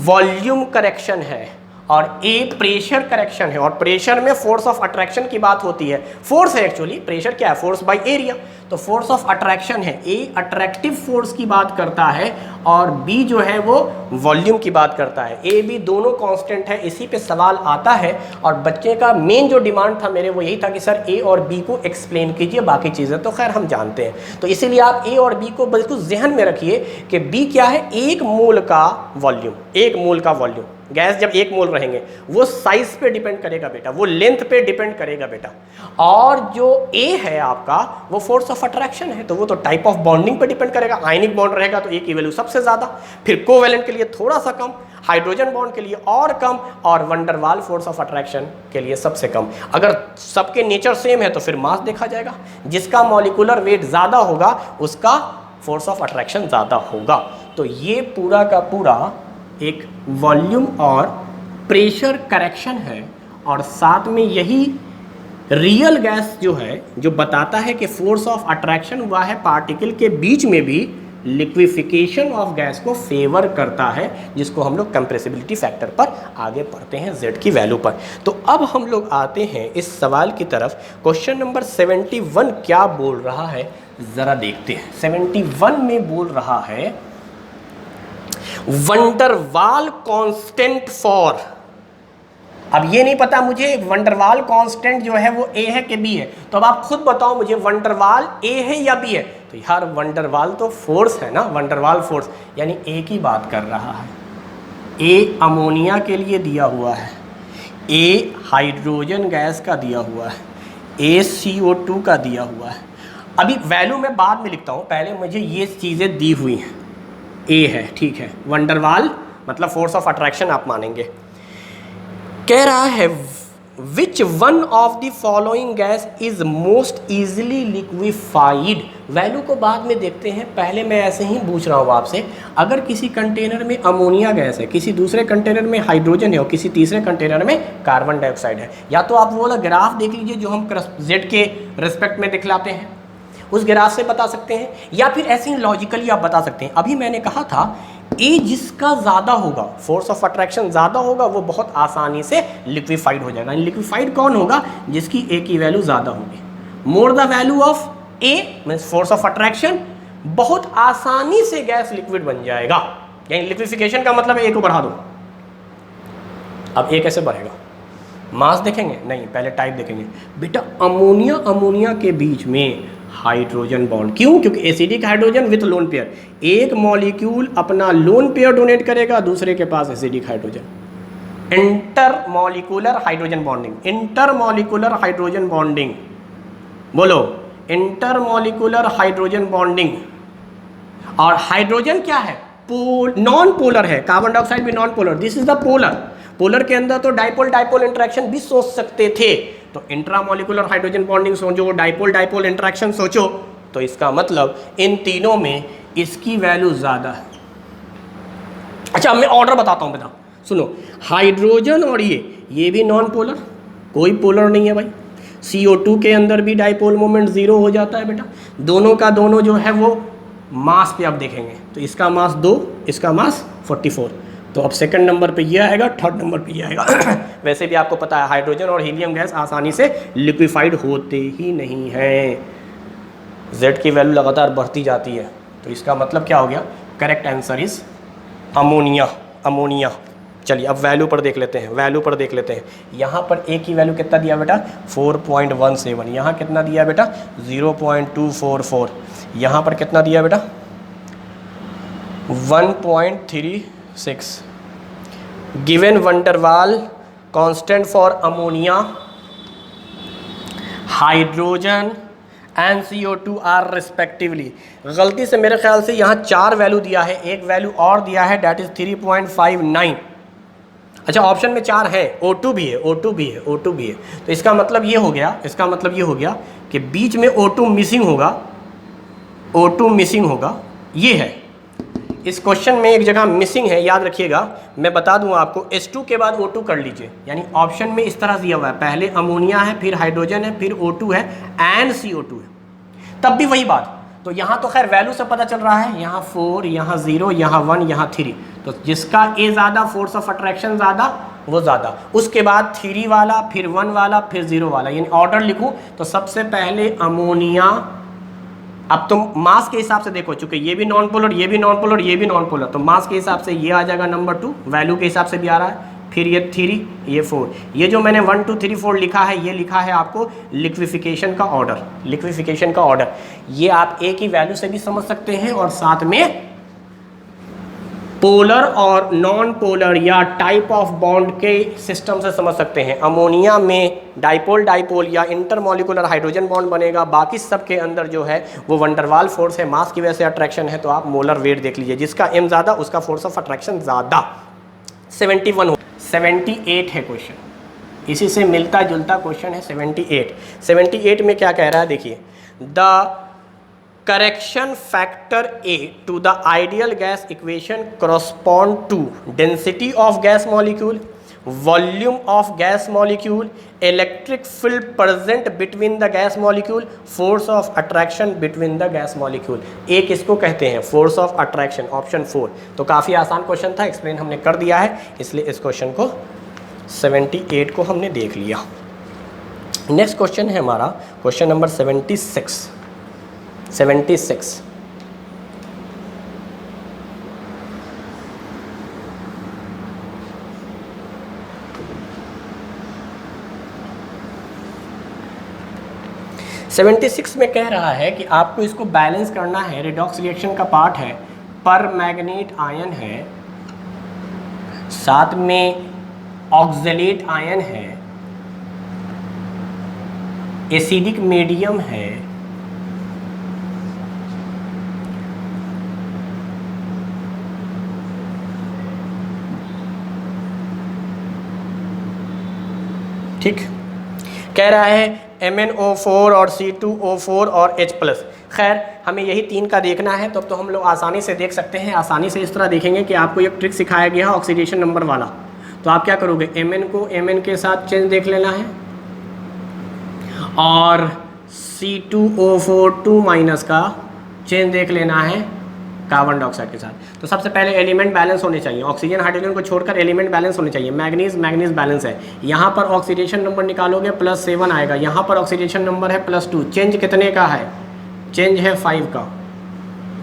वॉल्यूम करेक्शन है और A प्रेशर करेक्शन है, और प्रेशर में फोर्स ऑफ अट्रैक्शन की बात होती है। फोर्स है एक्चुअली, प्रेशर क्या है, फोर्स बाय एरिया, तो फोर्स ऑफ अट्रैक्शन है। A अट्रैक्टिव फोर्स की बात करता है और B जो है वो वॉल्यूम की बात करता है। A B दोनों कांस्टेंट है, इसी पे सवाल आता है, और बच्चे का मेन जो डिमांड था मेरे वो यही था कि सर A और B को एक्सप्लेन कीजिए, बाकी चीज़ें तो खैर हम जानते हैं। तो इसीलिए आप A और B को बिल्कुल जहन में रखिए कि B क्या है, 1 मोल का वॉल्यूम, 1 मोल का वॉल्यूम। गैस जब 1 मोल रहेंगे वो साइज पे डिपेंड करेगा बेटा, वो लेंथ पे डिपेंड करेगा बेटा, और जो A है आपका वो फोर्स ऑफ अट्रैक्शन है, तो वो तो टाइप ऑफ बॉन्डिंग पे डिपेंड करेगा। आयनिक बॉन्ड रहेगा तो A की वैल्यू सबसे ज़्यादा, फिर कोवेलेंट के लिए थोड़ा सा कम, हाइड्रोजन बॉन्ड के लिए और कम, और वंडरवाल फोर्स ऑफ अट्रैक्शन के लिए सबसे कम। अगर सबके नेचर सेम है तो फिर मास देखा जाएगा, जिसका मॉलिक्यूलर वेट ज़्यादा होगा उसका फोर्स ऑफ अट्रैक्शन ज़्यादा होगा। तो ये पूरा का पूरा एक वॉल्यूम और प्रेशर करेक्शन है, और साथ में यही रियल गैस जो है जो बताता है कि फोर्स ऑफ अट्रैक्शन हुआ है पार्टिकल के बीच में भी लिक्विफिकेशन ऑफ गैस को फेवर करता है, जिसको हम लोग कंप्रेसिबिलिटी फैक्टर पर आगे पढ़ते हैं Z की वैल्यू पर। तो अब हम लोग आते हैं इस सवाल की तरफ। क्वेश्चन नंबर 71 क्या बोल रहा है ज़रा देखते हैं। 71 में बोल रहा है वंडरवाल कांस्टेंट फॉर, अब ये नहीं पता मुझे वंडरवाल कांस्टेंट जो है वो A है कि B है, तो अब आप खुद बताओ मुझे वंडरवाल A है या B है। तो यार वंडरवाल तो फोर्स है ना, वंडरवाल फोर्स यानी A की बात कर रहा है। A अमोनिया के लिए दिया हुआ है, A हाइड्रोजन गैस का दिया हुआ है, A CO2 का दिया हुआ है। अभी वैल्यू मैं बाद में लिखता हूँ, पहले मुझे ये चीज़ें दी हुई हैं। A है, ठीक है, वंडरवाल मतलब फोर्स ऑफ अट्रैक्शन आप मानेंगे। कह रहा है विच one of the following gas is most easily liquefied. Value को बाद में देखते हैं, पहले मैं ऐसे ही पूछ रहा हूँ आपसे, अगर किसी कंटेनर में अमोनिया गैस है, किसी दूसरे कंटेनर में हाइड्रोजन है और किसी तीसरे कंटेनर में कार्बन डाइऑक्साइड है, या तो आप वो वाला ग्राफ देख लीजिए जो हम Z के रिस्पेक्ट में दिखलाते हैं, उस ग्राफ से बता सकते हैं, या फिर ऐसे ही लॉजिकली आप बता सकते हैं। अभी मैंने कहा था A जिसका ज़्यादा होगा, फोर्स ऑफ अट्रैक्शन ज़्यादा होगा, वो बहुत आसानी से लिक्विफाइड हो जाएगा। लिक्विफाइड कौन होगा, जिसकी A की वैल्यू ज़्यादा होगी। More the value of A means force of attraction, बहुत आसानी से गैस लिक्विड बन जाएगा। यानी लिक्विफिकेशन का मतलब A को बढ़ा दो। अब A कैसे बढ़ेगा, मास देखेंगे नहीं, पहले टाइप देखेंगे। बेटा अमोनिया के बीच में हाइड्रोजन बॉन्ड, क्यों, क्योंकि acidic hydrogen with lone pair, एक मॉलिक्यूल अपना लोन पेयर डोनेट करेगा, दूसरे के पास acidic hydrogen. Intermolecular hydrogen bonding, intermolecular hydrogen bonding, बोलो इंटरमॉलिक्यूलर हाइड्रोजन बॉन्डिंग। और हाइड्रोजन क्या है, नॉन पोलर है, कार्बन डाइऑक्साइड भी non polar, this is the polar. Polar के अंदर तो डाइपोल इंटरेक्शन भी सोच सकते थे, तो इंट्रामॉलिक्यूलर हाइड्रोजन बॉन्डिंग सोचो, डाइपोल इंटरेक्शन सोचो, तो इसका मतलब इन तीनों में इसकी वैल्यू ज़्यादा है। अच्छा मैं ऑर्डर बताता हूँ बेटा, सुनो, हाइड्रोजन और ये भी नॉन पोलर, कोई पोलर नहीं है भाई। CO2 के अंदर भी डाइपोल मोमेंट 0 हो जाता है बेटा। दोनों का दोनों जो है वो मास पे अब देखेंगे, तो इसका मास 2, इसका मास 44, तो अब सेकंड नंबर पे ये आएगा, थर्ड नंबर पे ये आएगा। वैसे भी आपको पता है हाइड्रोजन और हीलियम गैस आसानी से लिक्विफाइड होते ही नहीं हैं। Z की वैल्यू लगातार बढ़ती जाती है, तो इसका मतलब क्या हो गया, correct answer is ammonia. Ammonia. चलिए अब वैल्यू पर देख लेते हैं, वैल्यू पर देख लेते हैं। यहाँ पर A की वैल्यू कितना दिया बेटा, 4.17। यहाँ कितना दिया बेटा, 0.244। यहाँ पर कितना दिया बेटा, 1.36। Given Van der Waals constant for ammonia, hydrogen and CO2 are respectively. गलती से मेरे ख्याल से यहाँ 4 वैल्यू दिया है, एक वैल्यू और दिया है, डैट इज 3.59। अच्छा ऑप्शन में 4 है, O2 भी है, O2 भी है, O2 भी है। तो इसका मतलब ये हो गया, इसका मतलब ये हो गया कि बीच में O2 मिसिंग होगा, O2 मिसिंग होगा, ये है। इस क्वेश्चन में एक जगह मिसिंग है, याद रखिएगा। मैं बता दूं आपको, H2 के बाद O2 कर लीजिए। यानी ऑप्शन में इस तरह दिया हुआ है, पहले अमोनिया है, फिर हाइड्रोजन है, फिर O2 है एंड CO2 है, तब भी वही बात। तो यहाँ तो खैर वैल्यू से पता चल रहा है, यहाँ 4, यहाँ 0, यहाँ 1, यहाँ 3। तो जिसका A ज़्यादा, फोर्स ऑफ अट्रैक्शन ज़्यादा, वो ज़्यादा। उसके बाद 3 वाला, फिर 1 वाला, फिर 0 वाला, यानी ऑर्डर लिखूँ तो सबसे पहले अमोनिया। अब तुम मास के हिसाब से देखो, चूंकि ये भी नॉन पोलर, ये भी नॉन पोलर, ये भी नॉन पोलर, तो मास के हिसाब से ये आ जाएगा नंबर 2, वैल्यू के हिसाब से भी आ रहा है। फिर ये 3, ये 4। ये जो मैंने 1 2 3 4 लिखा है, ये लिखा है आपको लिक्विफिकेशन का ऑर्डर, लिक्विफिकेशन का ऑर्डर। ये आप A की वैल्यू से भी समझ सकते हैं और साथ में पोलर और नॉन पोलर या टाइप ऑफ बॉन्ड के सिस्टम से समझ सकते हैं। अमोनिया में डाइपोल डाइपोल या इंटरमॉलिक्यूलर हाइड्रोजन बॉन्ड बनेगा, बाकी सब के अंदर जो है वो वंडरवाल फोर्स है, मास की वजह से अट्रैक्शन है। तो आप मोलर वेट देख लीजिए, जिसका M ज़्यादा उसका फोर्स ऑफ अट्रैक्शन ज़्यादा। 71 78 है क्वेश्चन, इसी से मिलता जुलता क्वेश्चन है 78। 78 में क्या कह रहा है देखिए, the correction factor A to the ideal gas equation correspond to density of gas molecule, volume of gas molecule, electric field present between the gas molecule, force of attraction between the gas molecule। एक इसको कहते हैं force of attraction, ऑप्शन 4। तो काफ़ी आसान क्वेश्चन था, एक्सप्लेन हमने कर दिया है, इसलिए इस क्वेश्चन को 78 को हमने देख लिया। नेक्स्ट क्वेश्चन है हमारा क्वेश्चन नंबर 76। 76 में कह रहा है कि आपको इसको बैलेंस करना है। रेडॉक्स रिएक्शन का पार्ट है, पर मैग्नेट आयन है, साथ में ऑक्जेलेट आयन है, एसिडिक मीडियम है, ठीक। कह रहा है MnO4 और C2O4 और H+। खैर हमें यही 3 का देखना है, तो अब तो हम लोग आसानी से देख सकते हैं। आसानी से इस तरह देखेंगे कि आपको एक ट्रिक सिखाया गया है ऑक्सीडेशन नंबर वाला। तो आप क्या करोगे, Mn को Mn के साथ चेंज देख लेना है और C2O4 2- का चेंज देख लेना है कार्बन डाइऑक्साइड के साथ। तो सबसे पहले एलिमेंट बैलेंस होने चाहिए, ऑक्सीजन हाइड्रोजन को छोड़कर एलिमेंट बैलेंस होने चाहिए। मैग्नीज बैलेंस है, यहाँ पर ऑक्सीडेशन नंबर निकालोगे +7 आएगा, यहाँ पर ऑक्सीडेशन नंबर है +2। चेंज कितने का है, चेंज है 5 का,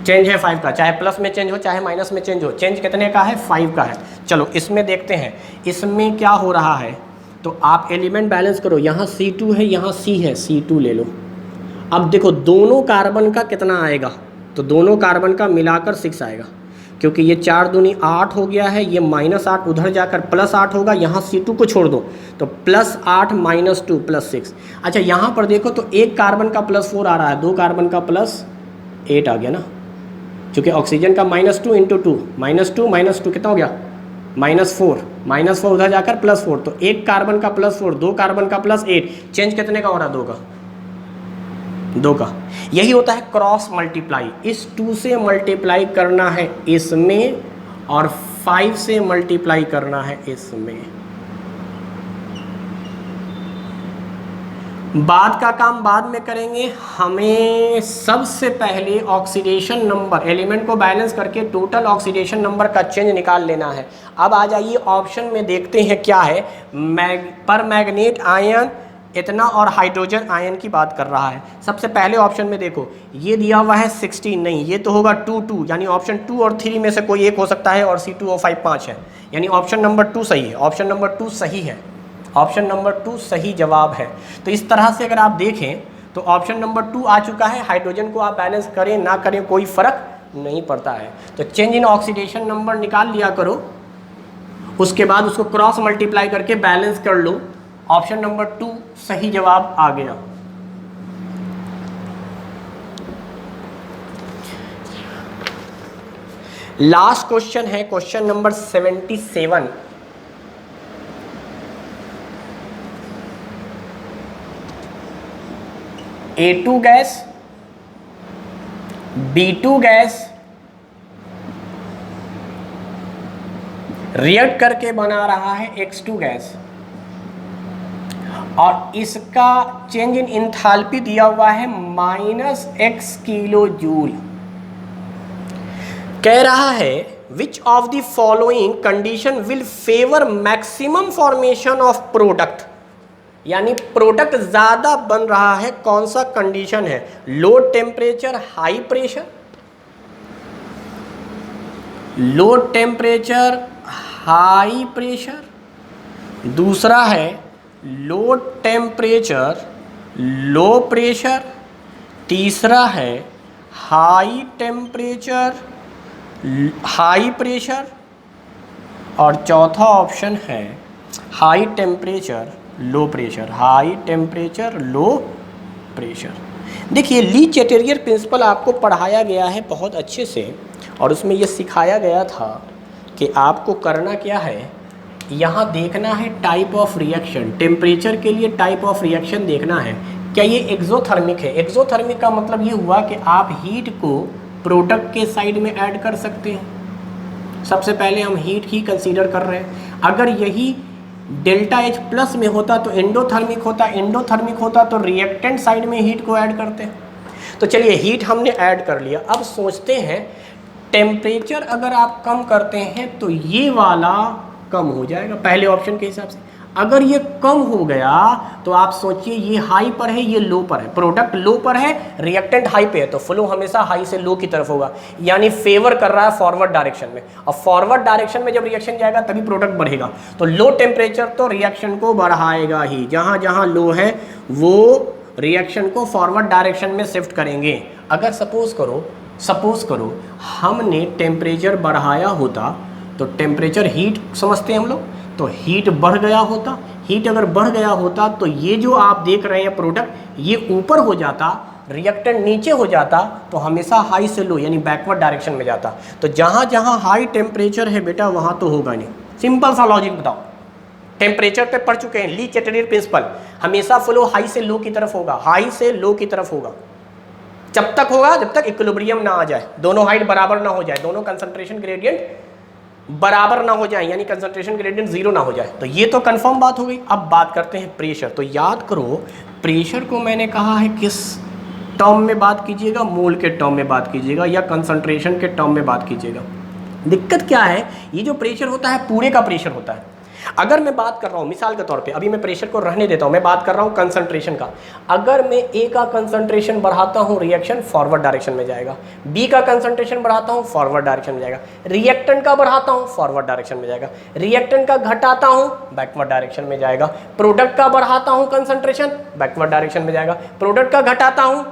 चेंज है 5 का, चाहे प्लस में चेंज हो चाहे माइनस में चेंज हो, चेंज कितने का है, 5 का है। चलो इसमें देखते हैं इसमें क्या हो रहा है। तो आप एलिमेंट बैलेंस करो, यहाँ C2 है, यहाँ C है, C2 ले लो। अब देखो दोनों कार्बन का कितना आएगा, तो दोनों कार्बन का मिलाकर 6 आएगा, क्योंकि ये 4 दूनी 8 हो गया है, ये -8 उधर जाकर +8 होगा, यहाँ C2 को छोड़ दो तो +8 -2 +6। अच्छा यहाँ पर देखो तो एक कार्बन का +4 आ रहा है, 2 कार्बन का +8 आ गया ना, क्योंकि ऑक्सीजन का -2 × 2 -2 कितना हो गया, -4 उधर जाकर +4। तो एक कार्बन का +4, 2 कार्बन का +8, चेंज कितने का हो रहा है, 2 का। यही होता है क्रॉस मल्टीप्लाई। इस 2 से मल्टीप्लाई करना है इसमें और 5 से मल्टीप्लाई करना है इसमें। बाद का काम बाद में करेंगे, हमें सबसे पहले ऑक्सीडेशन नंबर, एलिमेंट को बैलेंस करके टोटल ऑक्सीडेशन नंबर का चेंज निकाल लेना है। अब आ जाइए ऑप्शन में देखते हैं क्या है। पर मैग्नेट आयन इतना और हाइड्रोजन आयन की बात कर रहा है। सबसे पहले ऑप्शन में देखो ये दिया हुआ है 16, नहीं ये तो होगा 2 2, यानी ऑप्शन 2 और 3 में से कोई एक हो सकता है, और C2 और 5 5 है, यानी ऑप्शन नंबर 2 सही है। ऑप्शन नंबर 2 सही है, ऑप्शन नंबर 2 सही जवाब है। तो इस तरह से अगर आप देखें तो ऑप्शन नंबर 2 आ चुका है। हाइड्रोजन को आप बैलेंस करें ना करें कोई फर्क नहीं पड़ता है। तो चेंज इन ऑक्सीडेशन नंबर निकाल लिया करो, उसके बाद उसको क्रॉस मल्टीप्लाई करके बैलेंस कर लो। ऑप्शन नंबर 2 सही जवाब आ गया। लास्ट क्वेश्चन है question number 77। A2 gas, B2 gas react करके बना रहा है X2 गैस, और इसका चेंज इन इंथैल्पी दिया हुआ है -x किलो जूल। कह रहा है which of the following condition will favour maximum formation of product, यानी प्रोडक्ट ज्यादा बन रहा है, कौन सा कंडीशन है? Low temperature high pressure, low temperature high pressure, दूसरा है लो टेम्परेचर लो प्रेशर, तीसरा है हाई टेम्परेचर हाई प्रेशर, और चौथा ऑप्शन है high temperature low pressure, high temperature low pressure. देखिए ली चैटेरियर प्रिंसिपल आपको पढ़ाया गया है बहुत अच्छे से, और उसमें ये सिखाया गया था कि आपको करना क्या है, यहाँ देखना है टाइप ऑफ रिएक्शन, टेम्परेचर के लिए टाइप ऑफ रिएक्शन देखना है। क्या ये एक्सोथर्मिक है? एक्सोथर्मिक का मतलब ये हुआ कि आप हीट को प्रोडक्ट के साइड में ऐड कर सकते हैं। सबसे पहले हम हीट ही कंसीडर कर रहे हैं। अगर यही डेल्टा H प्लस में होता तो एंडोथर्मिक होता, एंडोथर्मिक होता तो रिएक्टेंट साइड में हीट को ऐड करते हैं। तो चलिए हीट हमने ऐड कर लिया, अब सोचते हैं टेम्परेचर अगर आप कम करते हैं तो ये वाला कम हो जाएगा पहले ऑप्शन के हिसाब से। अगर ये कम हो गया तो आप सोचिए ये हाई पर है ये लो पर है, प्रोडक्ट लो पर है रिएक्टेंट हाई पे है, तो फ्लो हमेशा हाई से लो की तरफ होगा, यानी फेवर कर रहा है फॉरवर्ड डायरेक्शन में। और फॉरवर्ड डायरेक्शन में जब रिएक्शन जाएगा तभी प्रोडक्ट बढ़ेगा। तो लो टेम्परेचर तो रिएक्शन को बढ़ाएगा ही, जहाँ जहाँ लो है वो रिएक्शन को फॉरवर्ड डायरेक्शन में शिफ्ट करेंगे। अगर सपोज करो हमने टेम्परेचर बढ़ाया होता तो टेम्परेचर हीट समझते हैं हम लोग, तो हीट बढ़ गया होता। हीट अगर बढ़ गया होता तो ये जो आप देख रहे हैं प्रोडक्ट ये ऊपर हो जाता, रिएक्टेंट नीचे हो जाता, तो हमेशा हाई से लो यानी बैकवर्ड डायरेक्शन में जाता। तो जहाँ जहाँ हाई टेम्परेचर है बेटा वहाँ तो होगा नहीं। सिंपल सा लॉजिक बताओ, टेम्परेचर पे पढ़ चुके हैं, ली चैटेरियर प्रिंसिपल, हमेशा फ्लो हाई से लो की तरफ होगा, हाई से लो की तरफ होगा। जब तक होगा जब तक इक्विलिब्रियम ना आ जाए, दोनों हाइट बराबर ना हो जाए, दोनों कंसंट्रेशन ग्रेडियंट बराबर ना हो जाए, यानी कंसंट्रेशन ग्रेडियंट जीरो ना हो जाए। तो ये तो कंफर्म बात हो गई। अब बात करते हैं प्रेशर। तो याद करो प्रेशर को मैंने कहा है किस टर्म में बात कीजिएगा, मोल के टर्म में बात कीजिएगा या कंसंट्रेशन के टर्म में बात कीजिएगा। दिक्कत क्या है, ये जो प्रेशर होता है पूरे का प्रेशर होता है। अगर मैं बात कर रहा हूँ मिसाल के तौर पे, अभी मैं प्रेशर को रहने देता हूँ, मैं बात कर रहा हूँ कंसंट्रेशन का। अगर मैं ए का कंसंट्रेशन बढ़ाता हूँ रिएक्शन फॉरवर्ड डायरेक्शन में जाएगा, बी का कंसंट्रेशन बढ़ाता हूँ फॉरवर्ड डायरेक्शन में जाएगा, रिएक्टेंट का बढ़ाता हूँ फॉरवर्ड डायरेक्शन में जाएगा, रिएक्टेंट का घटाता हूँ बैकवर्ड डायरेक्शन में जाएगा, प्रोडक्ट का बढ़ाता हूँ कंसंट्रेशन बैकवर्ड डायरेक्शन में जाएगा, प्रोडक्ट का घटाता हूँ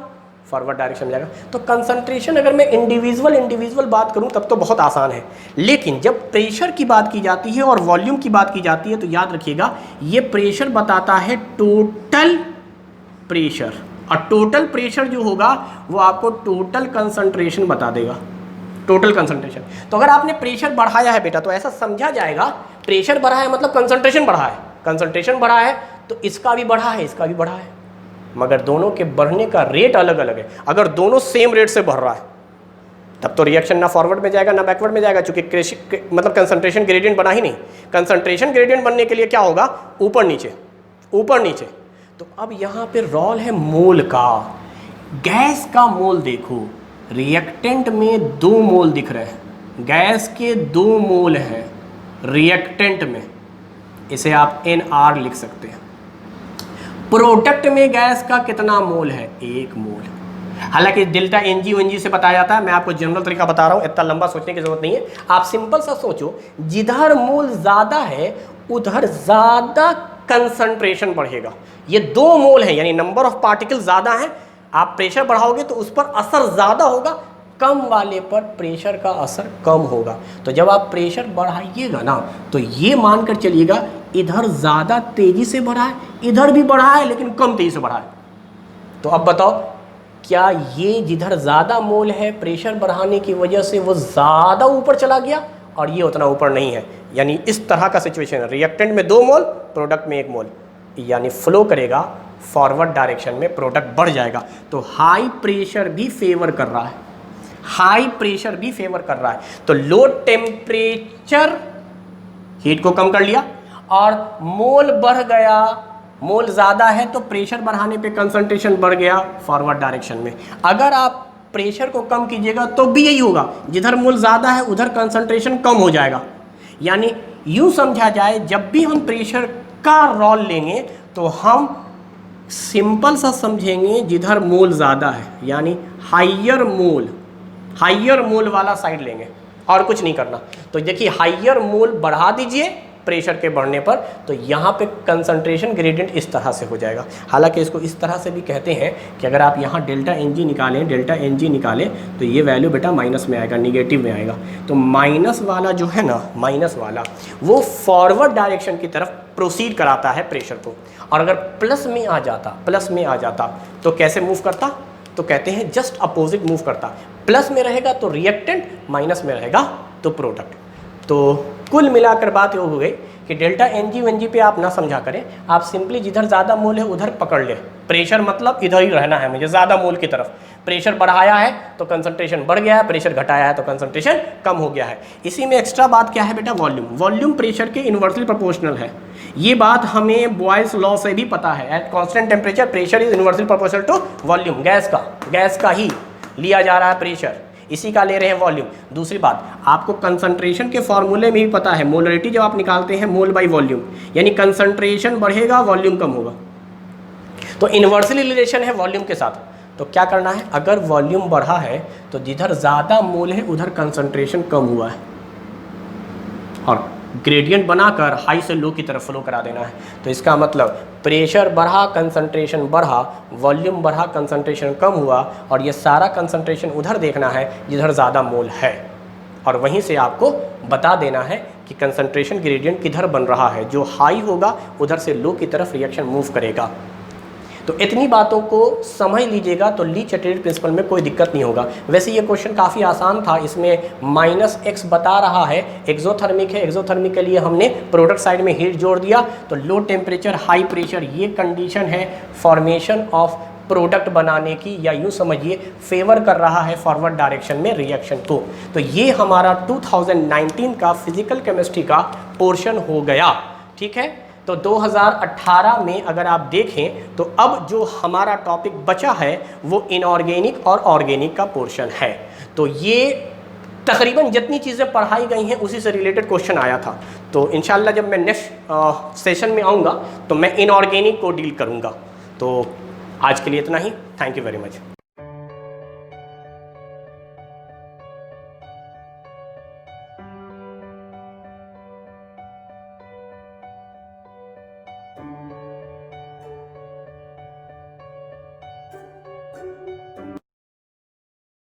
फॉरवर्ड डायरेक्शन में जाएगा। तो कंसंट्रेशन अगर मैं इंडिविजुअल बात करूं तब तो बहुत आसान है, लेकिन जब प्रेशर की बात की जाती है और वॉल्यूम की बात की जाती है तो याद रखिएगा ये प्रेशर बताता है टोटल प्रेशर, और टोटल प्रेशर जो होगा वो आपको टोटल कंसंट्रेशन बता देगा, टोटल कंसंट्रेशन। तो अगर आपने प्रेशर बढ़ाया है बेटा तो ऐसा समझा जाएगा प्रेशर बढ़ा है मतलब कंसंट्रेशन बढ़ा है, कंसंट्रेशन बढ़ा है तो इसका भी बढ़ा है इसका भी बढ़ा है, मगर दोनों के बढ़ने का रेट अलग अलग है। अगर दोनों सेम रेट से बढ़ रहा है तब तो रिएक्शन ना फॉरवर्ड में जाएगा ना बैकवर्ड में जाएगा, क्योंकि मतलब कंसंट्रेशन ग्रेडियंट बना ही नहीं। कंसंट्रेशन ग्रेडियंट बनने के लिए क्या होगा, ऊपर नीचे ऊपर नीचे। तो अब यहाँ पे रोल है मोल का। गैस का मोल देखो, रिएक्टेंट में 2 मोल दिख रहे हैं, गैस के 2 मोल हैं रिएक्टेंट में, इसे आप NR लिख सकते हैं। प्रोडक्ट में गैस का कितना मोल है? 1 मोल। हालांकि डेल्टा NG से बताया जाता है, मैं आपको जनरल तरीका बता रहा हूँ, इतना लंबा सोचने की जरूरत नहीं है। आप सिंपल सा सोचो, जिधर मोल ज़्यादा है उधर ज़्यादा कंसंट्रेशन बढ़ेगा। ये 2 मोल है, यानी नंबर ऑफ पार्टिकल ज़्यादा है, आप प्रेशर बढ़ाओगे तो उस पर असर ज़्यादा होगा, कम वाले पर प्रेशर का असर कम होगा। तो जब आप प्रेशर बढ़ाइएगा ना, तो ये मानकर चलिएगा इधर ज़्यादा तेज़ी से बढ़ा है, इधर भी बढ़ा है लेकिन कम तेज़ी से बढ़ा है। तो अब बताओ, क्या ये जिधर ज़्यादा मोल है प्रेशर बढ़ाने की वजह से वो ज़्यादा ऊपर चला गया और ये उतना ऊपर नहीं है? यानी इस तरह का सिचुएशन है, रिएक्टेंट में 2 मोल, प्रोडक्ट में 1 मोल, यानी फ्लो करेगा फॉरवर्ड डायरेक्शन में, प्रोडक्ट बढ़ जाएगा। तो हाई प्रेशर भी फेवर कर रहा है, हाई प्रेशर भी फेवर कर रहा है। तो लो टेम्परेचर हीट को कम कर लिया और मोल बढ़ गया, मोल ज़्यादा है तो प्रेशर बढ़ाने पे कंसंट्रेशन बढ़ गया फॉरवर्ड डायरेक्शन में। अगर आप प्रेशर को कम कीजिएगा तो भी यही होगा, जिधर मोल ज़्यादा है उधर कंसंट्रेशन कम हो जाएगा। यानी यूँ समझा जाए, जब भी हम प्रेशर का रोल लेंगे तो हम सिंपल सा समझेंगे, जिधर मोल ज़्यादा है यानी हाइयर मोल वाला साइड लेंगे और कुछ नहीं करना। तो देखिए, हाइयर मोल बढ़ा दीजिए प्रेशर के बढ़ने पर, तो यहाँ पे कंसंट्रेशन ग्रेडियंट इस तरह से हो जाएगा। हालांकि इसको इस तरह से भी कहते हैं कि अगर आप यहाँ डेल्टा NG निकालें तो ये वैल्यू बेटा माइनस में आएगा, निगेटिव में आएगा। तो माइनस वाला जो है ना, माइनस वाला वो फॉरवर्ड डायरेक्शन की तरफ प्रोसीड कराता है प्रेशर को, और अगर प्लस में आ जाता तो कैसे मूव करता? तो कहते हैं जस्ट अपोजिट मूव करता। प्लस में रहेगा तो रिएक्टेंट, माइनस में रहेगा तो प्रोडक्ट। तो कुल मिलाकर बात ये हो गई कि डेल्टा NG पे आप ना समझा करें, आप सिंपली जिधर ज़्यादा मोल है उधर पकड़ ले। प्रेशर मतलब इधर ही रहना है मुझे, ज़्यादा मोल की तरफ। प्रेशर बढ़ाया है तो कंसंट्रेशन बढ़ गया है, प्रेशर घटाया है तो कंसंट्रेशन कम हो गया है। इसी में एक्स्ट्रा बात क्या है बेटा? वॉल्यूम प्रेशर के इन्वर्सली प्रोपोर्शनल है। ये बात हमें बॉयल्स लॉ से भी पता है। At constant temperature pressure is inversely proportional to volume. Gas का ही लिया जा रहा है प्रेशर, इसी का ले रहे हैं वॉल्यूम। दूसरी बात, आपको कंसंट्रेशन के फॉर्मूले में भी पता है, मोलरिटी जब आप निकालते हैं मोल बाई वॉल्यूम, यानी कंसंट्रेशन बढ़ेगा वॉल्यूम कम होगा। तो इन्वर्सली रिलेशन है वॉल्यूम के साथ। तो क्या करना है, अगर वॉल्यूम बढ़ा है तो जिधर ज़्यादा मोल है उधर कंसंट्रेशन कम हुआ है, और ग्रेडियंट बनाकर हाई से लो की तरफ फ्लो करा देना है। तो इसका मतलब प्रेशर बढ़ा, कंसंट्रेशन बढ़ा, वॉल्यूम बढ़ा, कंसंट्रेशन कम हुआ, और ये सारा कंसंट्रेशन उधर देखना है जिधर ज़्यादा मोल है, और वहीं से आपको बता देना है कि कंसंट्रेशन ग्रेडियंट किधर बन रहा है। जो हाई होगा उधर से लो की तरफ रिएक्शन मूव करेगा। तो इतनी बातों को समझ लीजिएगा तो ली चटर्जी प्रिंसिपल में कोई दिक्कत नहीं होगा। वैसे ये क्वेश्चन काफ़ी आसान था, इसमें -x बता रहा है, एक्सोथर्मिक है, एक्सोथर्मिक के लिए हमने प्रोडक्ट साइड में हीट जोड़ दिया। तो लो टेम्परेचर हाई प्रेशर ये कंडीशन है फॉर्मेशन ऑफ प्रोडक्ट बनाने की, या यूँ समझिए फेवर कर रहा है फॉरवर्ड डायरेक्शन में रिएक्शन को। तो ये हमारा 2019 का फिजिकल केमिस्ट्री का पोर्शन हो गया। ठीक है, तो 2018 में अगर आप देखें तो अब जो हमारा टॉपिक बचा है वो इनऑर्गेनिक और ऑर्गेनिक का पोर्शन है। तो ये तकरीबन जितनी चीज़ें पढ़ाई गई हैं उसी से रिलेटेड क्वेश्चन आया था। तो इंशाल्लाह जब मैं नेक्स्ट सेशन में आऊँगा तो मैं इनऑर्गेनिक को डील करूँगा। तो आज के लिए इतना ही। Thank you very much.